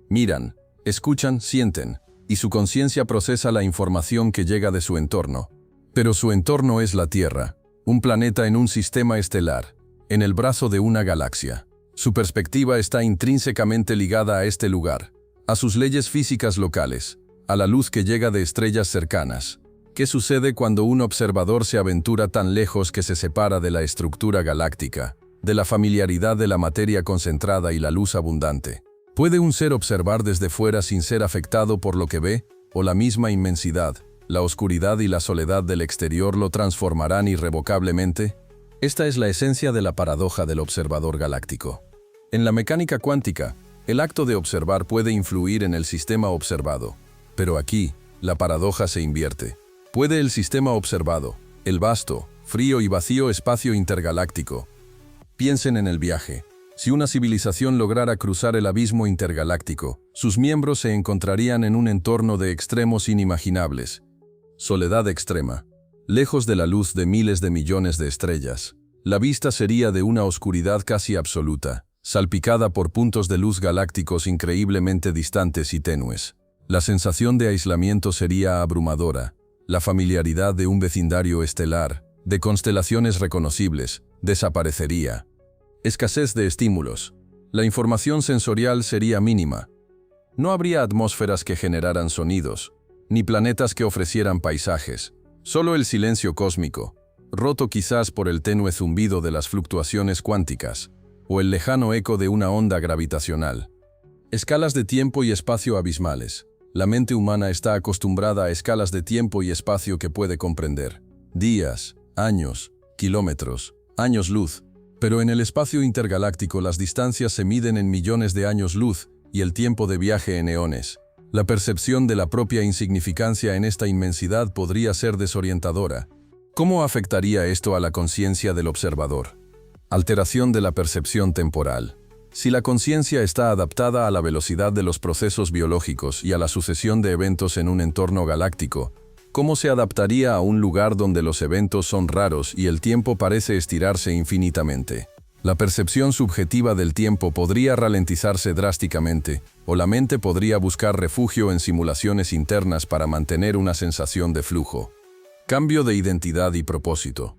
A: Miran, escuchan, sienten, y su conciencia procesa la información que llega de su entorno. Pero su entorno es la Tierra, un planeta en un sistema estelar, en el brazo de una galaxia. Su perspectiva está intrínsecamente ligada a este lugar, a sus leyes físicas locales, a la luz que llega de estrellas cercanas. ¿Qué sucede cuando un observador se aventura tan lejos que se separa de la estructura galáctica, de la familiaridad de la materia concentrada y la luz abundante? ¿Puede un ser observar desde fuera sin ser afectado por lo que ve, o la misma inmensidad, la oscuridad y la soledad del exterior lo transformarán irrevocablemente? Esta es la esencia de la paradoja del observador galáctico. En la mecánica cuántica, el acto de observar puede influir en el sistema observado, pero aquí, la paradoja se invierte. ¿Puede el sistema observado, el vasto, frío y vacío espacio intergaláctico? Piensen en el viaje. Si una civilización lograra cruzar el abismo intergaláctico, sus miembros se encontrarían en un entorno de extremos inimaginables. Soledad extrema. Lejos de la luz de miles de millones de estrellas. La vista sería de una oscuridad casi absoluta, salpicada por puntos de luz galácticos increíblemente distantes y tenues. La sensación de aislamiento sería abrumadora. La familiaridad de un vecindario estelar, de constelaciones reconocibles, desaparecería. Escasez de estímulos. La información sensorial sería mínima. No habría atmósferas que generaran sonidos, ni planetas que ofrecieran paisajes. Solo el silencio cósmico, roto quizás por el tenue zumbido de las fluctuaciones cuánticas, o el lejano eco de una onda gravitacional. Escalas de tiempo y espacio abismales. La mente humana está acostumbrada a escalas de tiempo y espacio que puede comprender. Días, años, kilómetros, años luz. Pero en el espacio intergaláctico las distancias se miden en millones de años luz y el tiempo de viaje en eones. La percepción de la propia insignificancia en esta inmensidad podría ser desorientadora. ¿Cómo afectaría esto a la conciencia del observador? Alteración de la percepción temporal. Si la conciencia está adaptada a la velocidad de los procesos biológicos y a la sucesión de eventos en un entorno galáctico, ¿cómo se adaptaría a un lugar donde los eventos son raros y el tiempo parece estirarse infinitamente? La percepción subjetiva del tiempo podría ralentizarse drásticamente, o la mente podría buscar refugio en simulaciones internas para mantener una sensación de flujo. Cambio de identidad y propósito.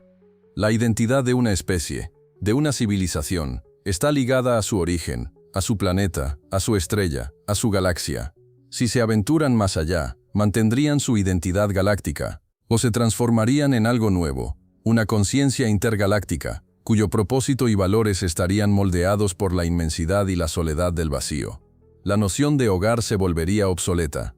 A: La identidad de una especie, de una civilización, está ligada a su origen, a su planeta, a su estrella, a su galaxia. Si se aventuran más allá, mantendrían su identidad galáctica, o se transformarían en algo nuevo, una conciencia intergaláctica, cuyo propósito y valores estarían moldeados por la inmensidad y la soledad del vacío. La noción de hogar se volvería obsoleta.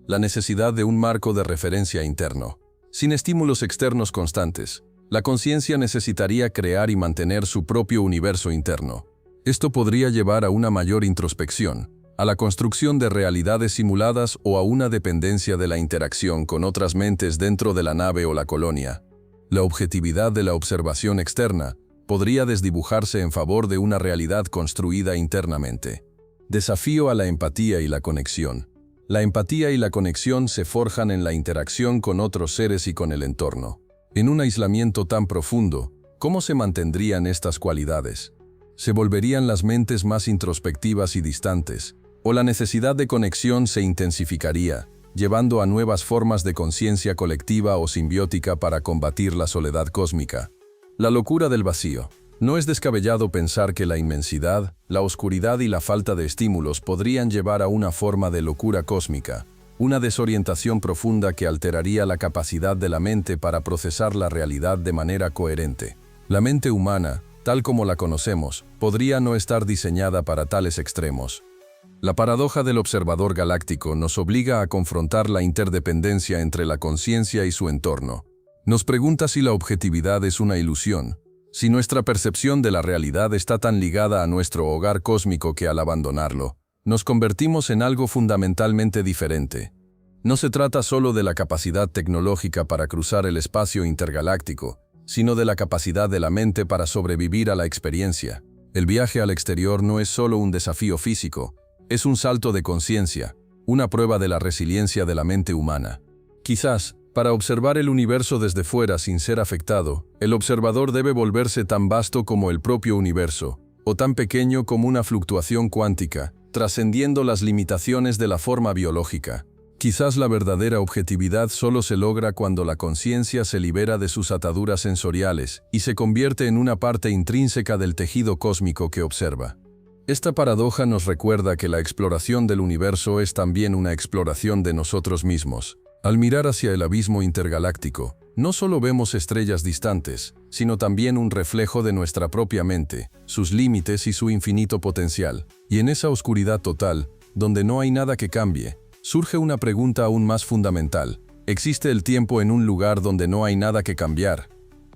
A: La necesidad de un marco de referencia interno. Sin estímulos externos constantes, la conciencia necesitaría crear y mantener su propio universo interno. Esto podría llevar a una mayor introspección, a la construcción de realidades simuladas o a una dependencia de la interacción con otras mentes dentro de la nave o la colonia. La objetividad de la observación externa podría desdibujarse en favor de una realidad construida internamente. Desafío a la empatía y la conexión. La empatía y la conexión se forjan en la interacción con otros seres y con el entorno. En un aislamiento tan profundo, ¿cómo se mantendrían estas cualidades? ¿Se volverían las mentes más introspectivas y distantes? ¿O la necesidad de conexión se intensificaría, llevando a nuevas formas de conciencia colectiva o simbiótica para combatir la soledad cósmica? La locura del vacío. No es descabellado pensar que la inmensidad, la oscuridad y la falta de estímulos podrían llevar a una forma de locura cósmica, una desorientación profunda que alteraría la capacidad de la mente para procesar la realidad de manera coherente. La mente humana, tal como la conocemos, podría no estar diseñada para tales extremos. La paradoja del observador galáctico nos obliga a confrontar la interdependencia entre la conciencia y su entorno. Nos pregunta si la objetividad es una ilusión, si nuestra percepción de la realidad está tan ligada a nuestro hogar cósmico que al abandonarlo, nos convertimos en algo fundamentalmente diferente. No se trata solo de la capacidad tecnológica para cruzar el espacio intergaláctico, sino de la capacidad de la mente para sobrevivir a la experiencia. El viaje al exterior no es solo un desafío físico, es un salto de conciencia, una prueba de la resiliencia de la mente humana. Quizás, para observar el universo desde fuera sin ser afectado, el observador debe volverse tan vasto como el propio universo, o tan pequeño como una fluctuación cuántica, trascendiendo las limitaciones de la forma biológica. Quizás la verdadera objetividad solo se logra cuando la conciencia se libera de sus ataduras sensoriales y se convierte en una parte intrínseca del tejido cósmico que observa. Esta paradoja nos recuerda que la exploración del universo es también una exploración de nosotros mismos. Al mirar hacia el abismo intergaláctico, no solo vemos estrellas distantes, sino también un reflejo de nuestra propia mente, sus límites y su infinito potencial. Y en esa oscuridad total, donde no hay nada que cambie, surge una pregunta aún más fundamental. ¿Existe el tiempo en un lugar donde no hay nada que cambiar?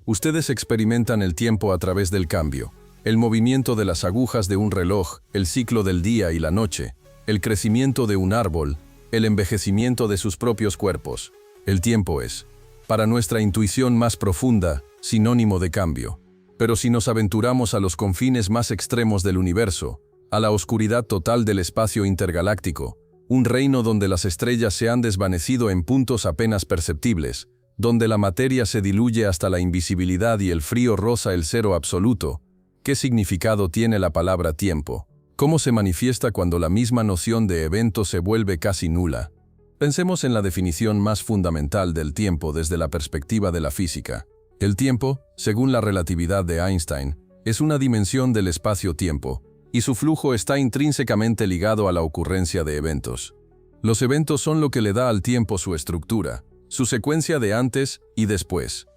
A: Ustedes experimentan el tiempo a través del cambio, el movimiento de las agujas de un reloj, el ciclo del día y la noche, el crecimiento de un árbol, el envejecimiento de sus propios cuerpos. El tiempo es, para nuestra intuición más profunda, sinónimo de cambio. Pero si nos aventuramos a los confines más extremos del universo, a la oscuridad total del espacio intergaláctico, un reino donde las estrellas se han desvanecido en puntos apenas perceptibles, donde la materia se diluye hasta la invisibilidad y el frío roza el cero absoluto, ¿qué significado tiene la palabra tiempo? ¿Cómo se manifiesta cuando la misma noción de evento se vuelve casi nula? Pensemos en la definición más fundamental del tiempo desde la perspectiva de la física. El tiempo, según la relatividad de Einstein, es una dimensión del espacio-tiempo, y su flujo está intrínsecamente ligado a la ocurrencia de eventos. Los eventos son lo que le da al tiempo su estructura, su secuencia de antes y después.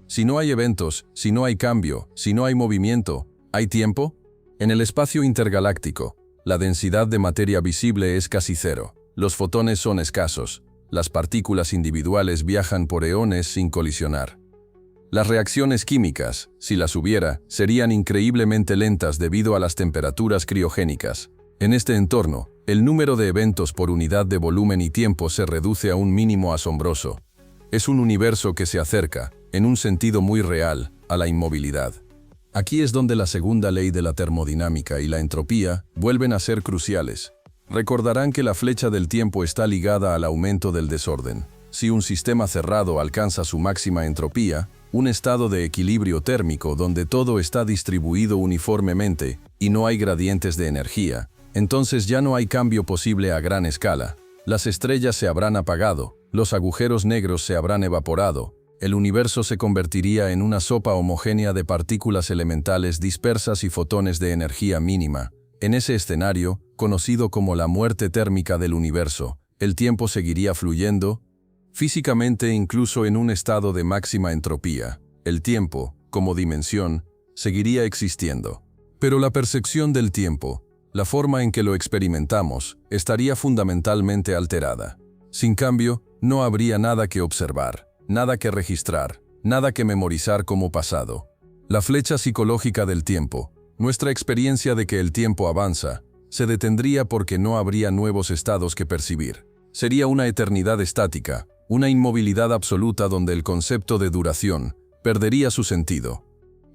A: Si no hay eventos, si no hay cambio, si no hay movimiento, ¿hay tiempo? En el espacio intergaláctico, la densidad de materia visible es casi cero. Los fotones son escasos. Las partículas individuales viajan por eones sin colisionar. Las reacciones químicas, si las hubiera, serían increíblemente lentas debido a las temperaturas criogénicas. En este entorno, el número de eventos por unidad de volumen y tiempo se reduce a un mínimo asombroso. Es un universo que se acerca, en un sentido muy real, a la inmovilidad. Aquí es donde la segunda ley de la termodinámica y la entropía vuelven a ser cruciales. Recordarán que la flecha del tiempo está ligada al aumento del desorden. Si un sistema cerrado alcanza su máxima entropía, un estado de equilibrio térmico donde todo está distribuido uniformemente y no hay gradientes de energía, entonces ya no hay cambio posible a gran escala. Las estrellas se habrán apagado, los agujeros negros se habrán evaporado, el universo se convertiría en una sopa homogénea de partículas elementales dispersas y fotones de energía mínima. En ese escenario, conocido como la muerte térmica del universo, el tiempo seguiría fluyendo, físicamente incluso en un estado de máxima entropía. El tiempo, como dimensión, seguiría existiendo. Pero la percepción del tiempo, la forma en que lo experimentamos, estaría fundamentalmente alterada. Sin cambio, no habría nada que observar, nada que registrar, nada que memorizar como pasado. La flecha psicológica del tiempo, nuestra experiencia de que el tiempo avanza, se detendría porque no habría nuevos estados que percibir. Sería una eternidad estática, una inmovilidad absoluta donde el concepto de duración perdería su sentido.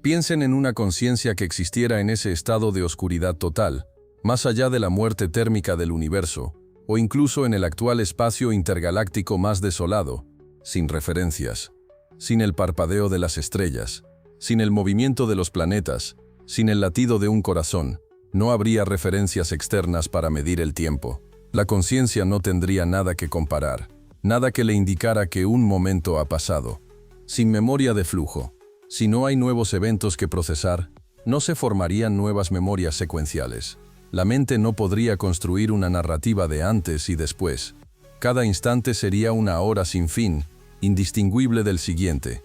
A: Piensen en una conciencia que existiera en ese estado de oscuridad total, más allá de la muerte térmica del universo, o incluso en el actual espacio intergaláctico más desolado, sin referencias, sin el parpadeo de las estrellas, sin el movimiento de los planetas, sin el latido de un corazón, no habría referencias externas para medir el tiempo. La conciencia no tendría nada que comparar, nada que le indicara que un momento ha pasado. Sin memoria de flujo, si no hay nuevos eventos que procesar, no se formarían nuevas memorias secuenciales. La mente no podría construir una narrativa de antes y después. Cada instante sería una hora sin fin, indistinguible del siguiente.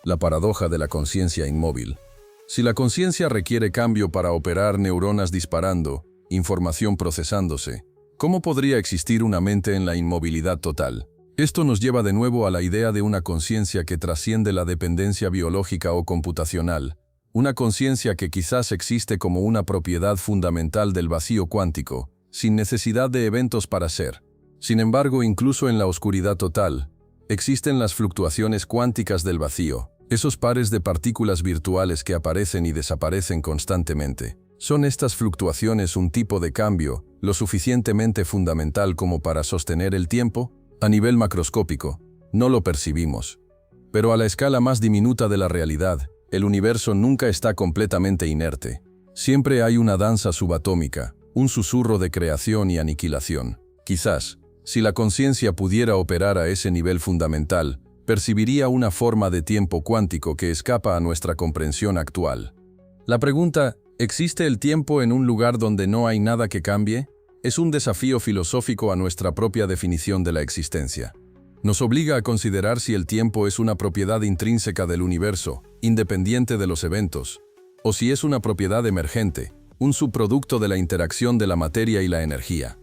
A: La paradoja de la conciencia inmóvil. Si la conciencia requiere cambio para operar neuronas disparando, información procesándose, ¿cómo podría existir una mente en la inmovilidad total? Esto nos lleva de nuevo a la idea de una conciencia que trasciende la dependencia biológica o computacional, una conciencia que quizás existe como una propiedad fundamental del vacío cuántico, sin necesidad de eventos para ser. Sin embargo, incluso en la oscuridad total, existen las fluctuaciones cuánticas del vacío, esos pares de partículas virtuales que aparecen y desaparecen constantemente. ¿Son estas fluctuaciones un tipo de cambio lo suficientemente fundamental como para sostener el tiempo? A nivel macroscópico, no lo percibimos. Pero a la escala más diminuta de la realidad, el universo nunca está completamente inerte. Siempre hay una danza subatómica, un susurro de creación y aniquilación. Quizás, si la conciencia pudiera operar a ese nivel fundamental, percibiría una forma de tiempo cuántico que escapa a nuestra comprensión actual. La pregunta, ¿existe el tiempo en un lugar donde no hay nada que cambie? Es un desafío filosófico a nuestra propia definición de la existencia. Nos obliga a considerar si el tiempo es una propiedad intrínseca del universo, independiente de los eventos, o si es una propiedad emergente, un subproducto de la interacción de la materia y la energía.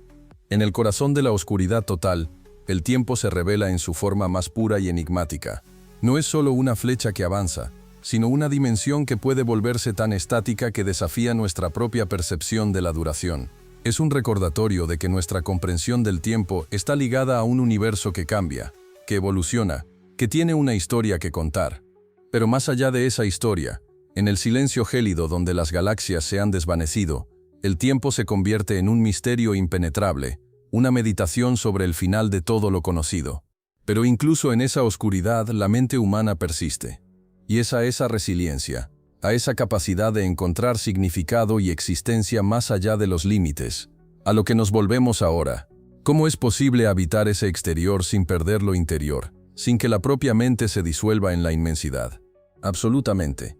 A: En el corazón de la oscuridad total, el tiempo se revela en su forma más pura y enigmática. No es solo una flecha que avanza, sino una dimensión que puede volverse tan estática que desafía nuestra propia percepción de la duración. Es un recordatorio de que nuestra comprensión del tiempo está ligada a un universo que cambia, que evoluciona, que tiene una historia que contar. Pero más allá de esa historia, en el silencio gélido donde las galaxias se han desvanecido, el tiempo se convierte en un misterio impenetrable, una meditación sobre el final de todo lo conocido. Pero incluso en esa oscuridad la mente humana persiste. Y es a esa resiliencia, a esa capacidad de encontrar significado y existencia más allá de los límites, a lo que nos volvemos ahora. ¿Cómo es posible habitar ese exterior sin perder lo interior, sin que la propia mente se disuelva en la inmensidad? Absolutamente.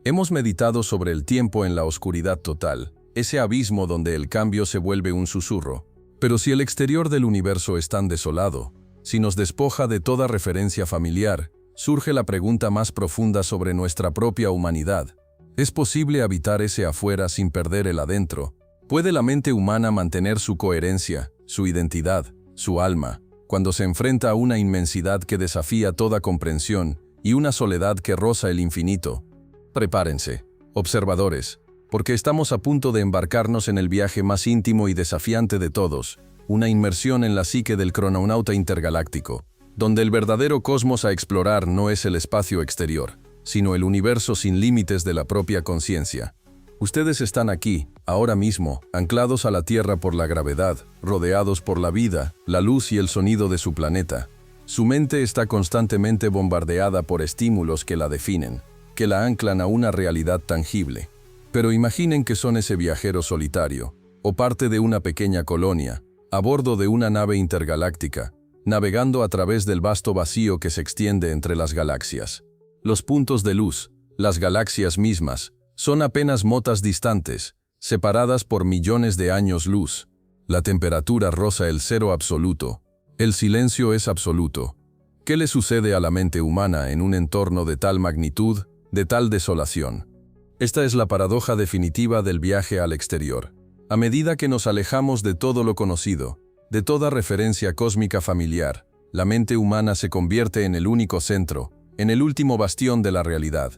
A: Hemos meditado sobre el tiempo en la oscuridad total, ese abismo donde el cambio se vuelve un susurro. Pero si el exterior del universo es tan desolado, si nos despoja de toda referencia familiar, surge la pregunta más profunda sobre nuestra propia humanidad. ¿Es posible habitar ese afuera sin perder el adentro? ¿Puede la mente humana mantener su coherencia, su identidad, su alma, cuando se enfrenta a una inmensidad que desafía toda comprensión y una soledad que roza el infinito? Prepárense, observadores, porque estamos a punto de embarcarnos en el viaje más íntimo y desafiante de todos, una inmersión en la psique del crononauta intergaláctico, donde el verdadero cosmos a explorar no es el espacio exterior, sino el universo sin límites de la propia conciencia. Ustedes están aquí, ahora mismo, anclados a la Tierra por la gravedad, rodeados por la vida, la luz y el sonido de su planeta. Su mente está constantemente bombardeada por estímulos que la definen, que la anclan a una realidad tangible. Pero imaginen que son ese viajero solitario, o parte de una pequeña colonia, a bordo de una nave intergaláctica, navegando a través del vasto vacío que se extiende entre las galaxias. Los puntos de luz, las galaxias mismas, son apenas motas distantes, separadas por millones de años luz. La temperatura roza el cero absoluto. El silencio es absoluto. ¿Qué le sucede a la mente humana en un entorno de tal magnitud, de tal desolación? Esta es la paradoja definitiva del viaje al exterior. A medida que nos alejamos de todo lo conocido, de toda referencia cósmica familiar, la mente humana se convierte en el único centro, en el último bastión de la realidad.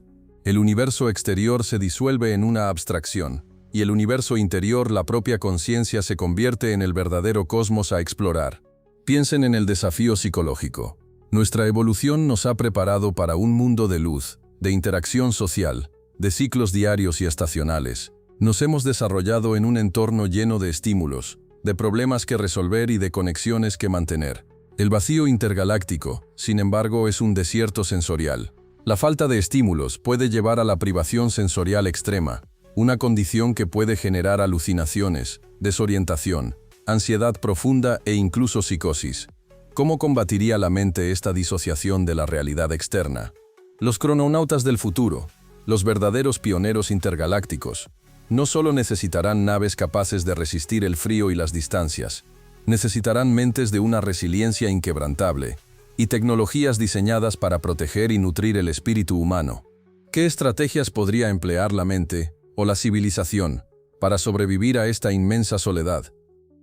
A: El universo exterior se disuelve en una abstracción, y el universo interior, la propia conciencia, se convierte en el verdadero cosmos a explorar. Piensen en el desafío psicológico. Nuestra evolución nos ha preparado para un mundo de luz, de interacción social, de ciclos diarios y estacionales. Nos hemos desarrollado en un entorno lleno de estímulos, de problemas que resolver y de conexiones que mantener. El vacío intergaláctico, sin embargo, es un desierto sensorial. La falta de estímulos puede llevar a la privación sensorial extrema, una condición que puede generar alucinaciones, desorientación, ansiedad profunda e incluso psicosis. ¿Cómo combatiría la mente esta disociación de la realidad externa? Los crononautas del futuro, los verdaderos pioneros intergalácticos, no solo necesitarán naves capaces de resistir el frío y las distancias, necesitarán mentes de una resiliencia inquebrantable y tecnologías diseñadas para proteger y nutrir el espíritu humano. ¿Qué estrategias podría emplear la mente o la civilización para sobrevivir a esta inmensa soledad?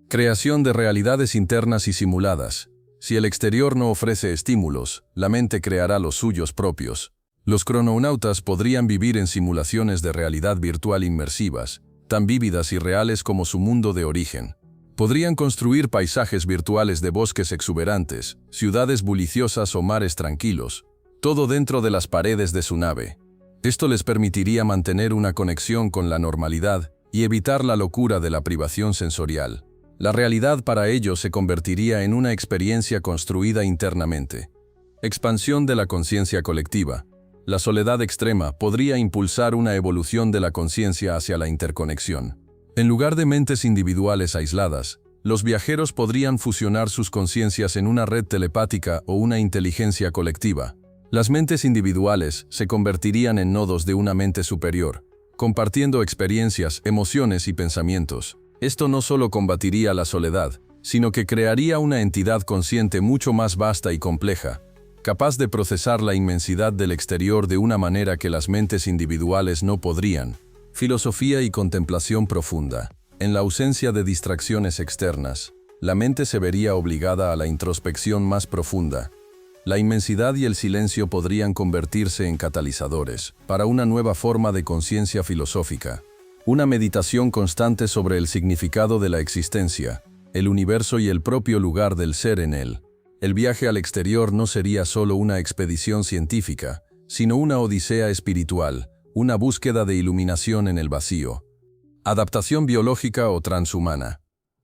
A: Creación de realidades internas y simuladas. Si el exterior no ofrece estímulos, la mente creará los suyos propios. Los crononautas podrían vivir en simulaciones de realidad virtual inmersivas, tan vívidas y reales como su mundo de origen. Podrían construir paisajes virtuales de bosques exuberantes, ciudades buliciosas o mares tranquilos, todo dentro de las paredes de su nave. Esto les permitiría mantener una conexión con la normalidad y evitar la locura de la privación sensorial. La realidad para ellos se convertiría en una experiencia construida internamente. Expansión de la conciencia colectiva. La soledad extrema podría impulsar una evolución de la conciencia hacia la interconexión. En lugar de mentes individuales aisladas, los viajeros podrían fusionar sus conciencias en una red telepática o una inteligencia colectiva. Las mentes individuales se convertirían en nodos de una mente superior, compartiendo experiencias, emociones y pensamientos. Esto no solo combatiría la soledad, sino que crearía una entidad consciente mucho más vasta y compleja, capaz de procesar la inmensidad del exterior de una manera que las mentes individuales no podrían. Filosofía y contemplación profunda. En la ausencia de distracciones externas, la mente se vería obligada a la introspección más profunda. La inmensidad y el silencio podrían convertirse en catalizadores para una nueva forma de conciencia filosófica. Una meditación constante sobre el significado de la existencia, el universo y el propio lugar del ser en él. El viaje al exterior no sería solo una expedición científica, sino una odisea espiritual, una búsqueda de iluminación en el vacío. Adaptación biológica o transhumana.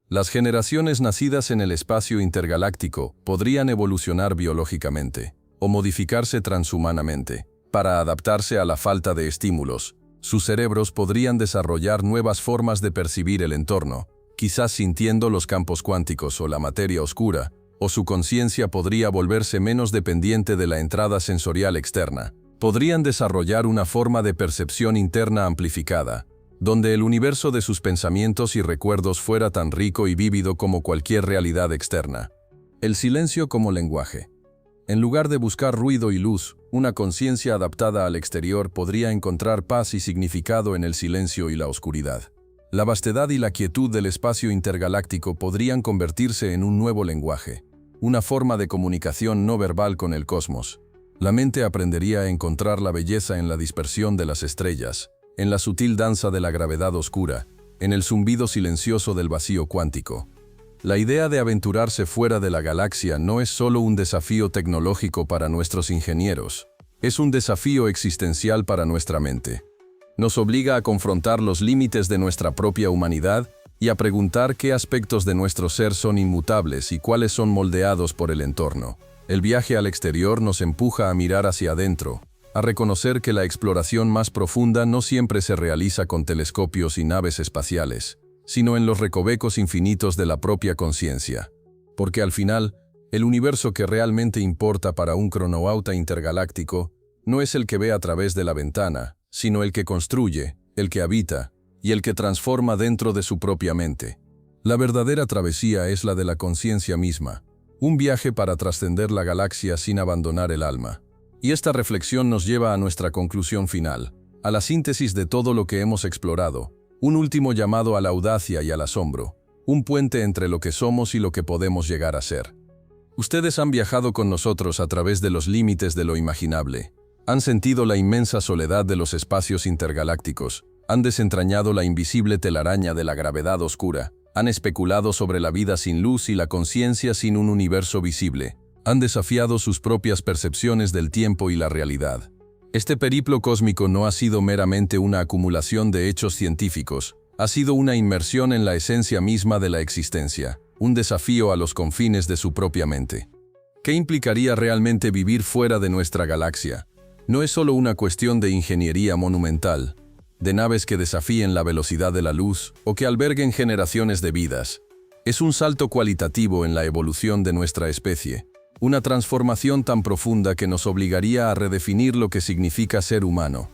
A: Las generaciones nacidas en el espacio intergaláctico podrían evolucionar biológicamente, o modificarse transhumanamente, para adaptarse a la falta de estímulos. Sus cerebros podrían desarrollar nuevas formas de percibir el entorno, quizás sintiendo los campos cuánticos o la materia oscura, o su conciencia podría volverse menos dependiente de la entrada sensorial externa. Podrían desarrollar una forma de percepción interna amplificada, donde el universo de sus pensamientos y recuerdos fuera tan rico y vívido como cualquier realidad externa. El silencio como lenguaje. En lugar de buscar ruido y luz, una conciencia adaptada al exterior podría encontrar paz y significado en el silencio y la oscuridad. La vastedad y la quietud del espacio intergaláctico podrían convertirse en un nuevo lenguaje, una forma de comunicación no verbal con el cosmos. La mente aprendería a encontrar la belleza en la dispersión de las estrellas, en la sutil danza de la gravedad oscura, en el zumbido silencioso del vacío cuántico. La idea de aventurarse fuera de la galaxia no es solo un desafío tecnológico para nuestros ingenieros, es un desafío existencial para nuestra mente. Nos obliga a confrontar los límites de nuestra propia humanidad y a preguntar qué aspectos de nuestro ser son inmutables y cuáles son moldeados por el entorno. El viaje al exterior nos empuja a mirar hacia adentro, a reconocer que la exploración más profunda no siempre se realiza con telescopios y naves espaciales, sino en los recovecos infinitos de la propia conciencia. Porque al final, el universo que realmente importa para un crononauta intergaláctico no es el que ve a través de la ventana, sino el que construye, el que habita y el que transforma dentro de su propia mente. La verdadera travesía es la de la conciencia misma, un viaje para trascender la galaxia sin abandonar el alma. Y esta reflexión nos lleva a nuestra conclusión final, a la síntesis de todo lo que hemos explorado, un último llamado a la audacia y al asombro, un puente entre lo que somos y lo que podemos llegar a ser. Ustedes han viajado con nosotros a través de los límites de lo imaginable, han sentido la inmensa soledad de los espacios intergalácticos, han desentrañado la invisible telaraña de la gravedad oscura, han especulado sobre la vida sin luz y la conciencia sin un universo visible, han desafiado sus propias percepciones del tiempo y la realidad. Este periplo cósmico no ha sido meramente una acumulación de hechos científicos, ha sido una inmersión en la esencia misma de la existencia, un desafío a los confines de su propia mente. ¿Qué implicaría realmente vivir fuera de nuestra galaxia? No es solo una cuestión de ingeniería monumental, de naves que desafíen la velocidad de la luz o que alberguen generaciones de vidas. Es un salto cualitativo en la evolución de nuestra especie, una transformación tan profunda que nos obligaría a redefinir lo que significa ser humano.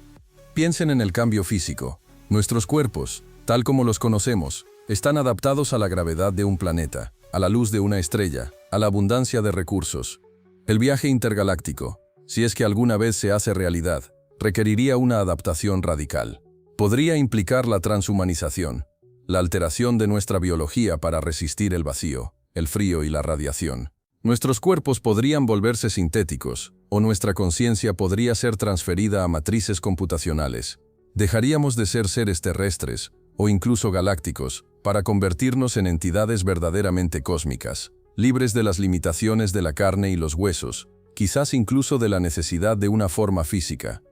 A: Piensen en el cambio físico. Nuestros cuerpos, tal como los conocemos, están adaptados a la gravedad de un planeta, a la luz de una estrella, a la abundancia de recursos. El viaje intergaláctico, si es que alguna vez se hace realidad, requeriría una adaptación radical. Podría implicar la transhumanización, la alteración de nuestra biología para resistir el vacío, el frío y la radiación. Nuestros cuerpos podrían volverse sintéticos, o nuestra conciencia podría ser transferida a matrices computacionales. Dejaríamos de ser seres terrestres, o incluso galácticos, para convertirnos en entidades verdaderamente cósmicas, libres de las limitaciones de la carne y los huesos, quizás incluso de la necesidad de una forma física.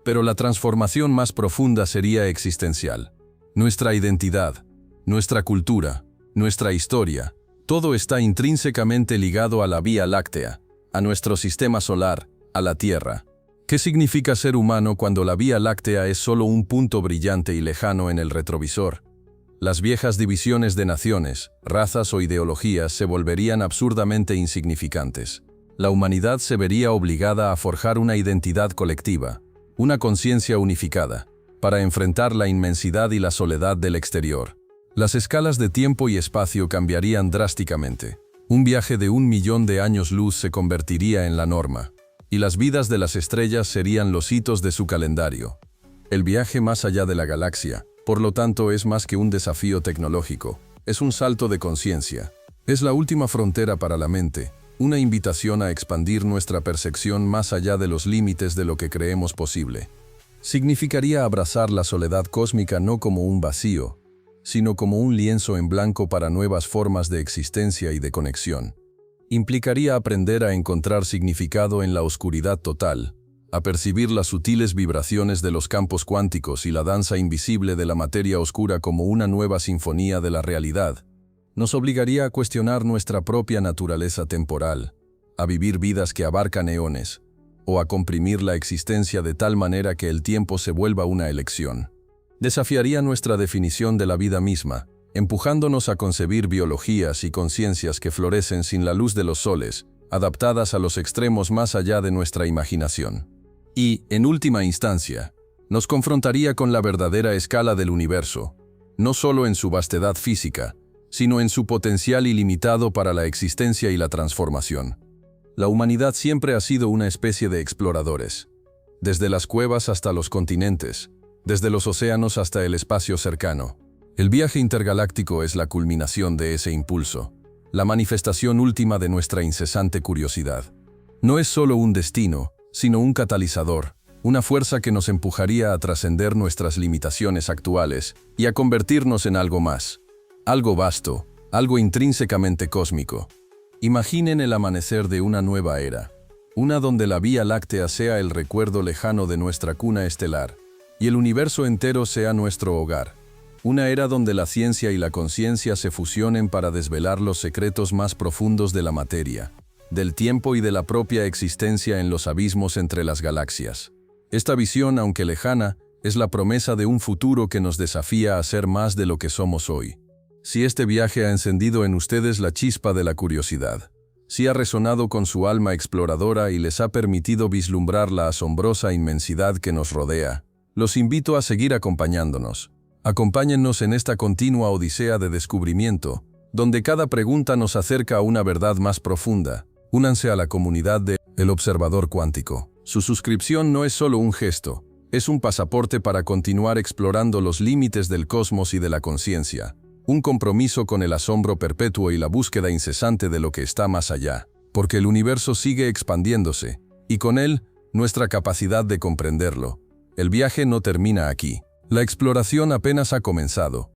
A: Pero la transformación más profunda sería existencial. Nuestra identidad, nuestra cultura, nuestra historia, todo está intrínsecamente ligado a la Vía Láctea, a nuestro sistema solar, a la Tierra. ¿Qué significa ser humano cuando la Vía Láctea es solo un punto brillante y lejano en el retrovisor? Las viejas divisiones de naciones, razas o ideologías se volverían absurdamente insignificantes. La humanidad se vería obligada a forjar una identidad colectiva, una conciencia unificada, para enfrentar la inmensidad y la soledad del exterior. Las escalas de tiempo y espacio cambiarían drásticamente. Un viaje de 1 millón de años luz se convertiría en la norma, y las vidas de las estrellas serían los hitos de su calendario. El viaje más allá de la galaxia, por lo tanto, es más que un desafío tecnológico, es un salto de conciencia. Es la última frontera para la mente, una invitación a expandir nuestra percepción más allá de los límites de lo que creemos posible. Significaría abrazar la soledad cósmica no como un vacío, sino como un lienzo en blanco para nuevas formas de existencia y de conexión. Implicaría aprender a encontrar significado en la oscuridad total, a percibir las sutiles vibraciones de los campos cuánticos y la danza invisible de la materia oscura como una nueva sinfonía de la realidad. Nos obligaría a cuestionar nuestra propia naturaleza temporal, a vivir vidas que abarcan eones, o a comprimir la existencia de tal manera que el tiempo se vuelva una elección. Desafiaría nuestra definición de la vida misma, empujándonos a concebir biologías y conciencias que florecen sin la luz de los soles, adaptadas a los extremos más allá de nuestra imaginación. Y, en última instancia, nos confrontaría con la verdadera escala del universo, no solo en su vastedad física, sino en su potencial ilimitado para la existencia y la transformación. La humanidad siempre ha sido una especie de exploradores, desde las cuevas hasta los continentes, desde los océanos hasta el espacio cercano. El viaje intergaláctico es la culminación de ese impulso, la manifestación última de nuestra incesante curiosidad. No es solo un destino, sino un catalizador, una fuerza que nos empujaría a trascender nuestras limitaciones actuales y a convertirnos en algo más, algo vasto, algo intrínsecamente cósmico. Imaginen el amanecer de una nueva era, una donde la Vía Láctea sea el recuerdo lejano de nuestra cuna estelar, y el universo entero sea nuestro hogar. Una era donde la ciencia y la conciencia se fusionen para desvelar los secretos más profundos de la materia, del tiempo y de la propia existencia en los abismos entre las galaxias. Esta visión, aunque lejana, es la promesa de un futuro que nos desafía a ser más de lo que somos hoy. Si este viaje ha encendido en ustedes la chispa de la curiosidad, si ha resonado con su alma exploradora y les ha permitido vislumbrar la asombrosa inmensidad que nos rodea, los invito a seguir acompañándonos. Acompáñennos en esta continua odisea de descubrimiento, donde cada pregunta nos acerca a una verdad más profunda. Únanse a la comunidad de El Observador Cuántico. Su suscripción no es solo un gesto, es un pasaporte para continuar explorando los límites del cosmos y de la conciencia, un compromiso con el asombro perpetuo y la búsqueda incesante de lo que está más allá, porque el universo sigue expandiéndose, y con él, nuestra capacidad de comprenderlo. El viaje no termina aquí. La exploración apenas ha comenzado.